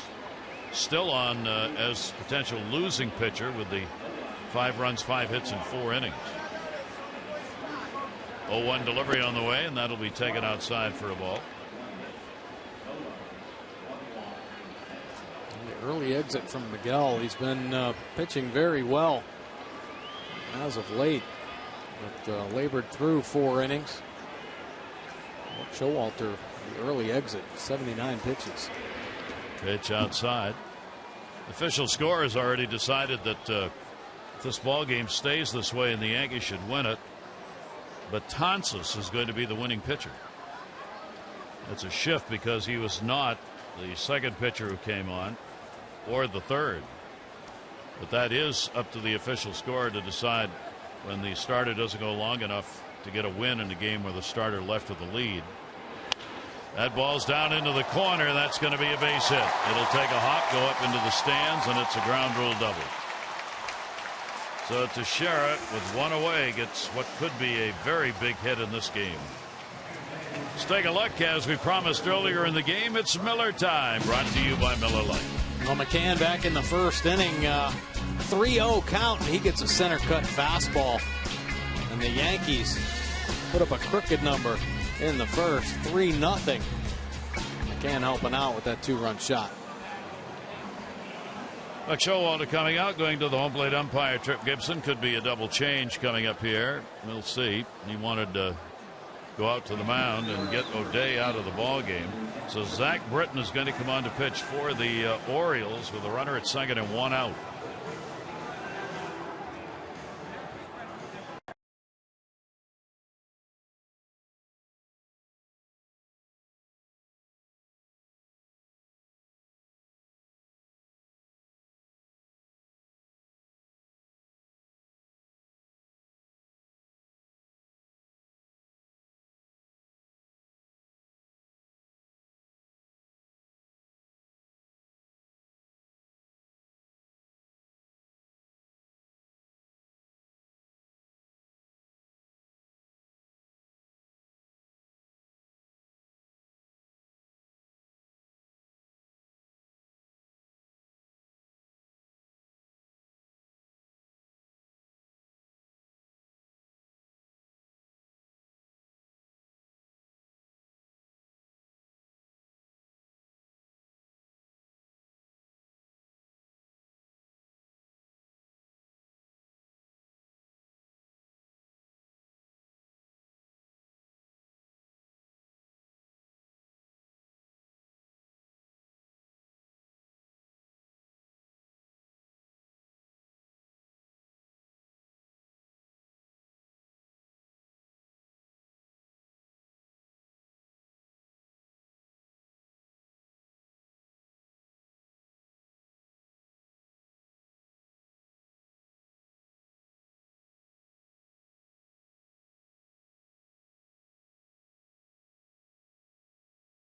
still on as potential losing pitcher with the 5 runs, 5 hits, and 4 innings. 0-1 delivery on the way, and that'll be taken outside for a ball. The early exit from Miguel. He's been pitching very well as of late, but labored through 4 innings. Showalter, the early exit, 79 pitches. Pitch outside. Official score has already decided that if this ball game stays this way and the Yankees should win it, Betances is going to be the winning pitcher. That's a shift because he was not the second pitcher who came on or the 3rd. But that is up to the official score to decide when the starter doesn't go long enough to get a win in a game where the starter left with the lead. That ball's down into the corner. That's going to be a base hit. It'll take a hop, go up into the stands, and it's a ground rule double. So Teixeira, with 1 away, gets what could be a very big hit in this game. Let's take a look. As we promised earlier in the game, it's Miller time, brought to you by Miller Lite. Well, McCann back in the 1st inning, 3-0 count, and he gets a center cut fastball. And the Yankees put up a crooked number in the 1st, 3-0. McCann helping out with that 2-run shot. Buck Showalter coming out, going to the home plate umpire. Trip Gibson. Could be a double change coming up here. We'll see. He wanted to go out to the mound and get O'Day out of the ball game. So Zach Britton is going to come on to pitch for the Orioles with a runner at 2nd and 1 out.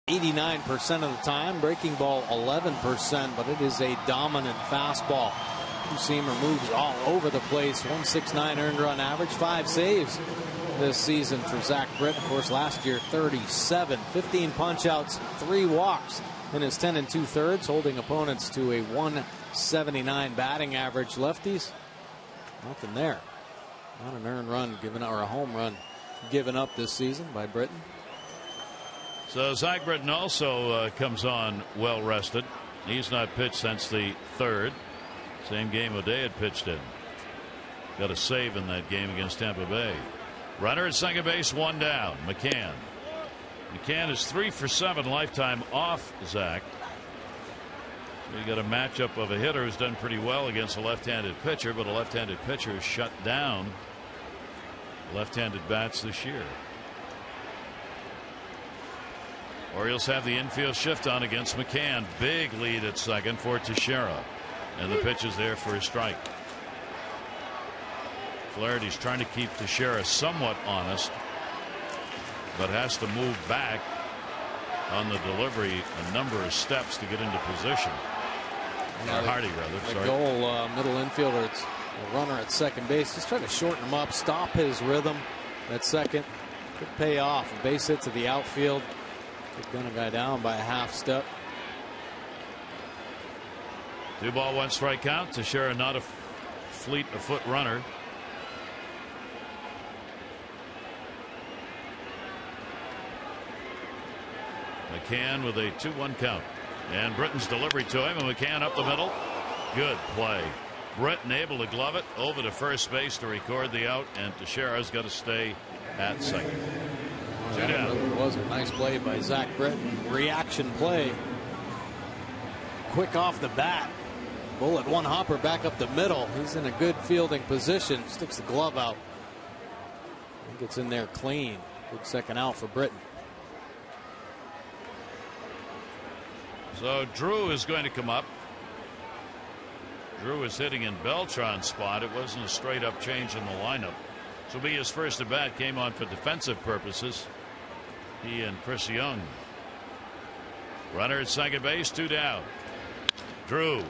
89% of the time. Breaking ball 11%, but it is a dominant fastball. Two-seamer moves all over the place. 169 earned run average, 5 saves this season for Zach Britton. Of course, last year 37, 15 punch-outs, 3 walks in his 10 2/3, holding opponents to a 179 batting average. Lefties, nothing there. Not an earned run given or a home run given up this season by Britton. So Zach Britton also comes on well rested. He's not pitched since the 3rd. Same game O'Day had pitched in. Got a save in that game against Tampa Bay. Runner at second base, 1 down. McCann. McCann is 3 for 7 lifetime off Zach. So you got a matchup of a hitter who's done pretty well against a left-handed pitcher, but a left-handed pitcher has shut down left-handed bats this year. Orioles have the infield shift on against McCann. Big lead at second for Teixeira. And the pitch is there for a strike. Flaherty's trying to keep Teixeira somewhat honest, but has to move back on the delivery a number of steps to get into position. Or Hardy, rather. The goal, middle infielder, it's a runner at second base. Just trying to shorten him up, stop his rhythm at second. Could pay off. A base hit to the outfield. Could gun a guy down by a half step. 2 ball, 1 strike count. Teixeira not a fleet of foot runner. McCann with a 2-1 count. And Britton's delivery to him, and McCann up the middle. Good play. Britton able to glove it over to first base to record the out, and Teixeira's got to stay at second. 2 down. It was a nice play by Zach Britton. Reaction play. Quick off the bat. Bullet one hopper back up the middle. He's in a good fielding position. Sticks the glove out. He gets in there clean. Good second out for Britton. So Drew is going to come up. Drew is hitting in Beltran's spot. It wasn't a straight up change in the lineup. This will be his first at bat. Came on for defensive purposes. He and Chris Young. Runner at second base, 2 down. Drew.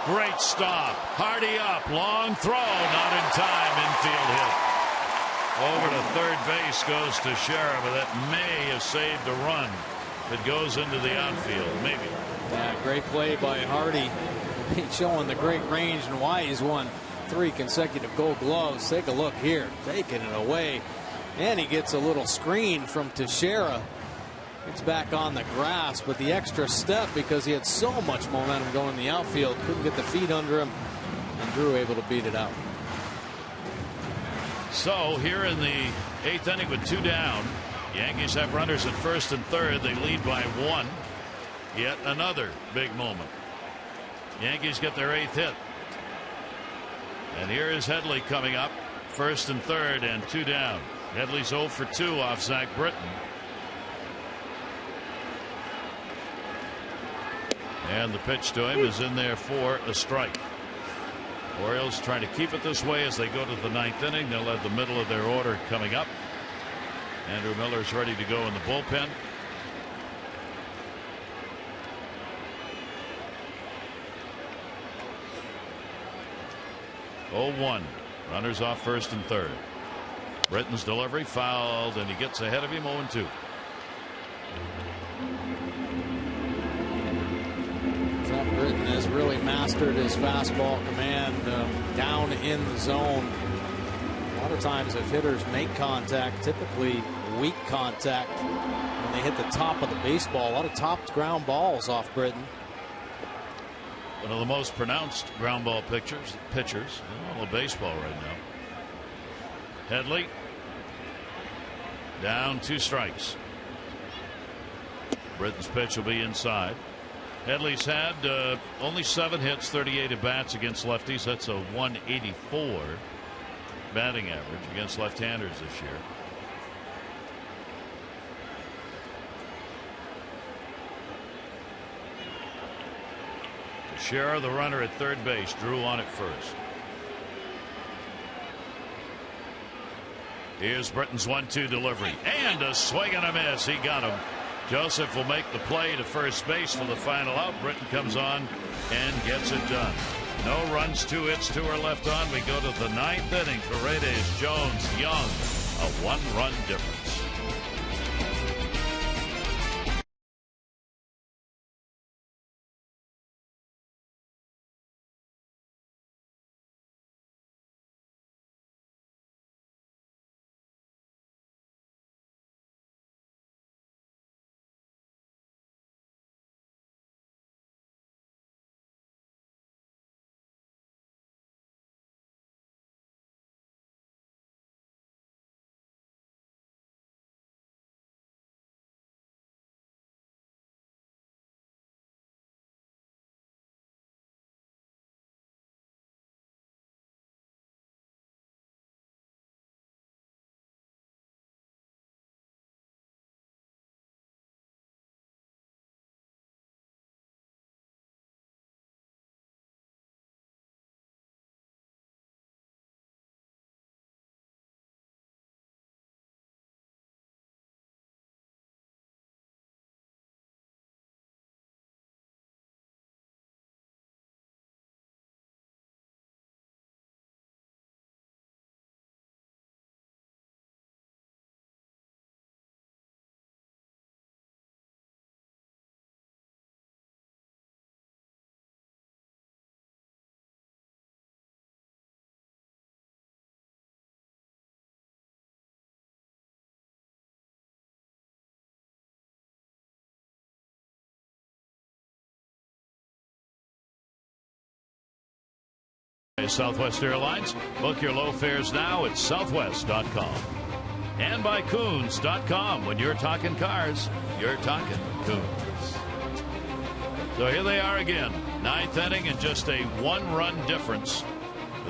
Great stop. Hardy up. Long throw. Not in time. Infield hit. Over to third base goes Teixeira, but that may have saved a run. It goes into the outfield. Maybe. Yeah, great play by Hardy. He's showing the great range and why he's won 3 consecutive Gold Gloves. Take a look here. Taking it away. And he gets a little screen from Teixeira. It's back on the grass, but the extra step because he had so much momentum going in the outfield. Couldn't get the feet under him, and Drew able to beat it out. So here in the 8th inning with 2 down, Yankees have runners at first and third. They lead by 1. Yet another big moment. Yankees get their 8th hit. And here is Headley coming up. First and third and 2 down. Headley's 0 for 2 off Zach Britton. And the pitch to him is in there for a strike. Orioles trying to keep it this way as they go to the 9th inning. They'll have the middle of their order coming up. Andrew Miller's ready to go in the bullpen. Oh, 1. Runners off first and third. Britton's delivery fouled, and he gets ahead of him 0-2. Zach Britton has really mastered his fastball command down in the zone. A lot of times if hitters make contact, typically weak contact, when they hit the top of the baseball, a lot of topped ground balls off Britton. One of the most pronounced ground ball pitchers in all of baseball right now. Headley down 2 strikes. Britton's pitch will be inside. Headley's had only 7 hits, 38 at bats against lefties. That's a 184 batting average against left-handers this year. Teixeira, the runner at third base. Drew on at first. Here's Britton's 1-2 delivery. And a swing and a miss. He got him Joseph will make the play to first base for the final out. Britton comes on and gets it done. No runs, 2 hits, 2 are left on. We go to the 9th inning. Paredes, Jones, Young, a 1-run difference. Southwest Airlines. Book your low fares now at southwest.com. And by Coons.com. When you're talking cars, you're talking Coons. So here they are again. 9th inning and just a 1-run difference.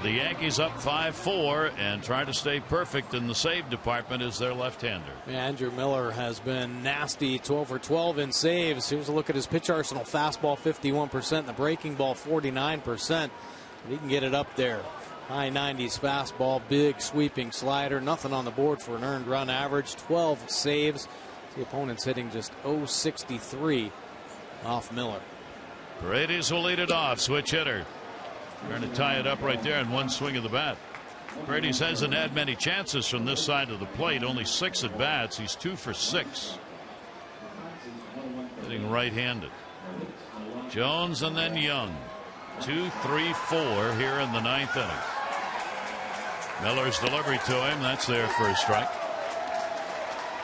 The Yankees up 5-4 and trying to stay perfect in the save department is their left-hander. Andrew Miller has been nasty, 12 for 12 in saves. Here's a look at his pitch arsenal. Fastball 51%, and the breaking ball 49%. He can get it up there. High 90s fastball, big sweeping slider. Nothing on the board for an earned run average. 12 saves. The opponent's hitting just .063 off Miller. Paredes will lead it off. Switch hitter. Trying to tie it up right there in one swing of the bat. Paredes hasn't had many chances from this side of the plate. Only 6 at bats. He's 2 for 6. Hitting right-handed. Jones and then Young. 2, 3, 4 here in the 9th inning. Miller's delivery to him. That's there for a strike.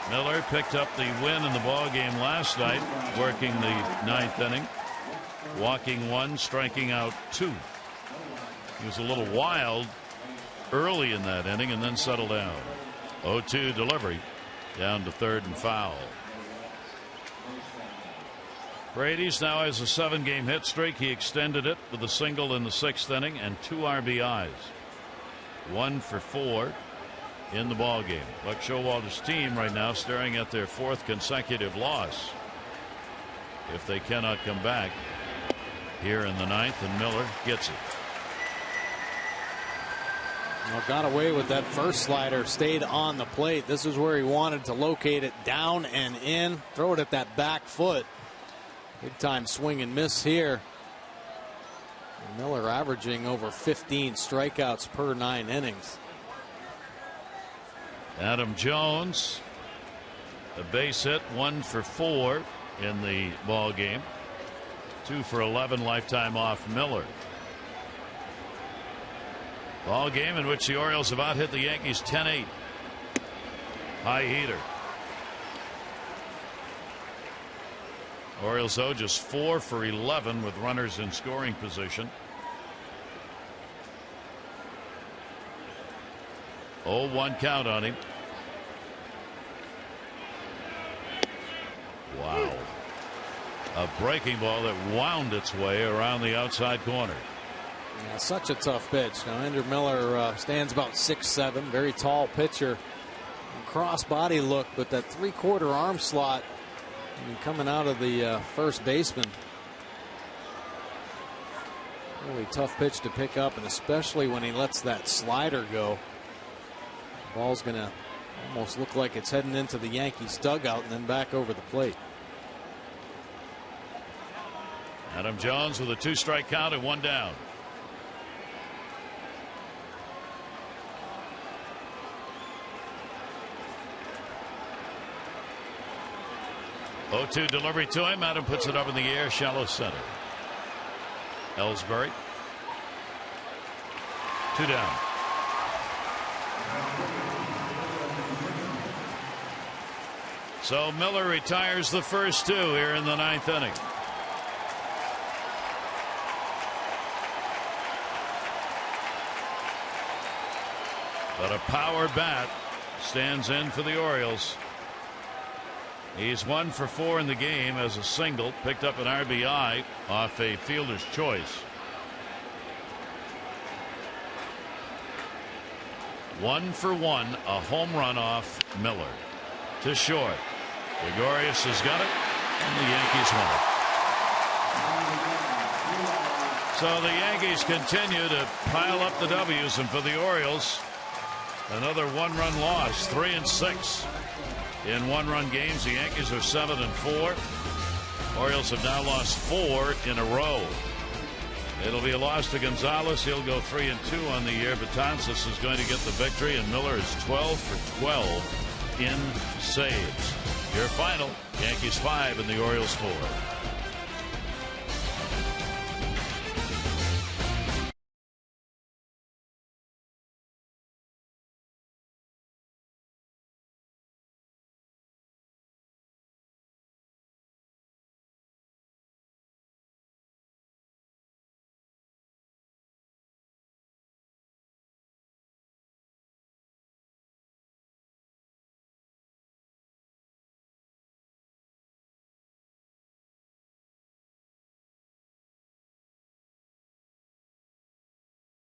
Miller picked up the win in the ball game last night, working the 9th inning, walking 1, striking out 2. He was a little wild early in that inning and then settled down. 0-2 delivery down to third and foul. Paredes now has a 7-game hit streak. He extended it with a single in the 6th inning and 2 RBIs. 1 for 4 in the ball game. Buck Showalter's team right now staring at their 4th consecutive loss if they cannot come back here in the 9th, and Miller gets it. Well, got away with that first slider, stayed on the plate. This is where he wanted to locate it, down and in, throw it at that back foot. Big time swing and miss here. Miller averaging over 15 strikeouts per 9 innings. Adam Jones, a base hit, 1 for 4 in the ball game. 2 for 11 lifetime off Miller. Ball game in which the Orioles have out hit the Yankees 10-8. High heater. Orioles though just 4 for 11 with runners in scoring position. 0-1 count on him. Wow. A breaking ball that wound its way around the outside corner. Yeah, such a tough pitch. Now Andrew Miller stands about 6'7", very tall pitcher. Cross body look, but that 3/4 arm slot coming out of the first baseman. Really tough pitch to pick up, and especially when he lets that slider go. The ball's going to almost look like it's heading into the Yankees dugout and then back over the plate. Adam Jones with a 2-strike count and 1 down. Oh-2 delivery to him. Adam puts it up in the air, shallow center. Ellsbury. 2 down. So Miller retires the first 2 here in the 9th inning. But a power bat stands in for the Orioles. He's 1 for 4 in the game as a single, picked up an RBI off a fielder's choice. 1 for 1, a home run off Miller. To short. Gregorius has got it, and the Yankees win it. So the Yankees continue to pile up the W's, and for the Orioles, another 1-run loss, 3-6 in 1-run games. The Yankees are 7-4. Orioles have now lost 4 in a row. It'll be a loss to Gonzalez. He'll go 3-2 on the year. Betances is going to get the victory, and Miller is 12 for 12 in saves. Your final: Yankees 5 and the Orioles 4.